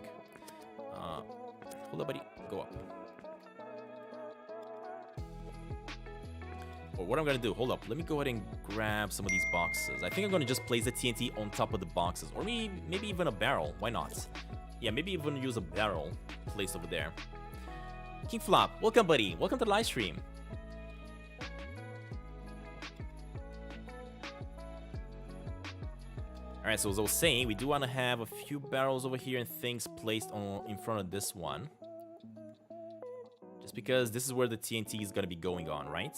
[SPEAKER 1] Hold up, buddy. Go up. Or what I'm gonna do, hold up, let me go ahead and grab some of these boxes. I think I'm gonna just place the TNT on top of the boxes, or maybe even a barrel. Why not? Yeah, maybe even use a barrel placed over there. King Flop, welcome, buddy. Welcome to the live stream. Alright, so as I was saying, we do want to have a few barrels over here and things placed in front of this one. Just because this is where the TNT is going to be going on, right?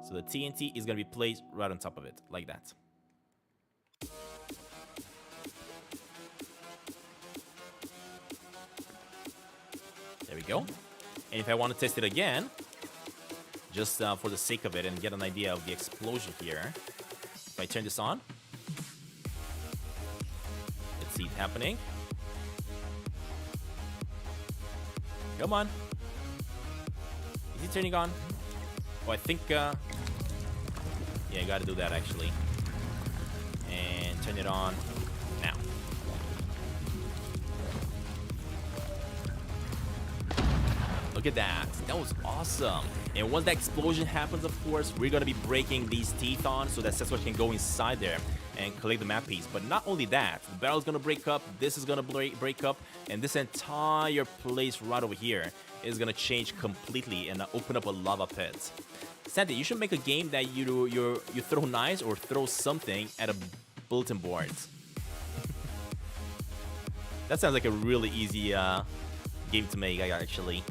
[SPEAKER 1] So the TNT is going to be placed right on top of it, like that. There we go. And if I want to test it again, just for the sake of it and get an idea of the explosion here, if I turn this on, let's see it happening. Come on. Is it turning on? Oh, I think, yeah, you gotta do that actually. And turn it on now. Look at that. That was awesome. And once that explosion happens, of course, we're going to be breaking these teeth on so that Sasquatch can go inside there and collect the map piece. But not only that, the barrel's going to break up, this is going to break up, and this entire place right over here is going to change completely and open up a lava pit. Stantin, you should make a game that you throw knives or throw something at a bulletin board. That sounds like a really easy game to make, actually.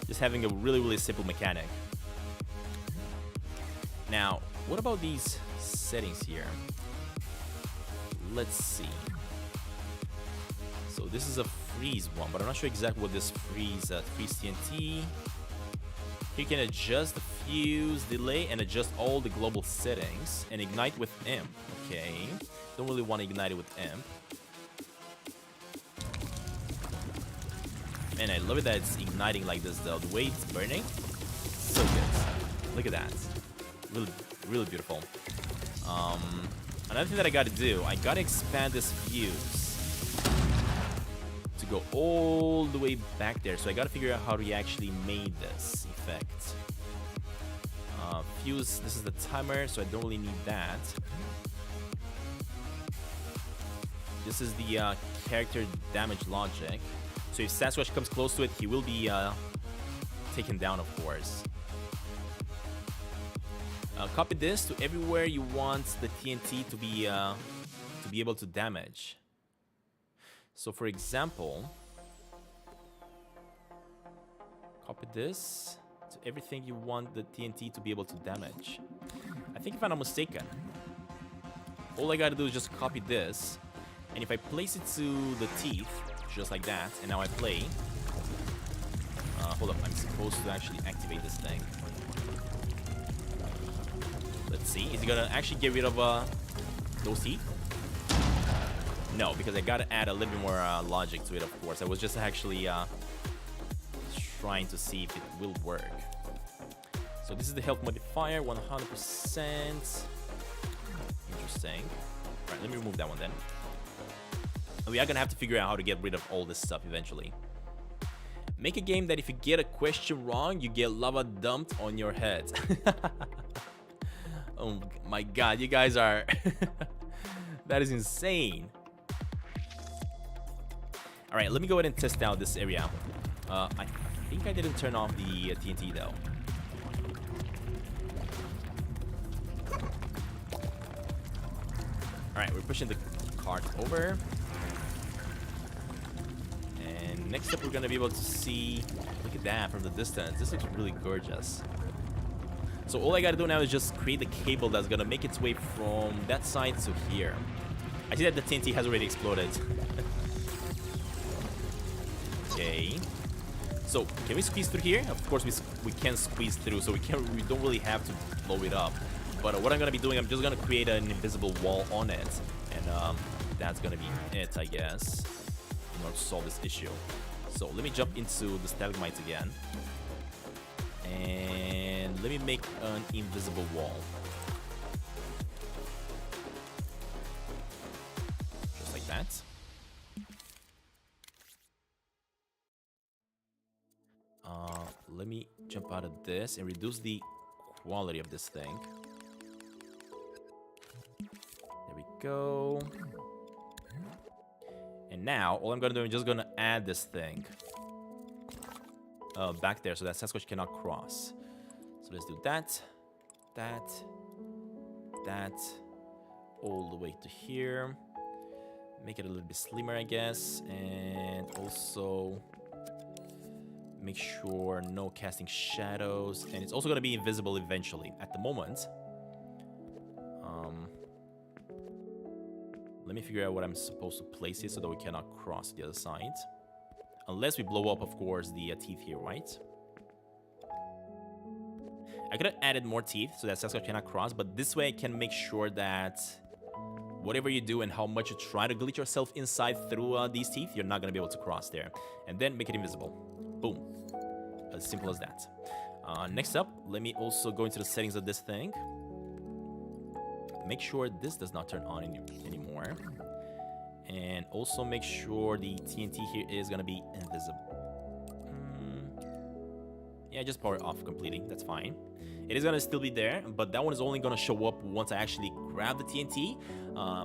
[SPEAKER 1] Just having a really simple mechanic. Now, what about these settings here? Let's see. So this is a freeze one, but I'm not sure exactly what this freeze TNT. You can adjust the fuse delay and adjust all the global settings and ignite with imp. Okay, don't really want to ignite it with imp. Man, I love it that it's igniting like this though. The way it's burning, so good. Look at that. Really beautiful. Another thing that I gotta do, I gotta expand this fuse to go all the way back there. So I gotta figure out how we actually made this effect. Fuse, this is the timer, so I don't really need that. This is the character damage logic. So if Sasquatch comes close to it, he will be taken down, of course. Copy this to everywhere you want the TNT to be able to damage. So for example, copy this to everything you want the TNT to be able to damage. I think if I'm not mistaken, all I gotta do is just copy this, and if I place it to the teeth, just like that, and now I play. Hold up, I'm supposed to actually activate this thing. Let's see, is he gonna actually get rid of those teeth? No, because I gotta add a little bit more logic to it, of course. I was just actually trying to see if it will work. So this is the health modifier, 100%. Interesting. Alright, let me remove that one then. We are gonna have to figure out how to get rid of all this stuff eventually. Make a game that if you get a question wrong, you get lava dumped on your head. Oh my god, you guys are... That is insane. Alright, let me go ahead and test out this area. I think I didn't turn off the TNT though. Alright, we're pushing the cart over. And next up, we're gonna be able to see, look at that from the distance. This looks really gorgeous. So all I gotta do now is just create the cable that's gonna make its way from that side to here. I see that the TNT has already exploded. Okay. So can we squeeze through here? Of course we can squeeze through, so we don't really have to blow it up. But what I'm gonna be doing, I'm just gonna create an invisible wall on it, and that's gonna be it, I guess, in order to solve this issue. So let me jump into the stalagmites again, and let me make an invisible wall. Just like that. Let me jump out of this and reduce the quality of this thing. There we go. And now, all I'm gonna do is just gonna add this thing back there so that Sasquatch cannot cross. So let's do that, that, all the way to here. Make it a little bit slimmer, I guess, and also make sure no casting shadows, and it's also going to be invisible eventually. At the moment, let me figure out what I'm supposed to place here so that we cannot cross the other side. Unless we blow up, of course, the teeth here, right? I could have added more teeth so that Sasquatch cannot cross, but this way I can make sure that whatever you do and how much you try to glitch yourself inside through these teeth, you're not going to be able to cross there. And then make it invisible. Boom. As simple as that. Next up, let me also go into the settings of this thing. Make sure this does not turn on anymore. And also make sure the TNT here is going to be invisible. Yeah, just power it off completely. That's fine. It is going to still be there, but that one is only going to show up once I actually grab the TNT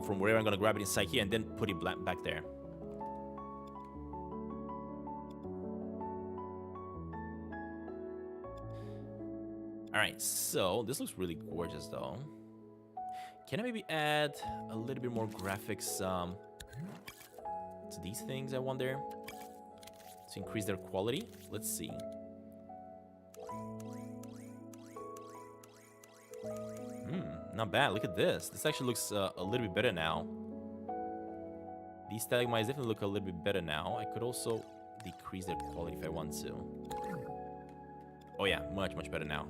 [SPEAKER 1] from wherever I'm going to grab it inside here and then put it back there. Alright, so this looks really gorgeous though. Can I maybe add a little bit more graphics to these things, I wonder? To increase their quality? Let's see. Not bad. Look at this. This actually looks a little bit better now. These stalagmites definitely look a little bit better now. I could also decrease their quality if I want to. Oh yeah, much better now.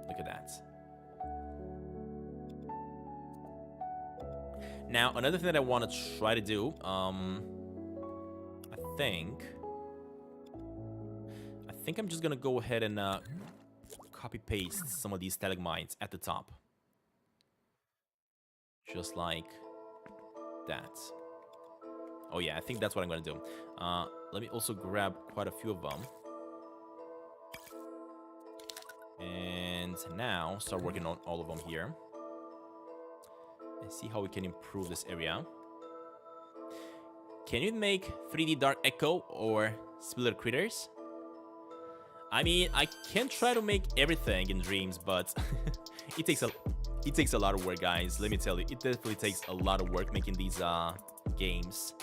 [SPEAKER 1] Look at that. Now, another thing that I want to try to do, I think I'm just gonna go ahead and copy paste some of these stalagmites at the top, just like that. Oh yeah, I think that's what I'm gonna do. Let me also grab quite a few of them. And now start working on all of them here and see how we can improve this area. Can you make 3D dark echo or splitter critters? I mean, I can try to make everything in Dreams, but it takes a lot of work, guys. Let me tell you, it definitely takes a lot of work making these games.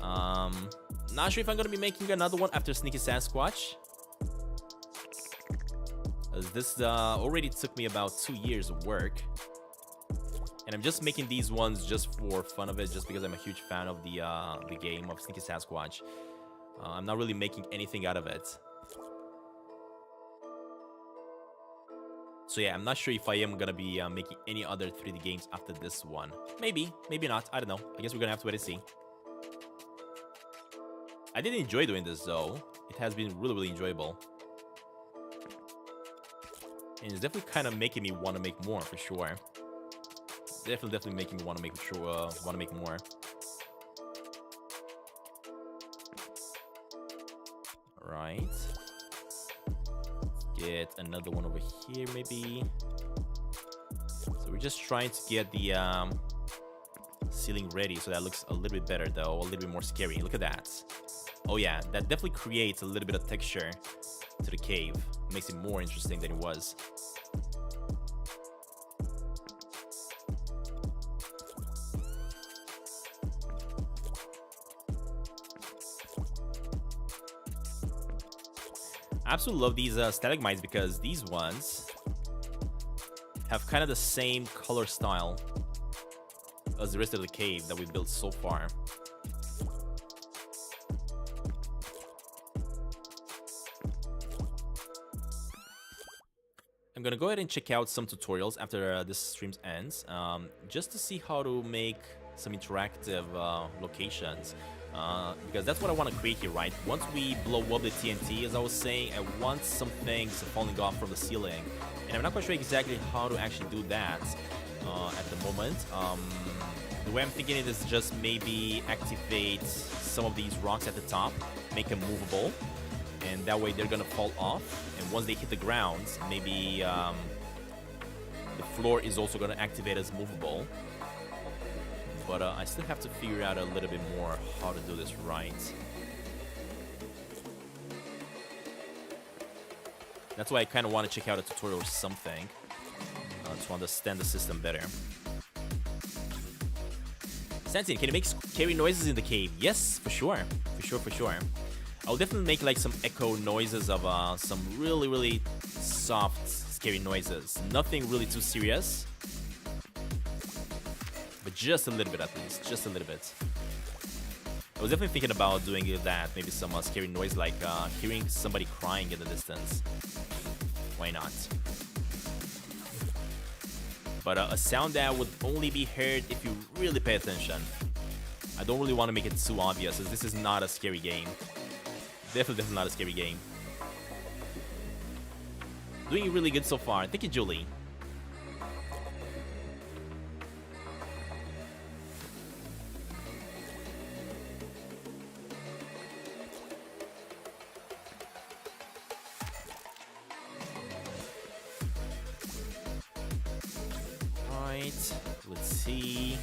[SPEAKER 1] Not sure if I'm gonna be making another one after Sneaky Sasquatch. This already took me about 2 years of work, and I'm just making these ones just for fun of it, just because I'm a huge fan of the game of Sneaky Sasquatch. I'm not really making anything out of it. So yeah, I'm not sure if I am gonna be making any other 3D games after this one. Maybe, maybe not. I don't know. I guess we're gonna have to wait and see. I did enjoy doing this though. It has been really enjoyable. And it's definitely kind of making me want to make more for sure. Definitely making me want to make more. Right. Get another one over here, maybe. So we're just trying to get the ceiling ready, so that looks a little bit better, though, a little bit more scary. Look at that. Oh yeah, that definitely creates a little bit of texture to the cave. Makes it more interesting than it was. I absolutely love these stalagmites because these ones have kind of the same color style as the rest of the cave that we've built so far. I'm gonna go ahead and check out some tutorials after this stream ends, just to see how to make some interactive locations, because that's what I want to create here, right? Once we blow up the TNT, as I was saying, I want some things falling off from the ceiling, and I'm not quite sure exactly how to actually do that at the moment. The way I'm thinking it is just maybe activate some of these rocks at the top, make them movable, and that way they're gonna fall off, and once they hit the ground, maybe the floor is also gonna activate as movable. But I still have to figure out a little bit more how to do this right. That's why I kind of want to check out a tutorial or something to understand the system better. Stantin, can you make scary noises in the cave? Yes, for sure. For sure. I'll definitely make like some echo noises of some really soft, scary noises. Nothing really too serious, but just a little bit at least, just a little bit. I was definitely thinking about doing that, maybe some scary noise like hearing somebody crying in the distance. Why not? But a sound that would only be heard if you really pay attention. I don't really want to make it too obvious, as this is not a scary game. Definitely not a scary game. Doing really good so far. Thank you, Julie. Right. Let's see.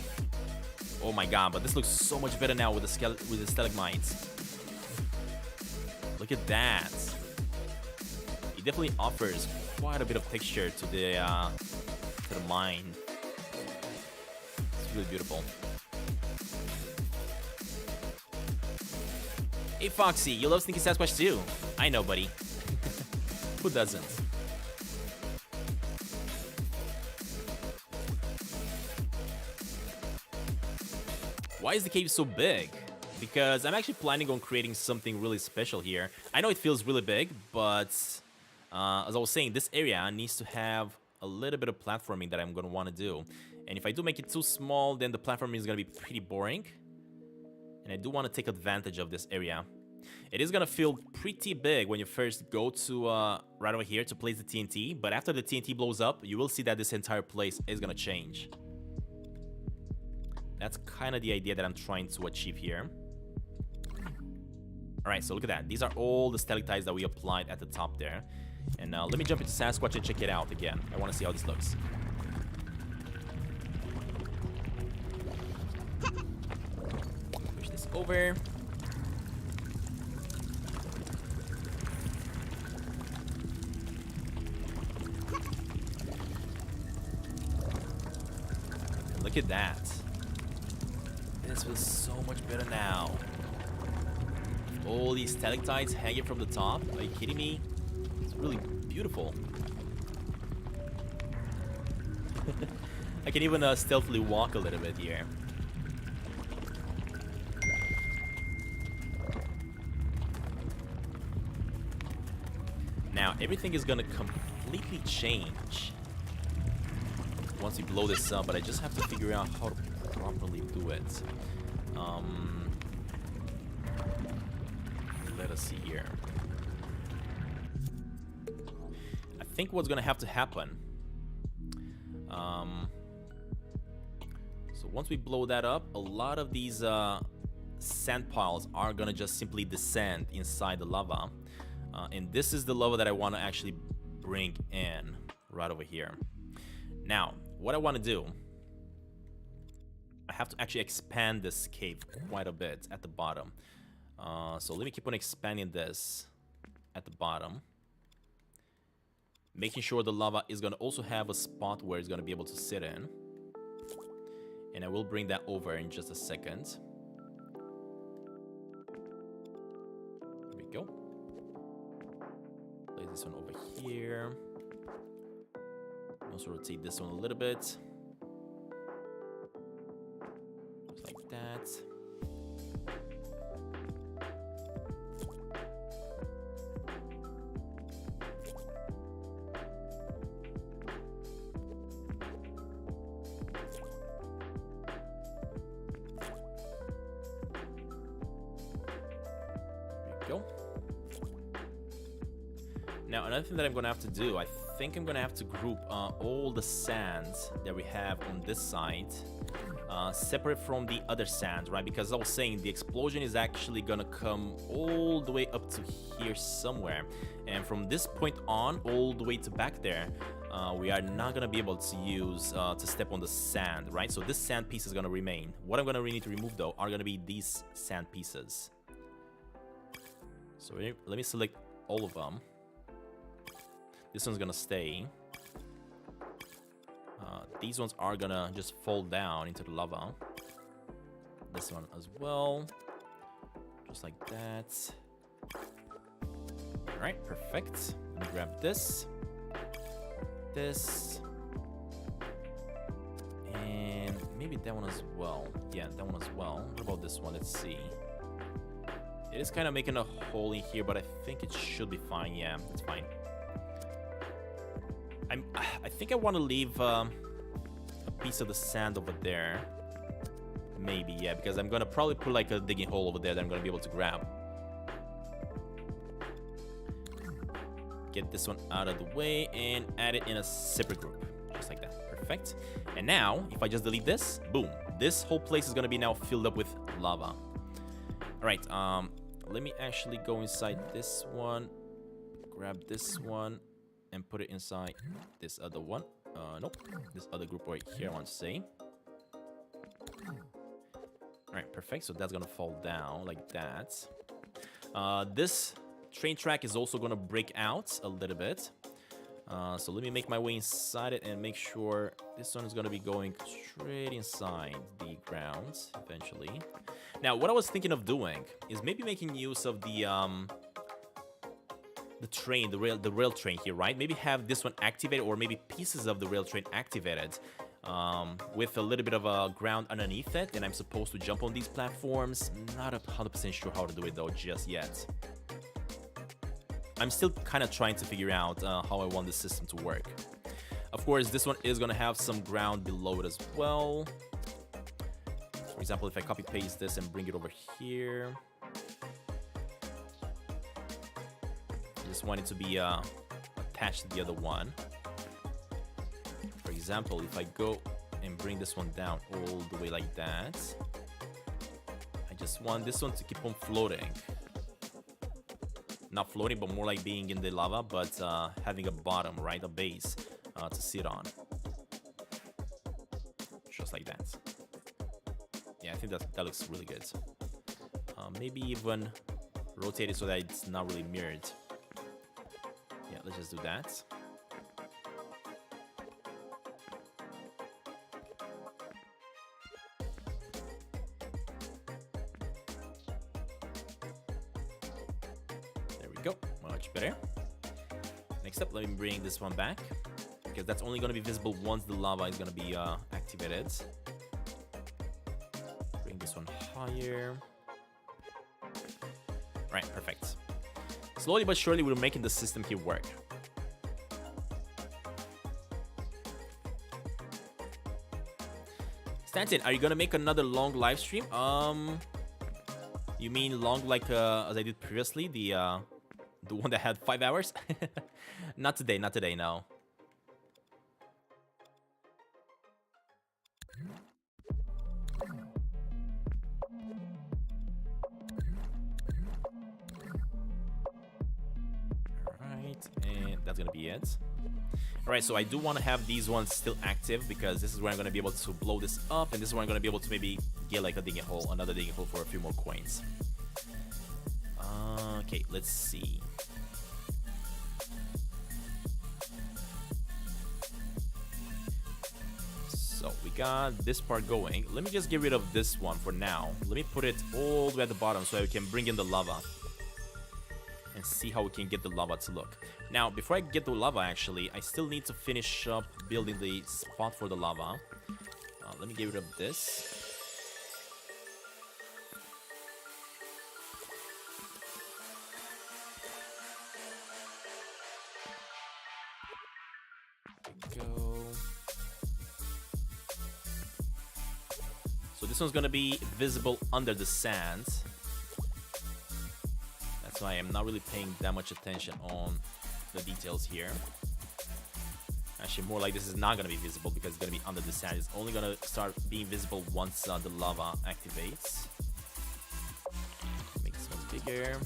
[SPEAKER 1] Oh my god, but this looks so much better now with the stalagmites. Look at that. It definitely offers quite a bit of texture to the mine. It's really beautiful. Hey Foxy, you love Sneaky Sasquatch too. I know, buddy. Who doesn't? Why is the cave so big? Because I'm actually planning on creating something really special here. I know it feels really big, but as I was saying, this area needs to have a little bit of platforming that I'm going to want to do. And if I do make it too small, then the platforming is going to be pretty boring. And I do want to take advantage of this area. It is going to feel pretty big when you first go to right over here to place the TNT. But after the TNT blows up, you will see that this entire place is going to change. That's kind of the idea that I'm trying to achieve here. Alright, so look at that. These are all the stalactites that we applied at the top there. And let me jump into Sasquatch and check it out again. I want to see how this looks. Push this over. And look at that. This feels so much better now. All these stalactites hanging from the top. Are you kidding me? It's really beautiful. I can even stealthily walk a little bit here. Now, everything is gonna completely change once we blow this up, but I just have to figure out how to properly do it. Let us see here. I think what's gonna have to happen. So once we blow that up, a lot of these sand piles are gonna just simply descend inside the lava. And this is the lava that I want to actually bring in right over here. Now, what I want to do, I have to actually expand this cave quite a bit at the bottom. So let me keep on expanding this at the bottom, making sure the lava is going to also have a spot where it's going to be able to sit in. And I will bring that over in just a second. There we go. Place this one over here. Also rotate this one a little bit. Just like that. Go. Now another thing that I'm gonna have to do, I think I'm gonna have to group all the sands that we have on this side separate from the other sands, right? Because I was saying the explosion is actually gonna come all the way up to here somewhere, and from this point on all the way to back there we are not gonna be able to use to step on the sand, right? So this sand piece is gonna remain. What I'm gonna really need to remove though are gonna be these sand pieces. So let me select all of them. This one's gonna stay. These ones are gonna just fall down into the lava. This one as well. Just like that. Alright, perfect. Let me grab this. This. And maybe that one as well. Yeah, that one as well. What about this one? Let's see. It is kind of making a hole in here, but I think it should be fine. Yeah, it's fine. I think I want to leave a piece of the sand over there. Maybe, yeah, because I'm going to probably put like a digging hole over there that I'm going to be able to grab. Get this one out of the way and add it in a separate group. Just like that. Perfect. And now, if I just delete this, boom. This whole place is going to be now filled up with lava. Alright, let me actually go inside this one. Grab this one. And put it inside this other one. Nope. This other group right here, I want to say. Alright, perfect. So that's gonna fall down like that. This train track is also gonna break out a little bit. So let me make my way inside it and make sure this one is gonna be going straight inside the ground eventually. Now, what I was thinking of doing is maybe making use of the train, the rail train here, right? Maybe have this one activated, or maybe pieces of the rail train activated with a little bit of a ground underneath it, and I'm supposed to jump on these platforms. Not 100% sure how to do it though just yet. I'm still kind of trying to figure out how I want the system to work. Of course, this one is gonna have some ground below it as well. For example, if I copy paste this and bring it over here. Just want it to be attached to the other one. For example, if I go and bring this one down all the way like that, I just want this one to keep on floating. Not floating, but more like being in the lava, but having a bottom, right? A base to sit on. Just like that. Yeah, I think that looks really good. Maybe even rotate it so that it's not really mirrored. Yeah, let's just do that. There we go, much better. Next up, let me bring this one back, because that's only going to be visible once the lava is going to be activated. Bring this one higher. Right, perfect. Slowly but surely, we're making the system here work. Stantin, are you gonna make another long live stream? You mean long like as I did previously, the one that had 5 hours? Not today, no. And that's gonna be it. Alright, so I do want to have these ones still active, because this is where I'm gonna be able to blow this up, and this is where I'm gonna be able to maybe get like a digging hole, another digging hole for a few more coins. Okay, let's see. So we got this part going. Let me just get rid of this one for now. Let me put it all the way at the bottom so I can bring in the lava. and see how we can get the lava to look. Now, before I get the lava, actually, I still need to finish up building the spot for the lava. Let me get rid of this. There we go. So this one's gonna be visible under the sand. That's why I'm not really paying that much attention on the details here. Actually, more like this is not gonna be visible because it's gonna be under the sand. It's only gonna start being visible once the lava activates. Make this one bigger.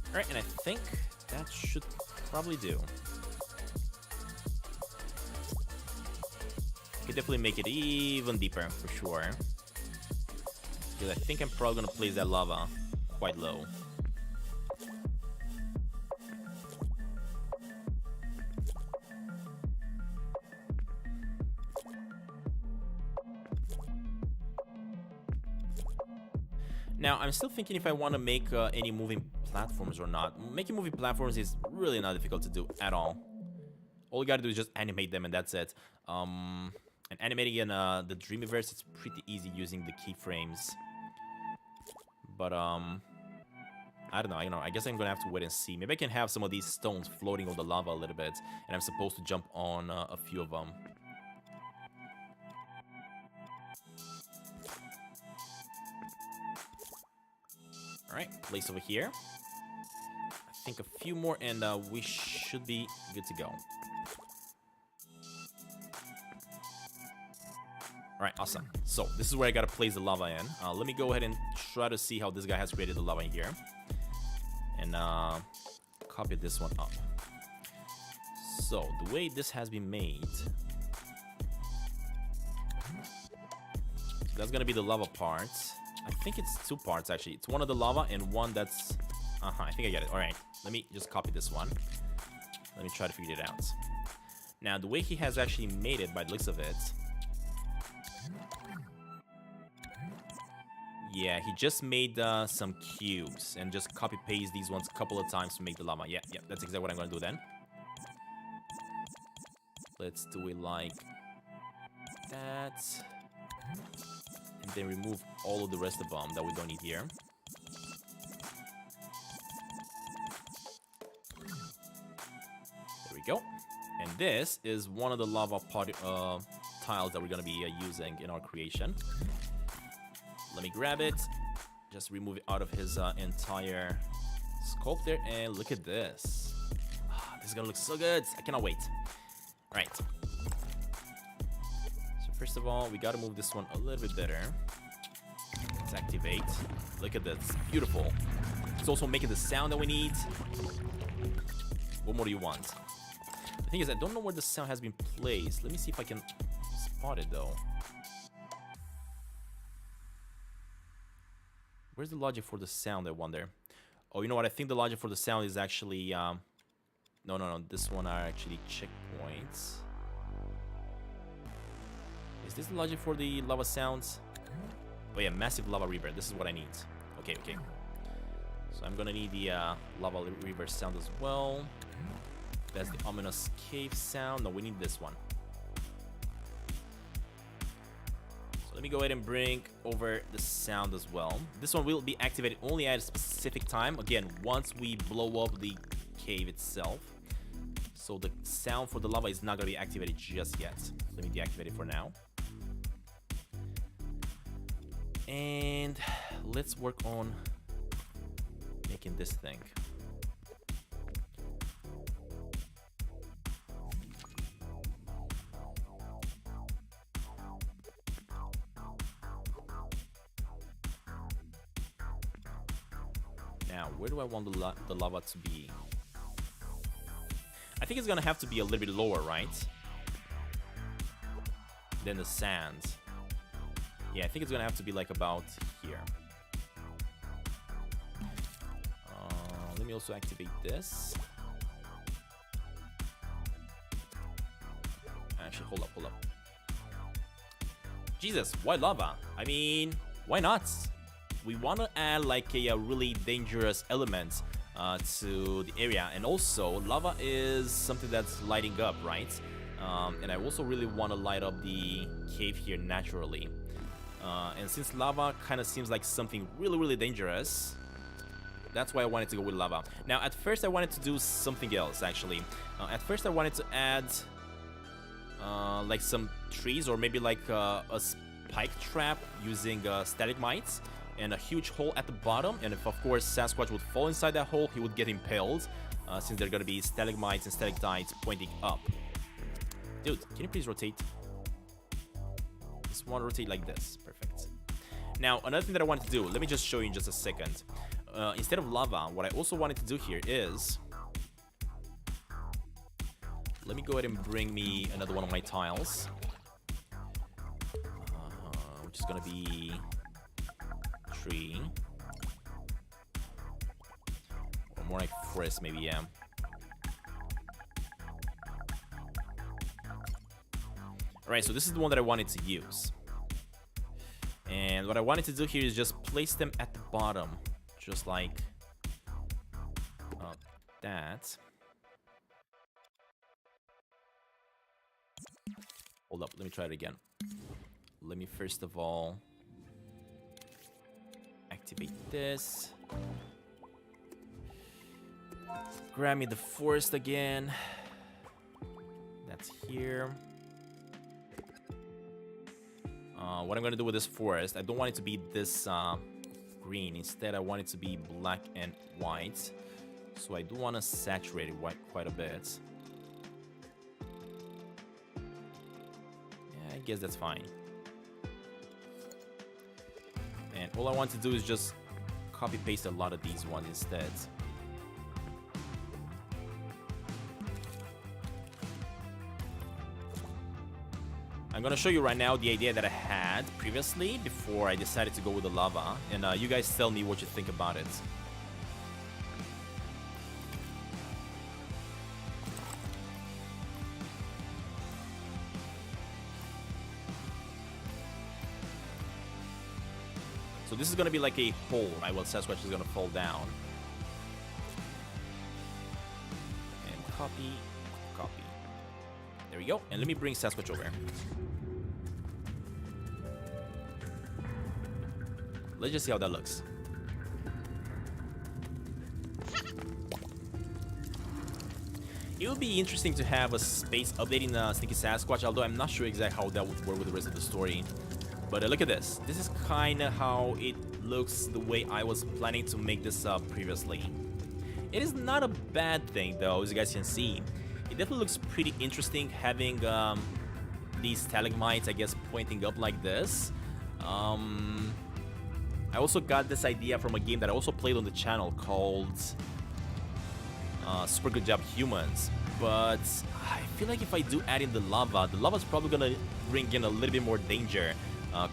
[SPEAKER 1] Alright, and I think that should probably do. Could definitely make it even deeper for sure. Because I think I'm probably gonna place that lava quite low. Now, I'm still thinking if I want to make any moving platforms or not. Making moving platforms is really not difficult to do at all. All you gotta do is just animate them and that's it. And animating in the Dreamiverse, it's pretty easy using the keyframes. But I don't know. I guess I'm gonna have to wait and see. Maybe I can have some of these stones floating on the lava a little bit, and I'm supposed to jump on a few of them. Alright, place over here. I think a few more and we should be good to go. Alright, awesome. So, this is where I gotta place the lava in. Let me go ahead and try to see how this guy has created the lava in here. And copy this one up. So, the way this has been made... That's gonna be the lava part. I think it's two parts actually. It's one of the lava and one that's... I think I get it. Alright, let me just copy this one. Let me try to figure it out. Now, the way he has actually made it by the looks of it... Yeah, he just made some cubes and just copy-paste these ones a couple of times to make the lava. Yeah, that's exactly what I'm gonna do then. Let's do it like that. And then remove all of the rest of them that we don't need here. There we go. And this is one of the lava tiles that we're going to be using in our creation. Let me grab it. Just remove it out of his entire scope there. And look at this. This is going to look so good. I cannot wait. All right. First of all, we gotta move this one a little bit better. Let's activate. Look at this, beautiful. It's also making the sound that we need. What more do you want? The thing is, I don't know where the sound has been placed. Let me see if I can spot it though. Where's the logic for the sound, I wonder? Oh, you know what? I think the logic for the sound is actually... No. This one are actually checkpoints. Is this the logic for the lava sounds? Oh yeah, massive lava river. This is what I need. Okay. So I'm gonna need the lava river sound as well. That's the ominous cave sound. No, we need this one. So let me go ahead and bring over the sound as well. This one will be activated only at a specific time. Again, once we blow up the cave itself. So the sound for the lava is not gonna be activated just yet. Let me deactivate it for now. And let's work on making this thing. Now, where do I want the lava to be? I think it's gonna have to be a little bit lower, right? Than the sand. Yeah, I think it's gonna have to be like about here. Let me also activate this. actually. Hold up. Jesus, why lava? I mean, why not? We want to add like a really dangerous element to the area, and also lava is something that's lighting up, right? And I also really want to light up the cave here naturally. And since lava kind of seems like something really dangerous, that's why I wanted to go with lava. Now, at first I wanted to do something else, actually. At first I wanted to add like some trees, or maybe like a spike trap using stalagmites, and a huge hole at the bottom. And if, of course, Sasquatch would fall inside that hole, he would get impaled, since there are going to be stalagmites and stalactites pointing up. Dude, can you please rotate? Just want to rotate like this. Perfect. Now, another thing that I wanted to do, let me just show you in just a second. Instead of lava, what I also wanted to do here is... Let me go ahead and bring me another one of my tiles. Which is going to be... tree. Or more like forest, maybe, yeah. Alright, so this is the one that I wanted to use. And what I wanted to do here is just place them at the bottom. Just like that. Hold up, let me try it again. Let me first of all activate this. Grab me the forest again. That's here. What I'm gonna do with this forest, I don't want it to be this green. Instead, I want it to be black and white. So I do want to saturate it quite a bit. Yeah, I guess that's fine. And all I want to do is just copy paste a lot of these ones instead. I'm gonna show you right now the idea that I had previously before I decided to go with the lava, and you guys tell me what you think about it. So this is gonna be like a hole, right? Well, Sasquatch is gonna fall down. And copy. There we go. And let me bring Sasquatch over. Let's just see how that looks. It would be interesting to have a space updating Stinky Sasquatch, although I'm not sure exactly how that would work with the rest of the story. But look at this. This is kind of how it looks the way I was planning to make this previously. It is not a bad thing, though, as you guys can see. It definitely looks pretty interesting having these stalagmites, I guess, pointing up like this. I also got this idea from a game that I also played on the channel called Super Good Job Humans. But I feel like if I do add in the lava is probably gonna bring in a little bit more danger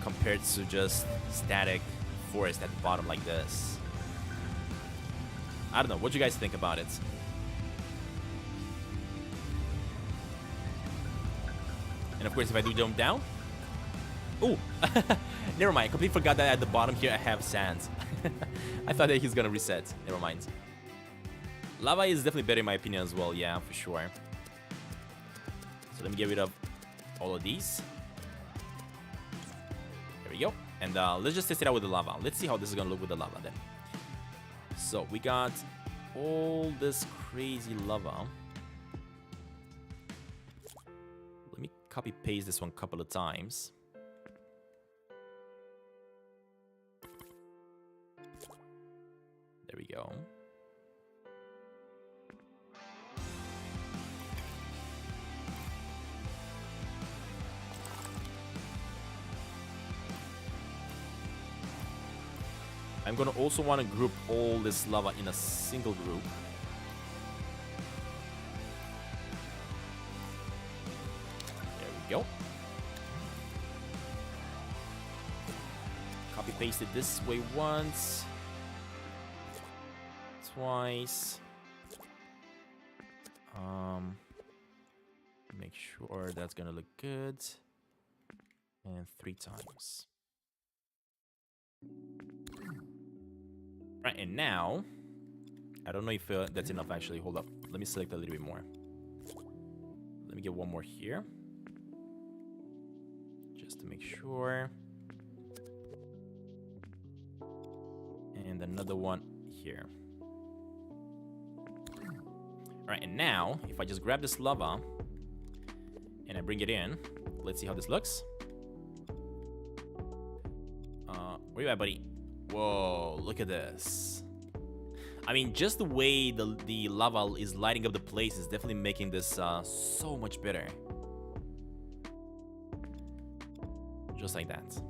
[SPEAKER 1] compared to just static forest at the bottom like this. I don't know, what do you guys think about it? And of course, if I do jump down... Oh! Never mind. I completely forgot that at the bottom here I have sand. I thought that he's gonna reset. Never mind. Lava is definitely better in my opinion as well. Yeah, for sure. So let me get rid of all of these. There we go. And let's just test it out with the lava. Let's see how this is gonna look with the lava then. So we got all this crazy lava. Let me copy paste this one a couple of times. There we go. I'm gonna also want to group all this lava in a single group. There we go. Copy paste it this way once. Twice. make sure that's gonna look good. And 3 times. Right, and now, I don't know if that's enough actually. Hold up. Let me select a little bit more. Let me get one more here. Just to make sure. And another one here. Alright, and now, if I just grab this lava and I bring it in, let's see how this looks. Where you at, buddy? Whoa, look at this. I mean, just the way the lava is lighting up the place is definitely making this so much better. Just like that.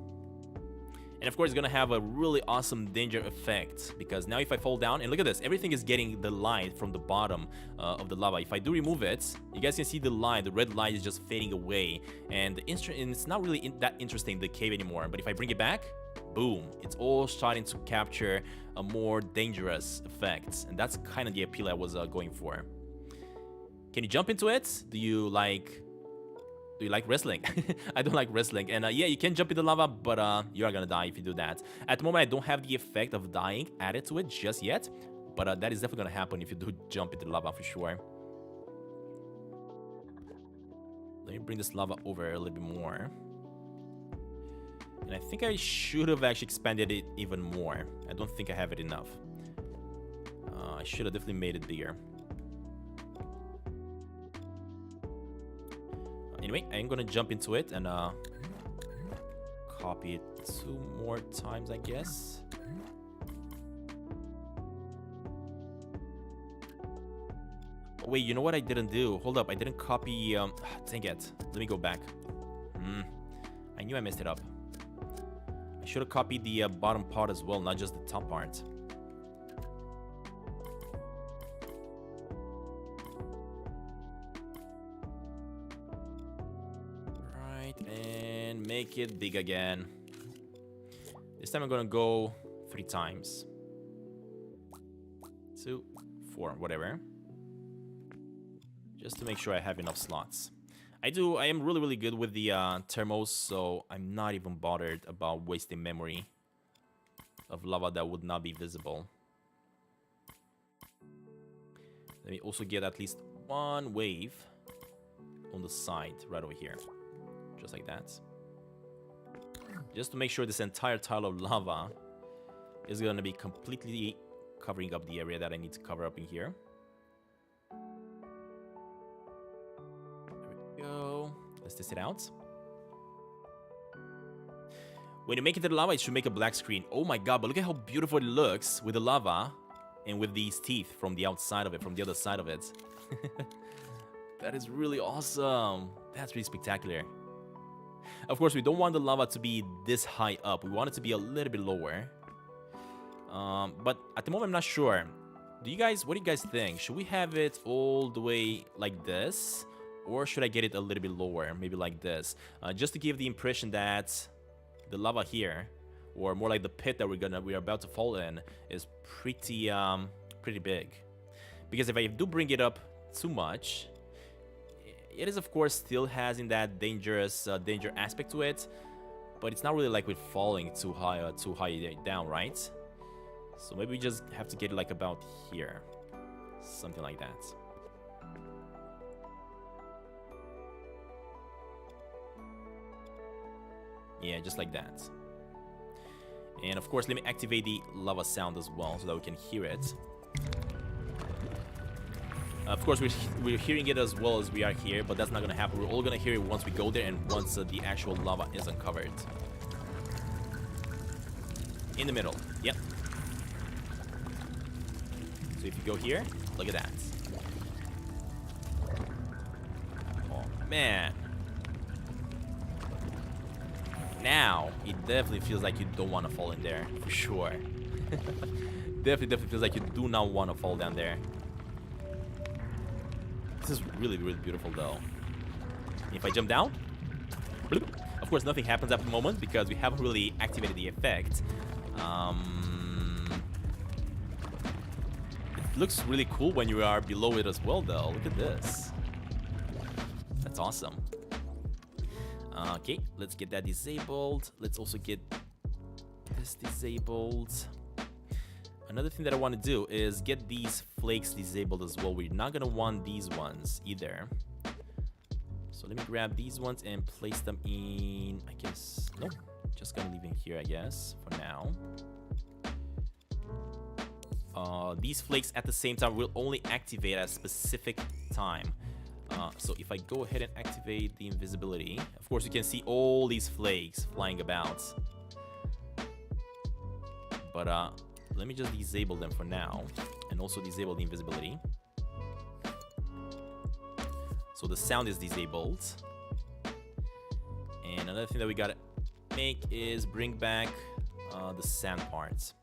[SPEAKER 1] And of course, it's gonna have a really awesome danger effect, because now if I fall down, and look at this, everything is getting the light from the bottom of the lava. If I do remove it, you guys can see the light, the red light is just fading away, and it's not really that interesting, the cave anymore. But if I bring it back, boom, it's all starting to capture a more dangerous effect, and that's kind of the appeal I was going for. Can you jump into it? Do you like wrestling? I don't like wrestling. And yeah, you can jump in the lava, but you are gonna die if you do that. At the moment, I don't have the effect of dying added to it just yet, but that is definitely gonna happen if you do jump into the lava for sure. Let me bring this lava over a little bit more. And I think I should have actually expanded it even more. I don't think I have it enough. I should have definitely made it bigger. Anyway, I'm gonna jump into it and copy it 2 more times, I guess. Oh, wait, you know what I didn't do? Hold up, I didn't copy. Dang it. Let me go back. I knew I messed it up. I should have copied the bottom part as well, not just the top part. And make it big again. This time I'm gonna go 3 times. 2, 4, whatever. Just to make sure I have enough slots. I am really good with the thermals, so I'm not even bothered about wasting memory of lava that would not be visible. Let me also get at least 1 wave on the side right over here. Just like that. Just to make sure this entire tile of lava is going to be completely covering up the area that I need to cover up in here. There we go. Let's test it out. When you make it to the lava, it should make a black screen. Oh my god, but look at how beautiful it looks with the lava and with these teeth from the outside of it, from the other side of it. That is really awesome. That's really spectacular. Of course, we don't want the lava to be this high up. We want it to be a little bit lower. But at the moment, I'm not sure. What do you guys think? Should we have it all the way like this? Or should I get it a little bit lower? Maybe like this. Just to give the impression that the lava here, or more like the pit that we're about to fall in, is pretty big. Because if I do bring it up too much, it is, of course, still has in that danger aspect to it, but it's not really like we're falling too high down, right? So maybe we just have to get it like about here, something like that. Yeah, just like that. And of course, let me activate the lava sound as well so that we can hear it. Of course, we're hearing it as well as we are here, but that's not going to happen. We're all going to hear it once we go there and once the actual lava is uncovered. In the middle. Yep. So if you go here, look at that. Oh, man. Now, it definitely feels like you don't want to fall in there, for sure. Definitely feels like you do not want to fall down there. This is really beautiful though. If I jump down, bloop. Of course nothing happens at the moment because we haven't really activated the effect. It looks really cool when you are below it as well though. Look at this. That's That's awesome. Okay, let's get that disabled. Let's also get this disabled. Another thing that I want to do is get these flakes disabled as well. We're not going to want these ones either. So let me grab these ones and place them in, I guess, no, just going to leave them here, I guess, for now. These flakes at the same time will only activate at a specific time. So if I go ahead and activate the invisibility, of course you can see all these flakes flying about. But let me just disable them for now, and also disable the invisibility. So the sound is disabled. And another thing that we gotta make is bring back the sand parts.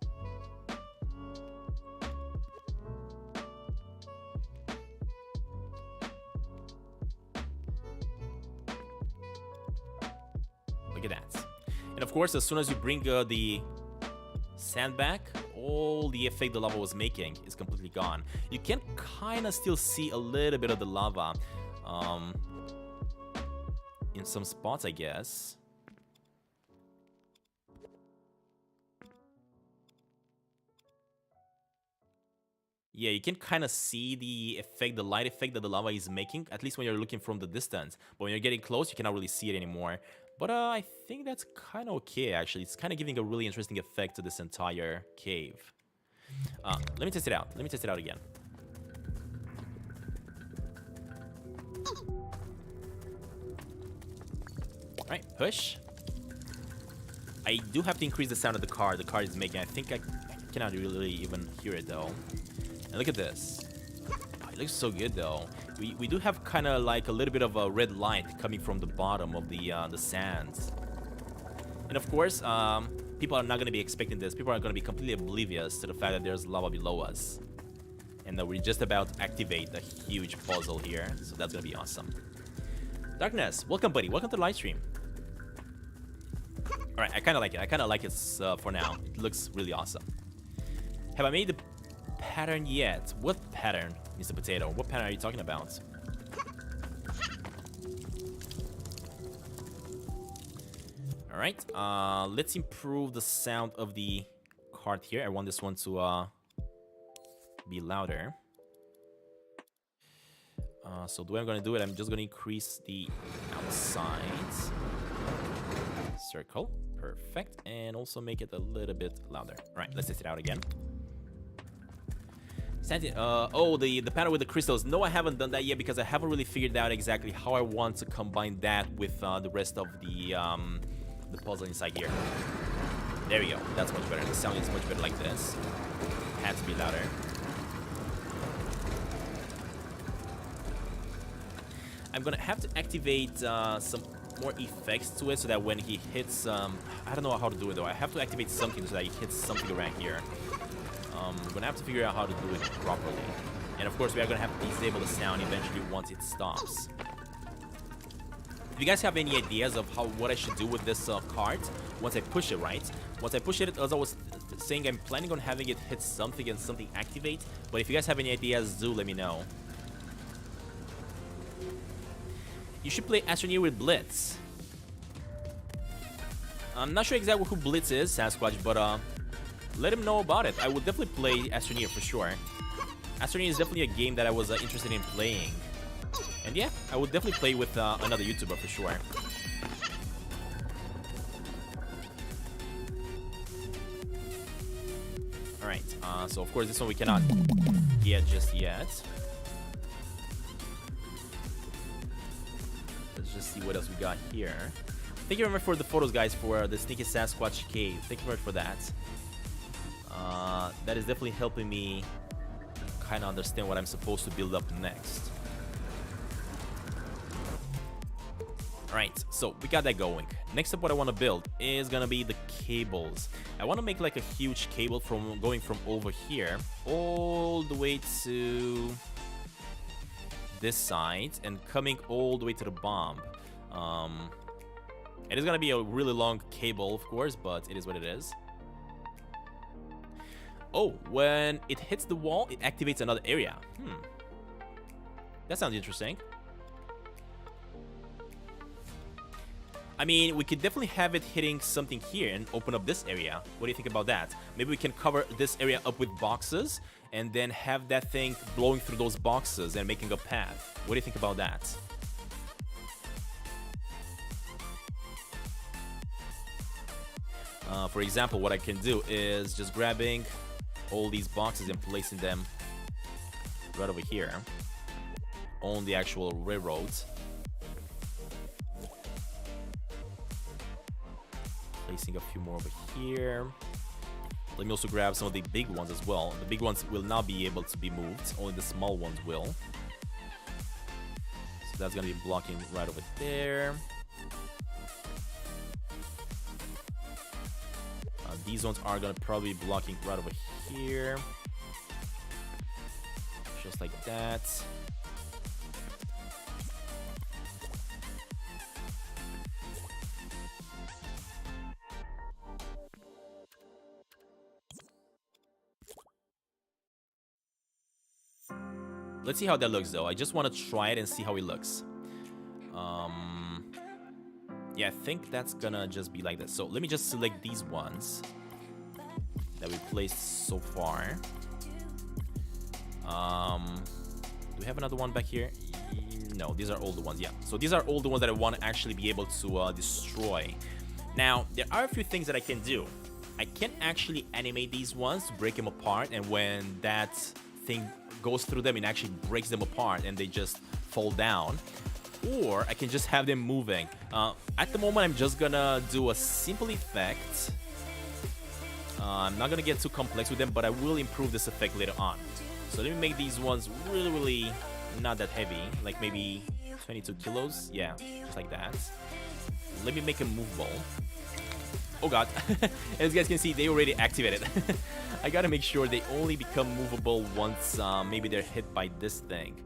[SPEAKER 1] Look at that. And of course, as soon as you bring the sand back, all the effect the lava was making is completely gone. You can kind of still see a little bit of the lava in some spots, I guess. Yeah, you can kind of see the effect, the light effect that the lava is making, at least when you're looking from the distance. But when you're getting close, you cannot really see it anymore. But I think that's kind of okay, actually. It's kind of giving a really interesting effect to this entire cave. Let me test it out. Let me test it out again. Alright, push. I do have to increase the sound of the car is making. I think I cannot really even hear it, though. And look at this. Oh, it looks so good, though. We do have kind of like a little bit of a red light coming from the bottom of the sands. And of course, people are not going to be expecting this. People are going to be completely oblivious to the fact that there's lava below us. And that we're just about to activate a huge puzzle here. So that's going to be awesome. Darkness, welcome, buddy. Welcome to the live stream. Alright, I kind of like it. I kind of like it for now. It looks really awesome. Have I made the pattern yet? What pattern, Mr. Potato? What pattern are you talking about? Alright, let's improve the sound of the cart here. I want this one to be louder. So the way I'm going to do it, I'm just going to increase the outside circle. Perfect. And also make it a little bit louder. Alright, let's test it out again. Stantin, oh, the pattern with the crystals. No, I haven't done that yet because I haven't really figured out exactly how I want to combine that with the rest of the puzzle inside here. There we go. That's much better. The sound is much better like this. Had to be louder. I'm gonna have to activate some more effects to it so that when he hits, I don't know how to do it though. I have to activate something so that he hits something around here. I'm gonna have to figure out how to do it properly. And of course, we are gonna have to disable the sound eventually once it stops. If you guys have any ideas of what I should do with this cart once I push it, right? Once I push it, as I was saying, I'm planning on having it hit something and something activate. But if you guys have any ideas, do let me know. You should play Astroneer with Blitz. I'm not sure exactly who Blitz is, Sasquatch, but let him know about it. I will definitely play Astroneer for sure. Astroneer is definitely a game that I was interested in playing. And yeah, I would definitely play with another YouTuber for sure. Alright, so of course this one we cannot get just yet. Let's just see what else we got here. Thank you very much for the photos, guys, for the Sneaky Sasquatch Cave. Thank you very much for that. That is definitely helping me kind of understand what I'm supposed to build up next. Alright, so we got that going. Next up, what I want to build is gonna be the cables. I want to make like a huge cable from going from over here all the way to this side and coming all the way to the bomb. It is gonna be a really long cable, of course, but it is what it is. Oh, when it hits the wall, it activates another area. That sounds interesting. I mean, we could definitely have it hitting something here and open up this area. What do you think about that? Maybe we can cover this area up with boxes and then have that thing blowing through those boxes and making a path. What do you think about that? For example, what I can do is just grabbing all these boxes and placing them right over here on the actual railroad. Placing a few more over here. Let me also grab some of the big ones as well. The big ones will not be able to be moved, only the small ones will. So that's gonna be blocking right over there. These ones are gonna probably be blocking right over here. Just like that. Let's see how that looks though. I just want to try it and see how it looks. Yeah, I think that's gonna just be like this. So let me just select these ones that we placed so far. Do we have another one back here? No, these are all the ones. Yeah, so these are all the ones that I want to actually be able to destroy. Now, there are a few things that I can do. I can actually animate these ones to break them apart, and when that thing goes through them, it actually breaks them apart and they just fall down. Or I can just have them moving. At the moment, I'm just gonna do a simple effect. I'm not gonna get too complex with them, but I will improve this effect later on. So let me make these ones really not that heavy, like maybe 22 kilos. Yeah, just like that. Let me make them movable. Oh god, as you guys can see, they already activated. I gotta make sure they only become movable once maybe they're hit by this thing.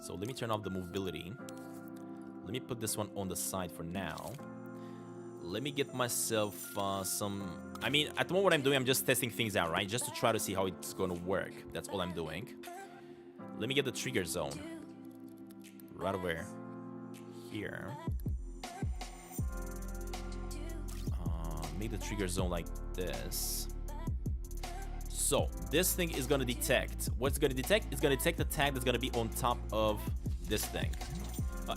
[SPEAKER 1] So let me turn off the movability. Let me put this one on the side for now. Let me get myself some... I mean, at the moment what I'm doing, I'm just testing things out, right? Just to try to see how it's gonna work. That's all I'm doing. Let me get the trigger zone. Right over here. Make the trigger zone like this. So this thing is gonna detect. What's gonna detect? It's gonna detect the tag that's gonna be on top of this thing.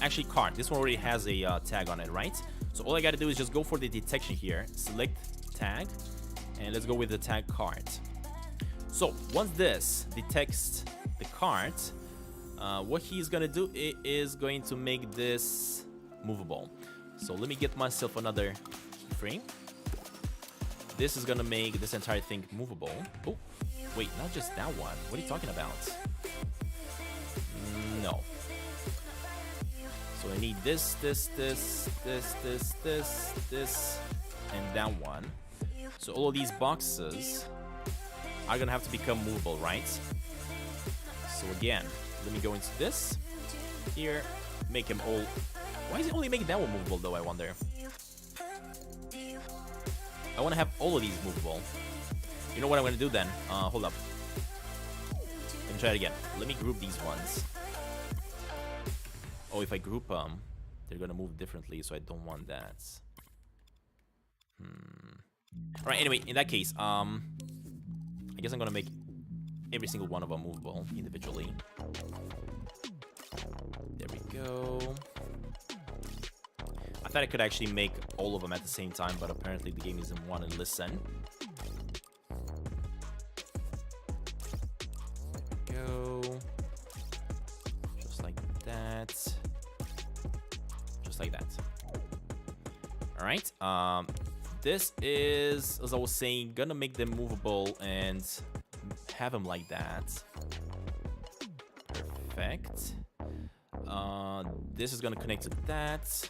[SPEAKER 1] Actually, card. This one already has a tag on it, right? So all I gotta do is just go for the detection here. Select tag, and let's go with the tag card. So once this detects the card, what he's gonna do is going to make this movable. So let me get myself another keyframe. This is gonna make this entire thing movable. Oh, wait, not just that one. What are you talking about? No. So I need this, and that one. So all of these boxes are gonna have to become movable, right? So again, let me go into this. Here, make them all... Why is it only making that one movable though, I wonder? I want to have all of these movable. You know what I'm going to do then? Hold up. Let me try it again. Let me group these ones. Oh, if I group them, they're going to move differently, so I don't want that. Alright, anyway, in that case, I guess I'm going to make every single one of them movable individually. There we go. I thought I could actually make all of them at the same time, but apparently the game doesn't want to listen. There we go. Just like that. Just like that. Alright. This is, as I was saying, gonna make them movable and have them like that. Perfect. This is gonna connect to that.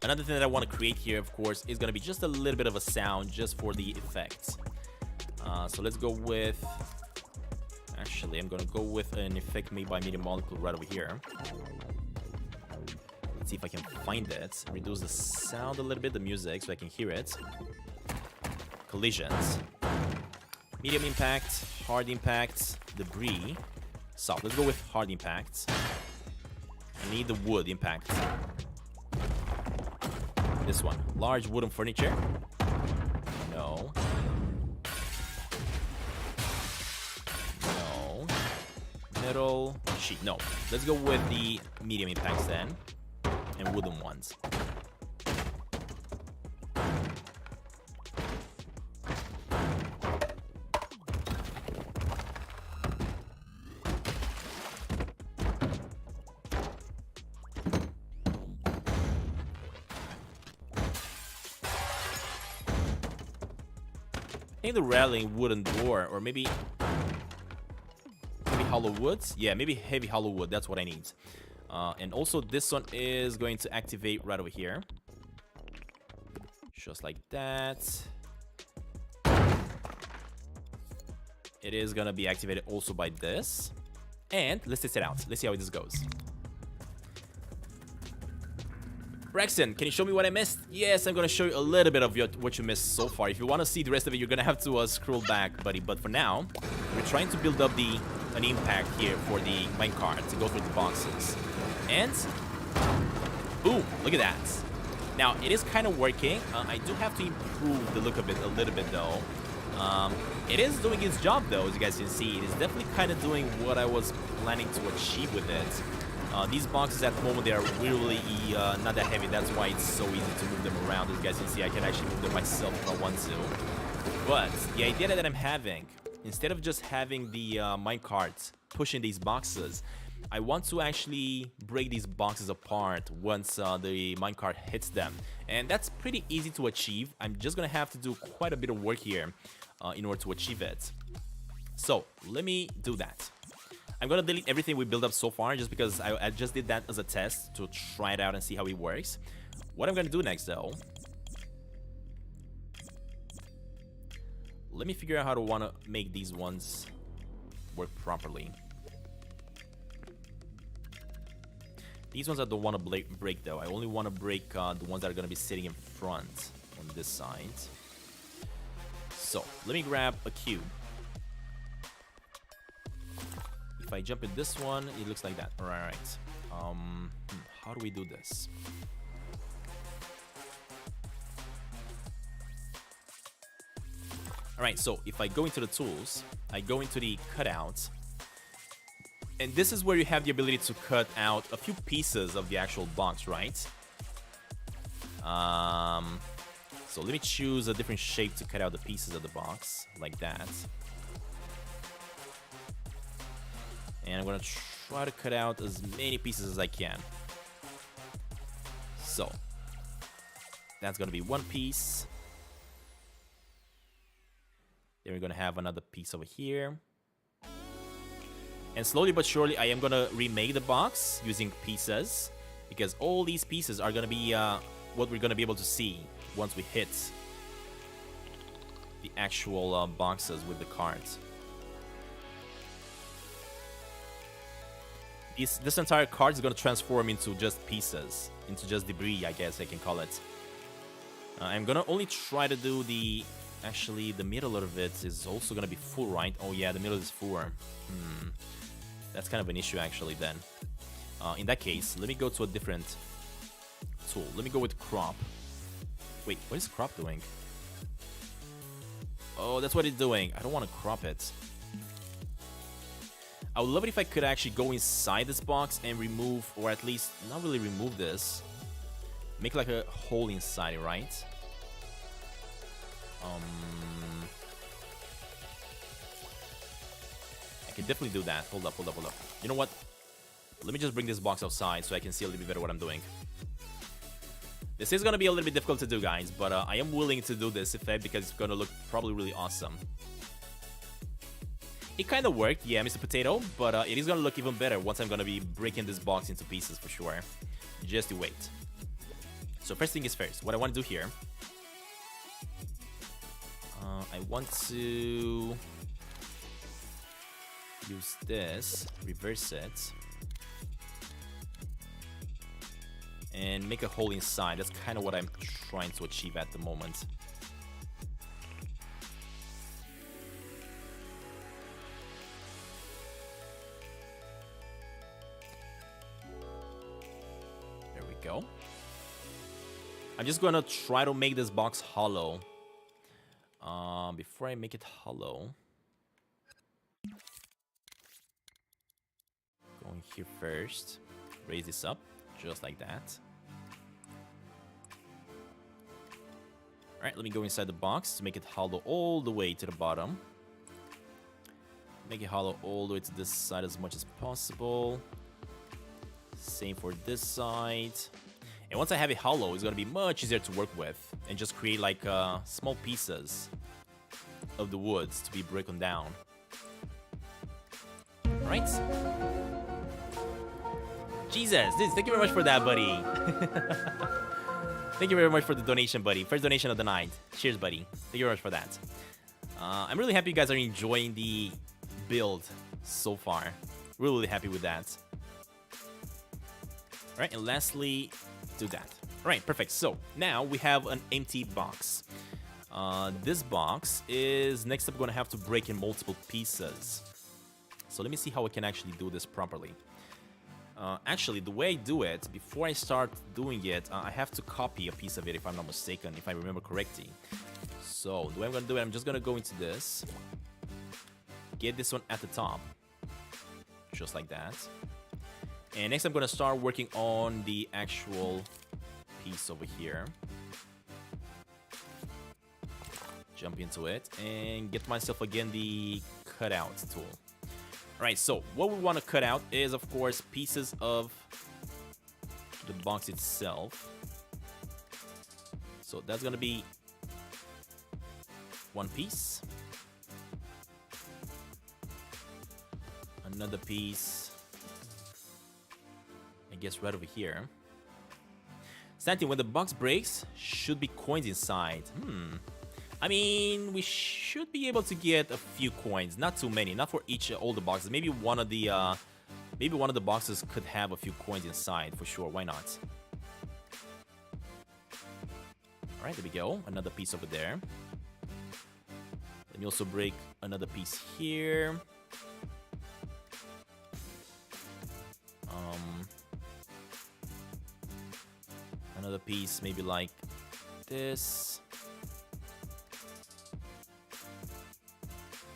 [SPEAKER 1] Another thing that I want to create here, of course, is going to be just a little bit of a sound just for the effects. So let's go with... Actually, I'm going to go with an effect made by Media Molecule right over here. Let's see if I can find it. Reduce the sound a little bit, the music, so I can hear it. Collisions. Medium impact, hard impact, debris. So let's go with hard impact. I need the wood impact. This one. Large wooden furniture. No. No. Metal sheet. No. Let's go with the medium impacts then. And wooden ones. I think the railing wooden door, or maybe hollow woods. Yeah, maybe heavy hollow wood. That's what I need. And also this one is going to activate right over here, just like that. It is gonna be activated also by this. And let's test it out. Let's see how this goes. Rexon, can you show me what I missed? Yes, I'm gonna show you a little bit of what you missed so far. If you want to see the rest of it, you're gonna have to scroll back, buddy. But for now, we're trying to build up an impact here for the minecart to go through the boxes. And boom, look at that. Now it is kind of working. I do have to improve the look of it a little bit though. It is doing its job though, as you guys can see. It is definitely kind of doing what I was planning to achieve with it. These boxes at the moment, they are really not that heavy. That's why it's so easy to move them around. As you guys can see, I can actually move them myself if I want to. But the idea that I'm having, instead of just having the minecart pushing these boxes, I want to actually break these boxes apart once the minecart hits them. And that's pretty easy to achieve. I'm just going to have to do quite a bit of work here in order to achieve it. So let me do that. I'm gonna delete everything we built up so far just because I just did that as a test to try it out and see how it works. What I'm gonna do next though, let me figure out how to wanna make these ones work properly. These ones I don't want to break though. I only want to break the ones that are gonna be sitting in front on this side. So let me grab a cube. If I jump in this one, it looks like that. All right. How do we do this? All right. So if I go into the tools, I go into the cutout, and this is where you have the ability to cut out a few pieces of the actual box, right? So let me choose a different shape to cut out the pieces of the box, like that. And I'm gonna try to cut out as many pieces as I can. So that's gonna be one piece. Then we're gonna have another piece over here. And slowly but surely, I am gonna remake the box using pieces, because all these pieces are gonna be what we're gonna be able to see once we hit the actual boxes with the cards. This entire card is going to transform into just pieces, into just debris, I guess I can call it. I'm going to only try to do actually, the middle of it is also going to be full, right? Oh yeah, the middle is full. That's kind of an issue actually then. In that case, let me go to a different tool. Let me go with crop. Wait, what is crop doing? Oh, that's what it's doing. I don't want to crop it. I would love it if I could actually go inside this box and remove, or at least not really remove this. Make like a hole inside it, right? I can definitely do that. Hold up. You know what? Let me just bring this box outside so I can see a little bit better what I'm doing. This is going to be a little bit difficult to do, guys, but I am willing to do this effect because it's going to look probably really awesome. It kind of worked, yeah, Mr. Potato, but it is going to look even better once I'm going to be breaking this box into pieces for sure. Just you wait. So first thing is first, what I want to do here, I want to use this, reverse it, and make a hole inside. That's kind of what I'm trying to achieve at the moment. go. I'm just gonna try to make this box hollow. Before I make it hollow, going here first, raise this up, just like that. Alright, let me go inside the box to make it hollow all the way to the bottom. Make it hollow all the way to this side as much as possible. Same for this side. And once I have it hollow, it's gonna be much easier to work with and just create like small pieces of the woods to be broken down. Right? Jesus, thank you very much for that, buddy. Thank you very much for the donation, buddy. First donation of the night. Cheers, buddy. Thank you very much for that. I'm really happy you guys are enjoying the build so far. Really happy with that. All right, and lastly, do that. All right, perfect. So now we have an empty box. This box is next up going to have to break in multiple pieces. So let me see how I can actually do this properly. Actually, the way I do it, before I start doing it, I have to copy a piece of it if I'm not mistaken, if I remember correctly. So the way I'm going to do it, I'm just going to go into this, get this one at the top, just like that. And next I'm going to start working on the actual piece over here. Jump into it and get myself again the cutout tool. Alright, so what we want to cut out is, of course, pieces of the box itself. So that's going to be one piece. Another piece. I guess right over here. Stantin, when the box breaks, should be coins inside. I mean, we should be able to get a few coins, not too many, not for all the boxes. Maybe one of the boxes could have a few coins inside for sure. Why not? All right, there we go. Another piece over there. Let me also break another piece here. Another piece, maybe like this.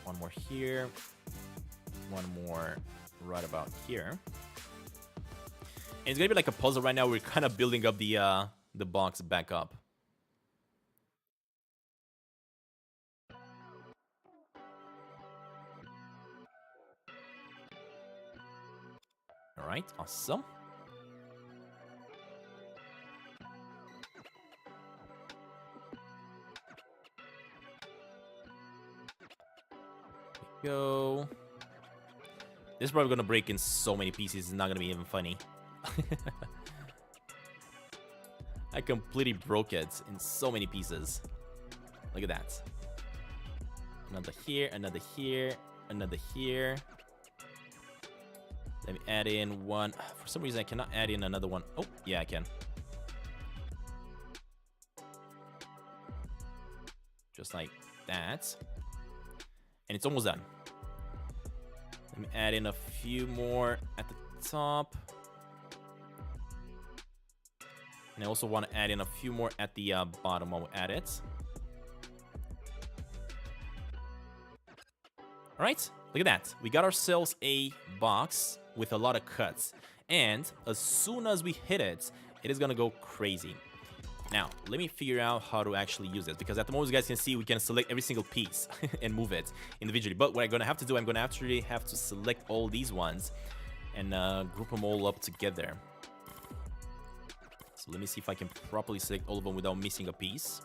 [SPEAKER 1] One more here. One more right about here. And it's gonna be like a puzzle right now. We're kind of building up the box back up. All right, awesome. Go. This is probably gonna break in so many pieces. It's not gonna be even funny. I completely broke it in so many pieces. Look at that. Another here, another here, another here. Let me add in one. For some reason, I cannot add in another one. Oh, yeah, I can. Just like that. And it's almost done. Let me add in a few more at the top. And I also want to add in a few more at the bottom while we add it. All right, look at that. We got ourselves a box with a lot of cuts. And as soon as we hit it, it is going to go crazy. Now, let me figure out how to actually use this, because at the moment, you guys can see we can select every single piece and move it individually. But what I'm going to have to do, I'm going to actually have to select all these ones and group them all up together. So let me see if I can properly select all of them without missing a piece.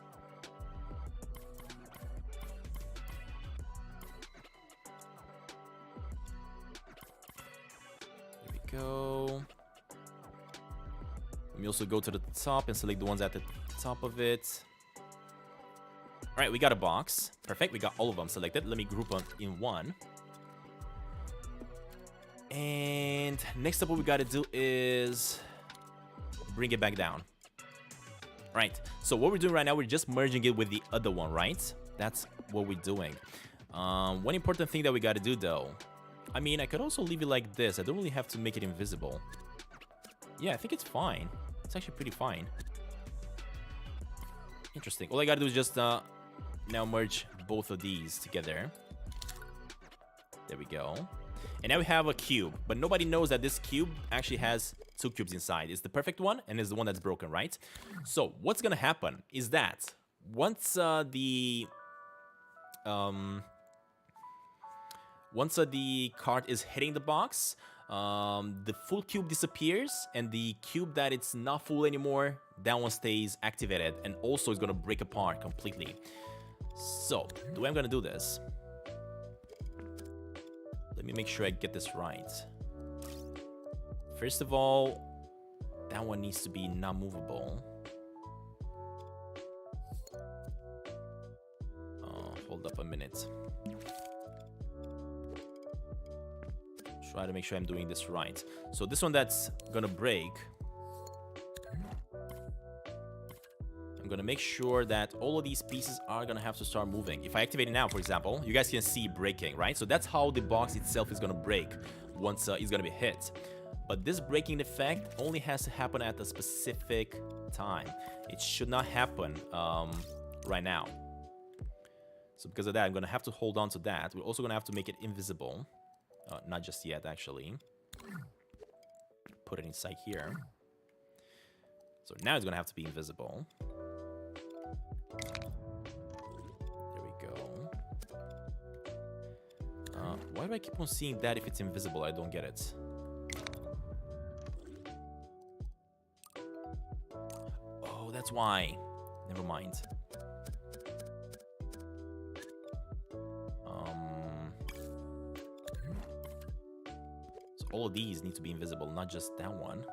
[SPEAKER 1] There we go. Let me also go to the top and select the ones at the top of it. All right, we got a box. Perfect, we got all of them selected. Let me group them in one. And next up, what we got to do is bring it back down. All right, so what we're doing right now, we're just merging it with the other one, right? That's what we're doing. One important thing that we got to do, though. I mean, I could also leave it like this. I don't really have to make it invisible. Yeah, I think it's fine. It's actually pretty fine. Interesting. All I gotta do is just now merge both of these together. There we go. And now we have a cube, but nobody knows that this cube actually has 2 cubes inside. It's the perfect one, and it's the one that's broken, right? So what's gonna happen is that once the card is hitting the box, the full cube disappears, and the cube that it's not full anymore, that one stays activated, and also is gonna break apart completely. So the way I'm gonna do this, let me make sure I get this right. First of all, that one needs to be not movable. Hold up a minute. Try to make sure I'm doing this right. So this one that's gonna break, I'm gonna make sure that all of these pieces are gonna have to start moving. If I activate it now, for example, you guys can see breaking, right? So that's how the box itself is gonna break once it's gonna be hit. But this breaking effect only has to happen at a specific time. It should not happen right now. So because of that, I'm gonna have to hold on to that. We're also gonna have to make it invisible. Not just yet, actually. Put it inside here. So now it's gonna have to be invisible. There we go. Why do I keep on seeing that if it's invisible? I don't get it. Oh, that's why. Never mind. All of these need to be invisible, not just that one.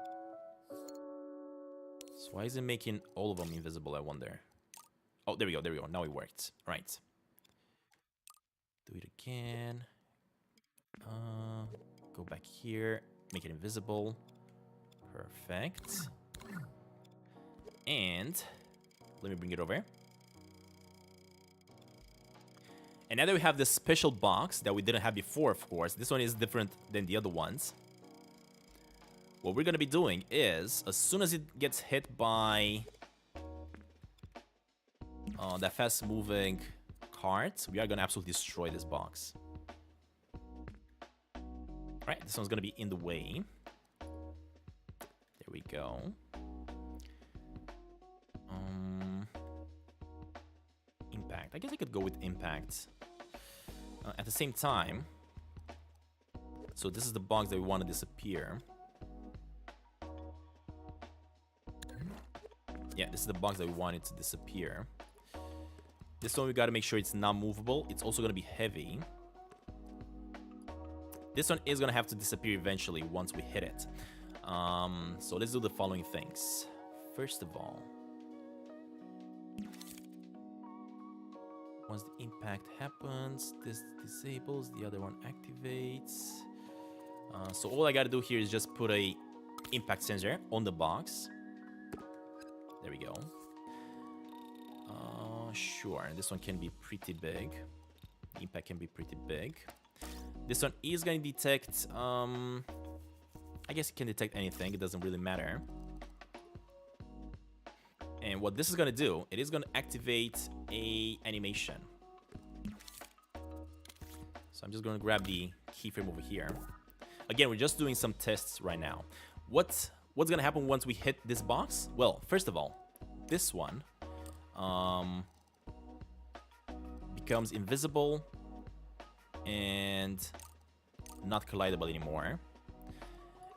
[SPEAKER 1] So why is it making all of them invisible, I wonder? Oh, there we go, there we go. Now it worked. All right. Do it again. Go back here. Make it invisible. Perfect. And let me bring it over. And now that we have this special box that we didn't have before, of course, this one is different than the other ones. What we're going to be doing is, as soon as it gets hit by that fast-moving cart, we are going to absolutely destroy this box. Alright, this one's going to be in the way. There we go. Impact. I guess I could go with impact. At the same time, so this is the box that we want to disappear. Yeah, this is the box that we want it to disappear. This one we got to make sure it's not movable. It's also going to be heavy. This one is going to have to disappear eventually once we hit it. So let's do the following things. First of all, once the impact happens, this disables, the other one activates. So all I gotta do here is just put a impact sensor on the box. There we go. Sure, this one can be pretty big. The impact can be pretty big. This one is gonna detect, I guess it can detect anything, it doesn't really matter. And what this is gonna do, it is gonna activate a animation. So I'm just gonna grab the keyframe over here. Again, we're just doing some tests right now. What's gonna happen once we hit this box? Well, first of all, this one becomes invisible and not collidable anymore.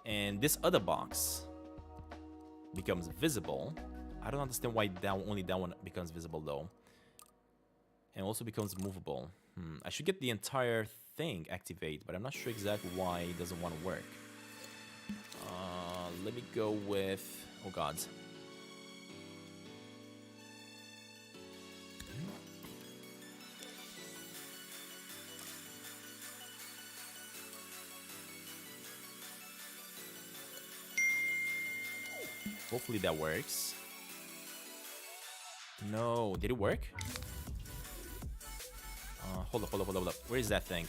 [SPEAKER 1] And this other box becomes visible. I don't understand why only that one becomes visible though. And also becomes movable. I should get the entire thing activate, but I'm not sure exactly why it doesn't want to work. Let me go with... oh god. Hopefully that works. No, did it work? Hold up. Where is that thing?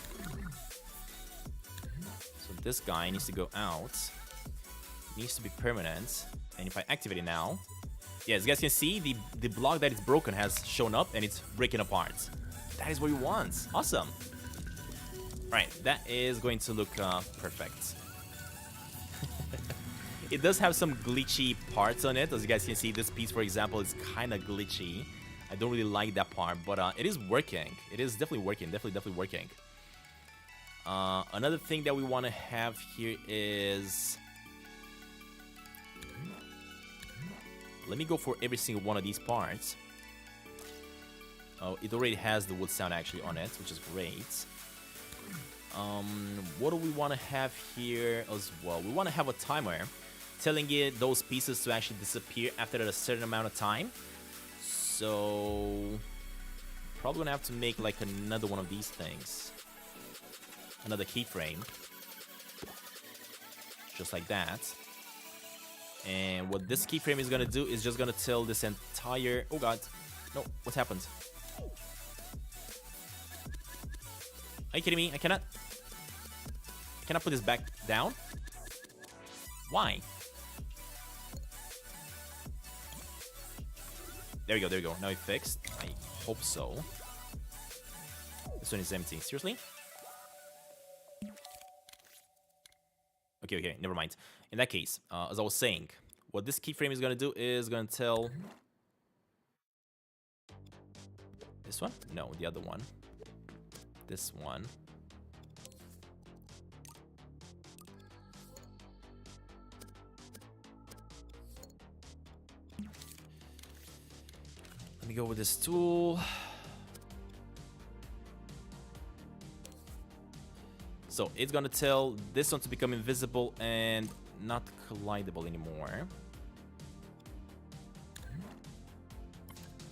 [SPEAKER 1] So this guy needs to go out. Needs to be permanent. And And if I activate it now, yeah, as you guys can see, the block that is broken has shown up and it's breaking apart. That is what we want. Awesome. Right, that is going to look perfect. It does have some glitchy parts on it. As you guys can see, this piece, for example, is kind of glitchy. I don't really like that part, but it is working. It is definitely working. Definitely working. Another thing that we want to have here is... Let me go for every single one of these parts. Oh, it already has the wood sound actually on it, which is great. What do we want to have here as well? We want to have a timer telling it those pieces to actually disappear after a certain amount of time. So probably gonna have to make like another one of these things, another keyframe, just like that. And what this keyframe is gonna do is just gonna tell this entire... Oh god, no, what happened? Are you kidding me? I cannot put this back down? Why? There we go, there we go. Now it fixed. I hope so. This one is empty. Seriously? Okay, never mind. In that case, as I was saying, what this keyframe is gonna do is gonna tell... This one? No, the other one. This one. Let me go with this tool. So it's gonna tell this one to become invisible and not collidable anymore.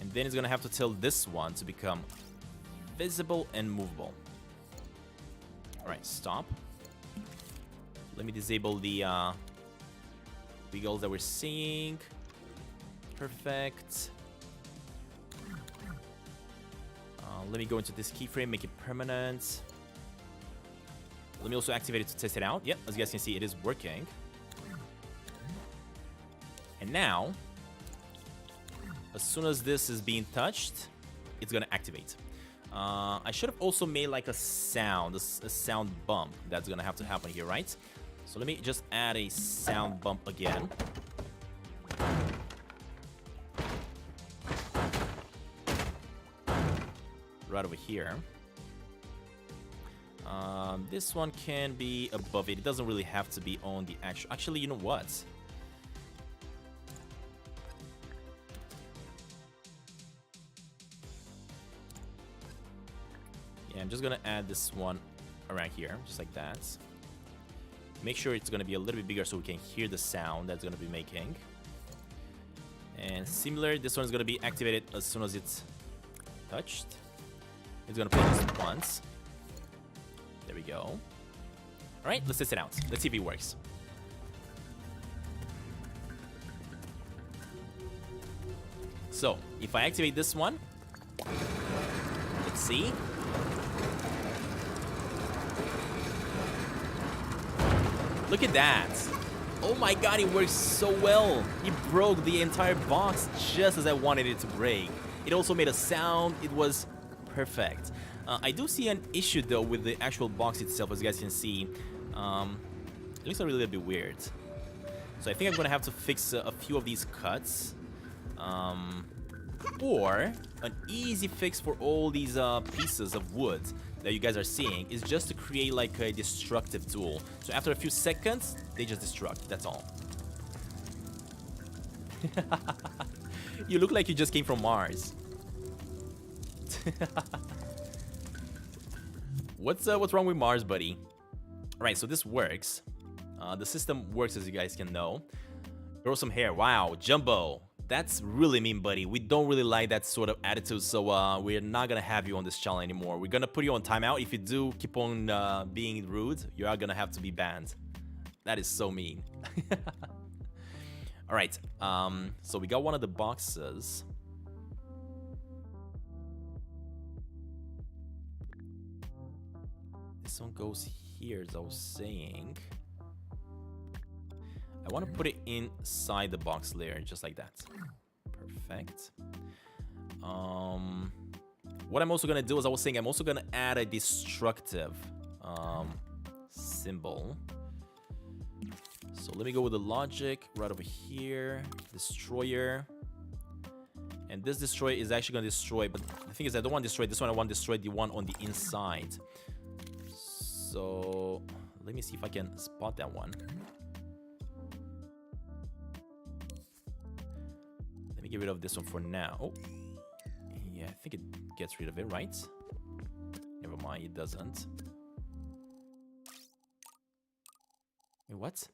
[SPEAKER 1] And then it's gonna have to tell this one to become visible and movable. Alright, stop. Let me disable the wiggles that we're seeing. Perfect. Let me go into this keyframe, make it permanent. Let me also activate it to test it out. Yep, as you guys can see, it is working. And now, as soon as this is being touched, it's gonna activate. I should have also made like a sound bump that's gonna have to happen here, right? So let me just add a sound bump again. Right over here. This one can be above it. It doesn't really have to be on the actual... Actually, you know what? Yeah, I'm just gonna add this one around here, just like that. Make sure it's gonna be a little bit bigger so we can hear the sound that's gonna be making. And similar, this one is gonna be activated as soon as it's touched. It's gonna play this once. There we go. Alright, let's test it out. Let's see if it works. So, if I activate this one, let's see. Look at that. Oh my god, it works so well. It broke the entire box just as I wanted it to break. It also made a sound. It was perfect. I do see an issue though with the actual box itself, as you guys can see. It looks a little bit weird. So I think I'm gonna have to fix a few of these cuts. Or an easy fix for all these pieces of wood that you guys are seeing is just to create like a destructive tool. So after a few seconds, they just destruct. That's all. You look like you just came from Mars. What's wrong with Mars, buddy? Alright, so this works. The system works, as you guys can know. Grow some hair. Wow, Jumbo. That's really mean, buddy. We don't really like that sort of attitude, so we're not gonna have you on this channel anymore. We're gonna put you on timeout. If you do keep on being rude, you are gonna have to be banned. That is so mean. Alright, so we got one of the boxes. This one goes here, as I was saying. I want to put it inside the box layer, just like that. Perfect. What I'm also gonna do is, I was saying, I'm also gonna add a destructive symbol. So let me go with the logic right over here. Destroyer. And this destroyer is actually gonna destroy, but the thing is, I don't want to destroy this one. I want to destroy the one on the inside. So let me see if I can spot that one. Let me get rid of this one for now. Oh, yeah, I think it gets rid of it, right? Never mind, it doesn't. Wait, what?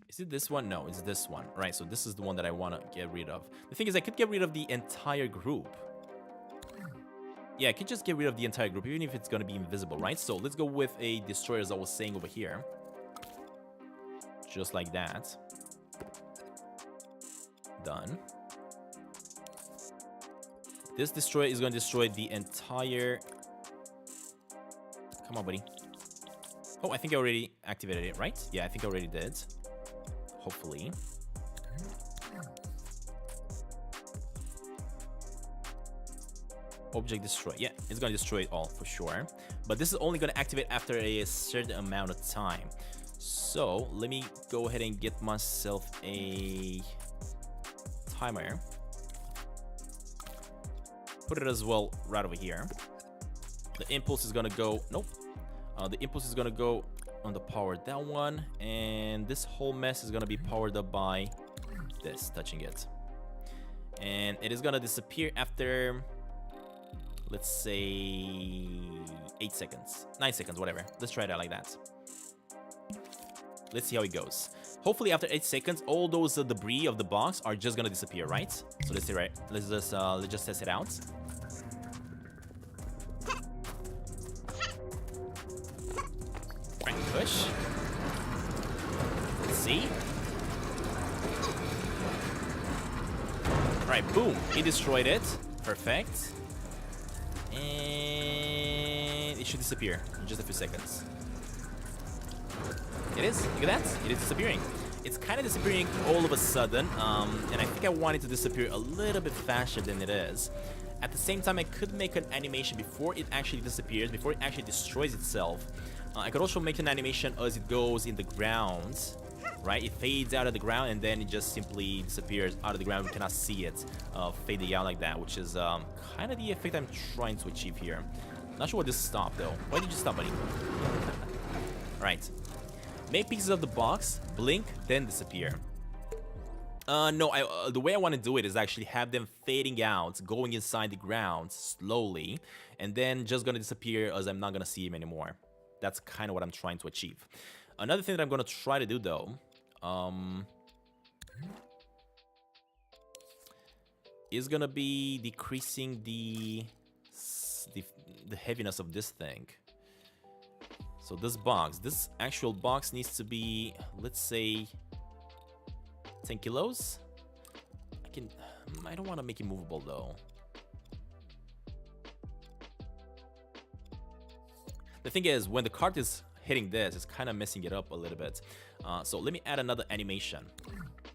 [SPEAKER 1] Is it this one? No, it's this one. Right, so this is the one that I want to get rid of. The thing is, I could get rid of the entire group. Yeah, I could just get rid of the entire group, even if it's going to be invisible, right? So let's go with a destroyer, as I was saying over here. Just like that. Done. This destroyer is going to destroy the entire... Come on, buddy. Oh, I think I already activated it, right? Yeah, I think I already did. Hopefully. Object destroy. Yeah, it's gonna destroy it all for sure. But this is only gonna activate after a certain amount of time. So let me go ahead and get myself a timer. Put it as well right over here. The impulse is gonna go. Nope. The impulse is gonna go on the power that one, and this whole mess is gonna be powered up by this, touching it, and it is gonna disappear after, let's say, 8 seconds, 9 seconds, whatever. Let's try it out like that. Let's see how it goes. Hopefully after 8 seconds, all those debris of the box are just gonna disappear, right? So let's see, right? Let's just test it out. Right, push. Let's see. Right, boom. He destroyed it. Perfect. And it should disappear in just a few seconds. It is. Look at that. It is disappearing. It's kind of disappearing all of a sudden, and I think I want it to disappear a little bit faster than it is. At the same time, I could make an animation before it actually disappears, before it actually destroys itself. I could also make an animation as it goes in the ground, right? It fades out of the ground and then it just simply disappears out of the ground. We cannot see it fading out like that, which is kind of the effect I'm trying to achieve here. Not sure what this stopped though. Why did you stop, buddy? Right. Make pieces of the box, blink, then disappear. No, the way I want to do it is actually have them fading out, going inside the ground slowly, and then just gonna disappear as I'm not gonna see him anymore. That's kind of what I'm trying to achieve. Another thing that I'm gonna try to do though, is gonna be decreasing the heaviness of this thing. So this actual box needs to be, let's say, 10 kilos. I don't want to make it movable though. The thing is, when the cart is hitting this, it's kind of messing it up a little bit. So let me add another animation.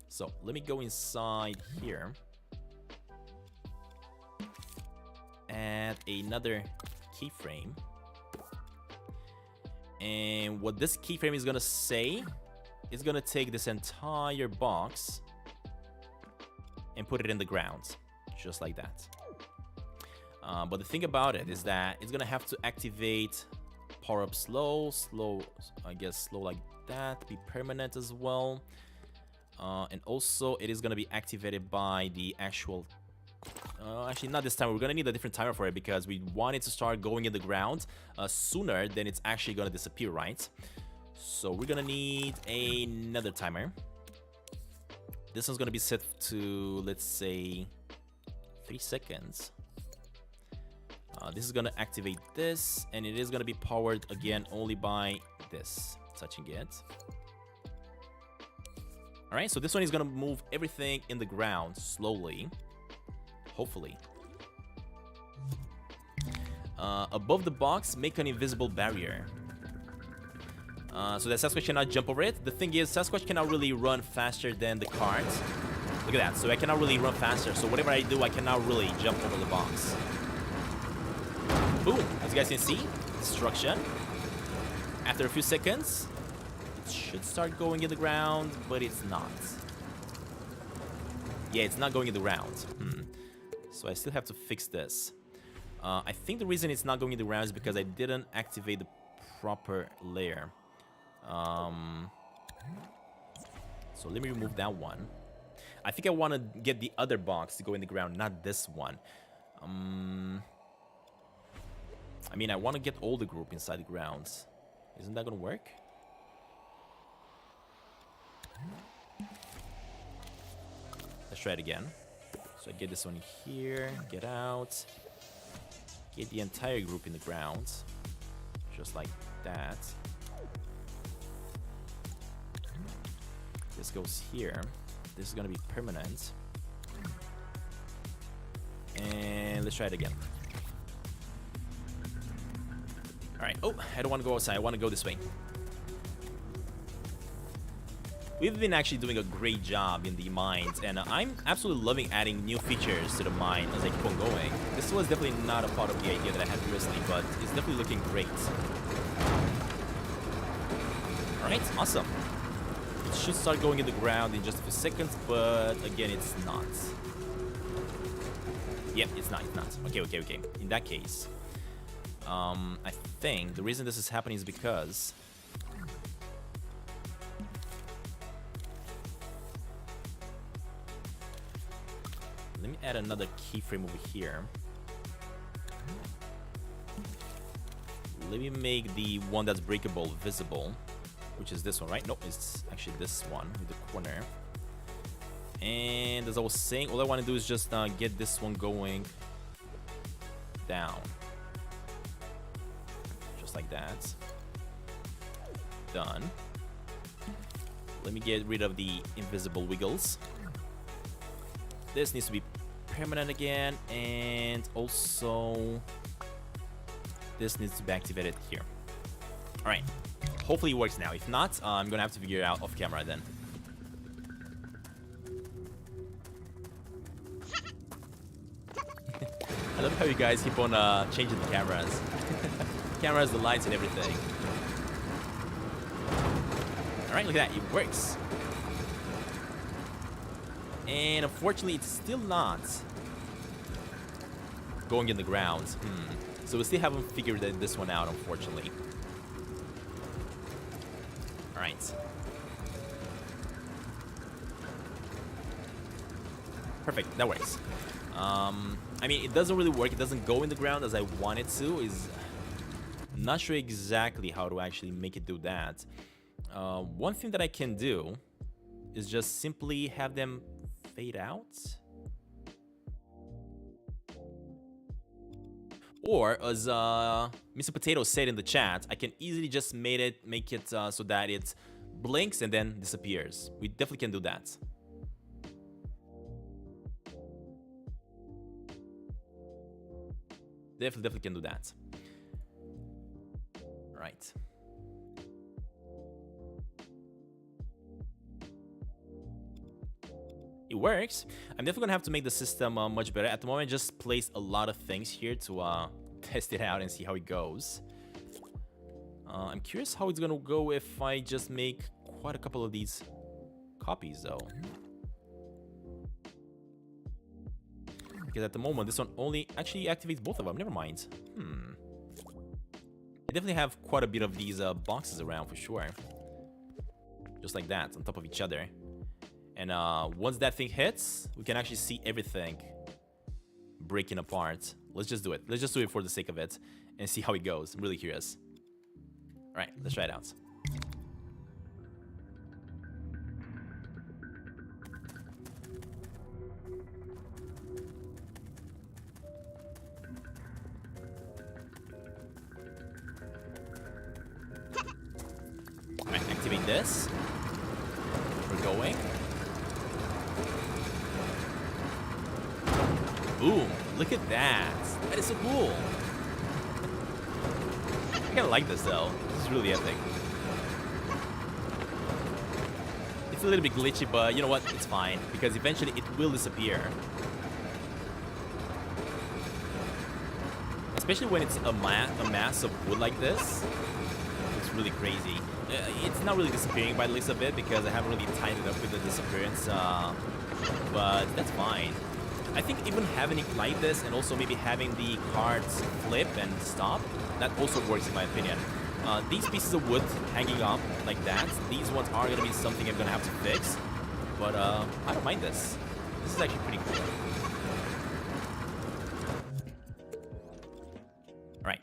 [SPEAKER 1] So let me go inside here. Add another keyframe. And what this keyframe is gonna say is gonna take this entire box and put it in the ground, just like that. But the thing about it is that it's gonna have to activate power up slow, I guess slow like that, be permanent as well. And also it is gonna be activated by the actual actually not this time. We're gonna need a different timer for it because we want it to start going in the ground sooner than it's actually gonna disappear, right? So we're gonna need another timer. This one's gonna be set to, let's say, 3 seconds. This is gonna activate this, and it is gonna be powered again only by this, touching it. All right, so this one is gonna move everything in the ground slowly, hopefully. Above the box, make an invisible barrier. So that Sasquatch cannot jump over it. The thing is, Sasquatch cannot really run faster than the cards. Look at that. So I cannot really run faster. So whatever I do, I cannot really jump over the box. Boom. As you guys can see, destruction. After a few seconds, it should start going in the ground, but it's not. Yeah, it's not going in the ground. So I still have to fix this. I think the reason it's not going in the ground is because I didn't activate the proper layer. So let me remove that one. I think I want to get the other box to go in the ground, not this one. I mean, I want to get all the group inside the ground. Isn't that going to work? Let's try it again. So I get this one here, get out. Get the entire group in the ground. Just like that. This goes here. This is gonna be permanent. And let's try it again. Alright, oh, I don't want to go outside, I want to go this way. We've been actually doing a great job in the mines, and I'm absolutely loving adding new features to the mine as I keep on going. This was definitely not a part of the idea that I had previously, but it's definitely looking great. Alright, awesome. It should start going in the ground in just a few seconds, but again, it's not. Yep, it's not. Okay. In that case, I think the reason this is happening is because let me add another keyframe over here. Let me make the one that's breakable visible, which is this one, right? Nope, it's actually this one with the corner. And as I was saying, all I want to do is just get this one going down. Just like that. Done. Let me get rid of the invisible wiggles. This needs to be permanent again, and also this needs to be activated here. Alright, hopefully it works now. If not, I'm gonna have to figure it out off camera then. I love how you guys keep on changing the cameras. Cameras, the lights, and everything. Alright, look at that, it works. And unfortunately, it's still not going in the ground. So we still haven't figured this one out, unfortunately. Alright. Perfect, that works. I mean, it doesn't really work. It doesn't go in the ground as I want it to. Not sure exactly how to actually make it do that. One thing that I can do is just simply have them fade out. Or as Mr. Potato said in the chat, I can easily just make it so that it blinks and then disappears. We definitely can do that. Definitely can do that. Right. It works. I'm definitely gonna have to make the system much better. At the moment, I just placed a lot of things here to test it out and see how it goes. I'm curious how it's gonna go if I just make quite a couple of these copies, though. Because at the moment, this one only actually activates both of them. Never mind. I definitely have quite a bit of these boxes around for sure. Just like that, on top of each other. And once that thing hits, we can actually see everything breaking apart. Let's just do it. Let's just do it for the sake of it and see how it goes. I'm really curious. All right, let's try it out. All right, activate this. We're going. Boom, look at that. That is so cool. I kind of like this though. This is really epic. It's a little bit glitchy, but you know what? It's fine, because eventually it will disappear. Especially when it's a mass of wood like this. It's really crazy. It's not really disappearing by the looks of it, because I haven't really tied it up with the disappearance, but that's fine. I think even having it like this, and also maybe having the cards flip and stop, that also works in my opinion. These pieces of wood hanging up like that, these ones are going to be something I'm going to have to fix, but I don't mind this. This is actually pretty cool. Alright,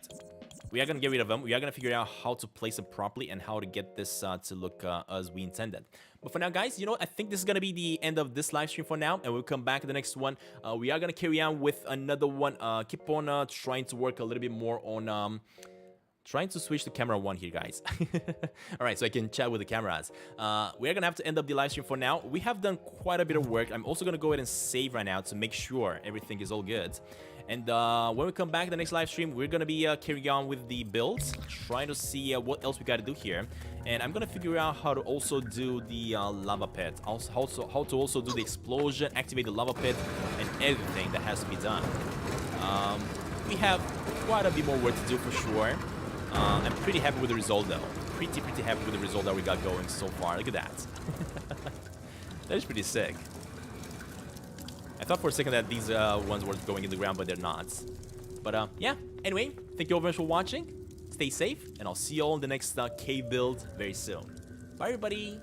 [SPEAKER 1] we are going to get rid of them. We are going to figure out how to place them properly and how to get this to look as we intended. But for now, guys, you know what? I think this is going to be the end of this live stream for now, and we'll come back to the next one. We are going to carry on with another one. Keep on trying to work a little bit more on... trying to switch to camera 1 here, guys. Alright, so I can chat with the cameras. We are going to have to end up the live stream for now. We have done quite a bit of work. I'm also going to go ahead and save right now to make sure everything is all good. And when we come back to the next live stream, we're going to be carrying on with the builds, trying to see what else we got to do here. And I'm going to figure out how to also do the lava pit, also how to also do the explosion, activate the lava pit, and everything that has to be done. We have quite a bit more work to do for sure. I'm pretty happy with the result, though. Pretty happy with the result that we got going so far. Look at that. That is pretty sick. I thought for a second that these ones were going in the ground, but they're not. But yeah, anyway, thank you all very much for watching. Stay safe, and I'll see you all in the next cave build very soon. Bye, everybody.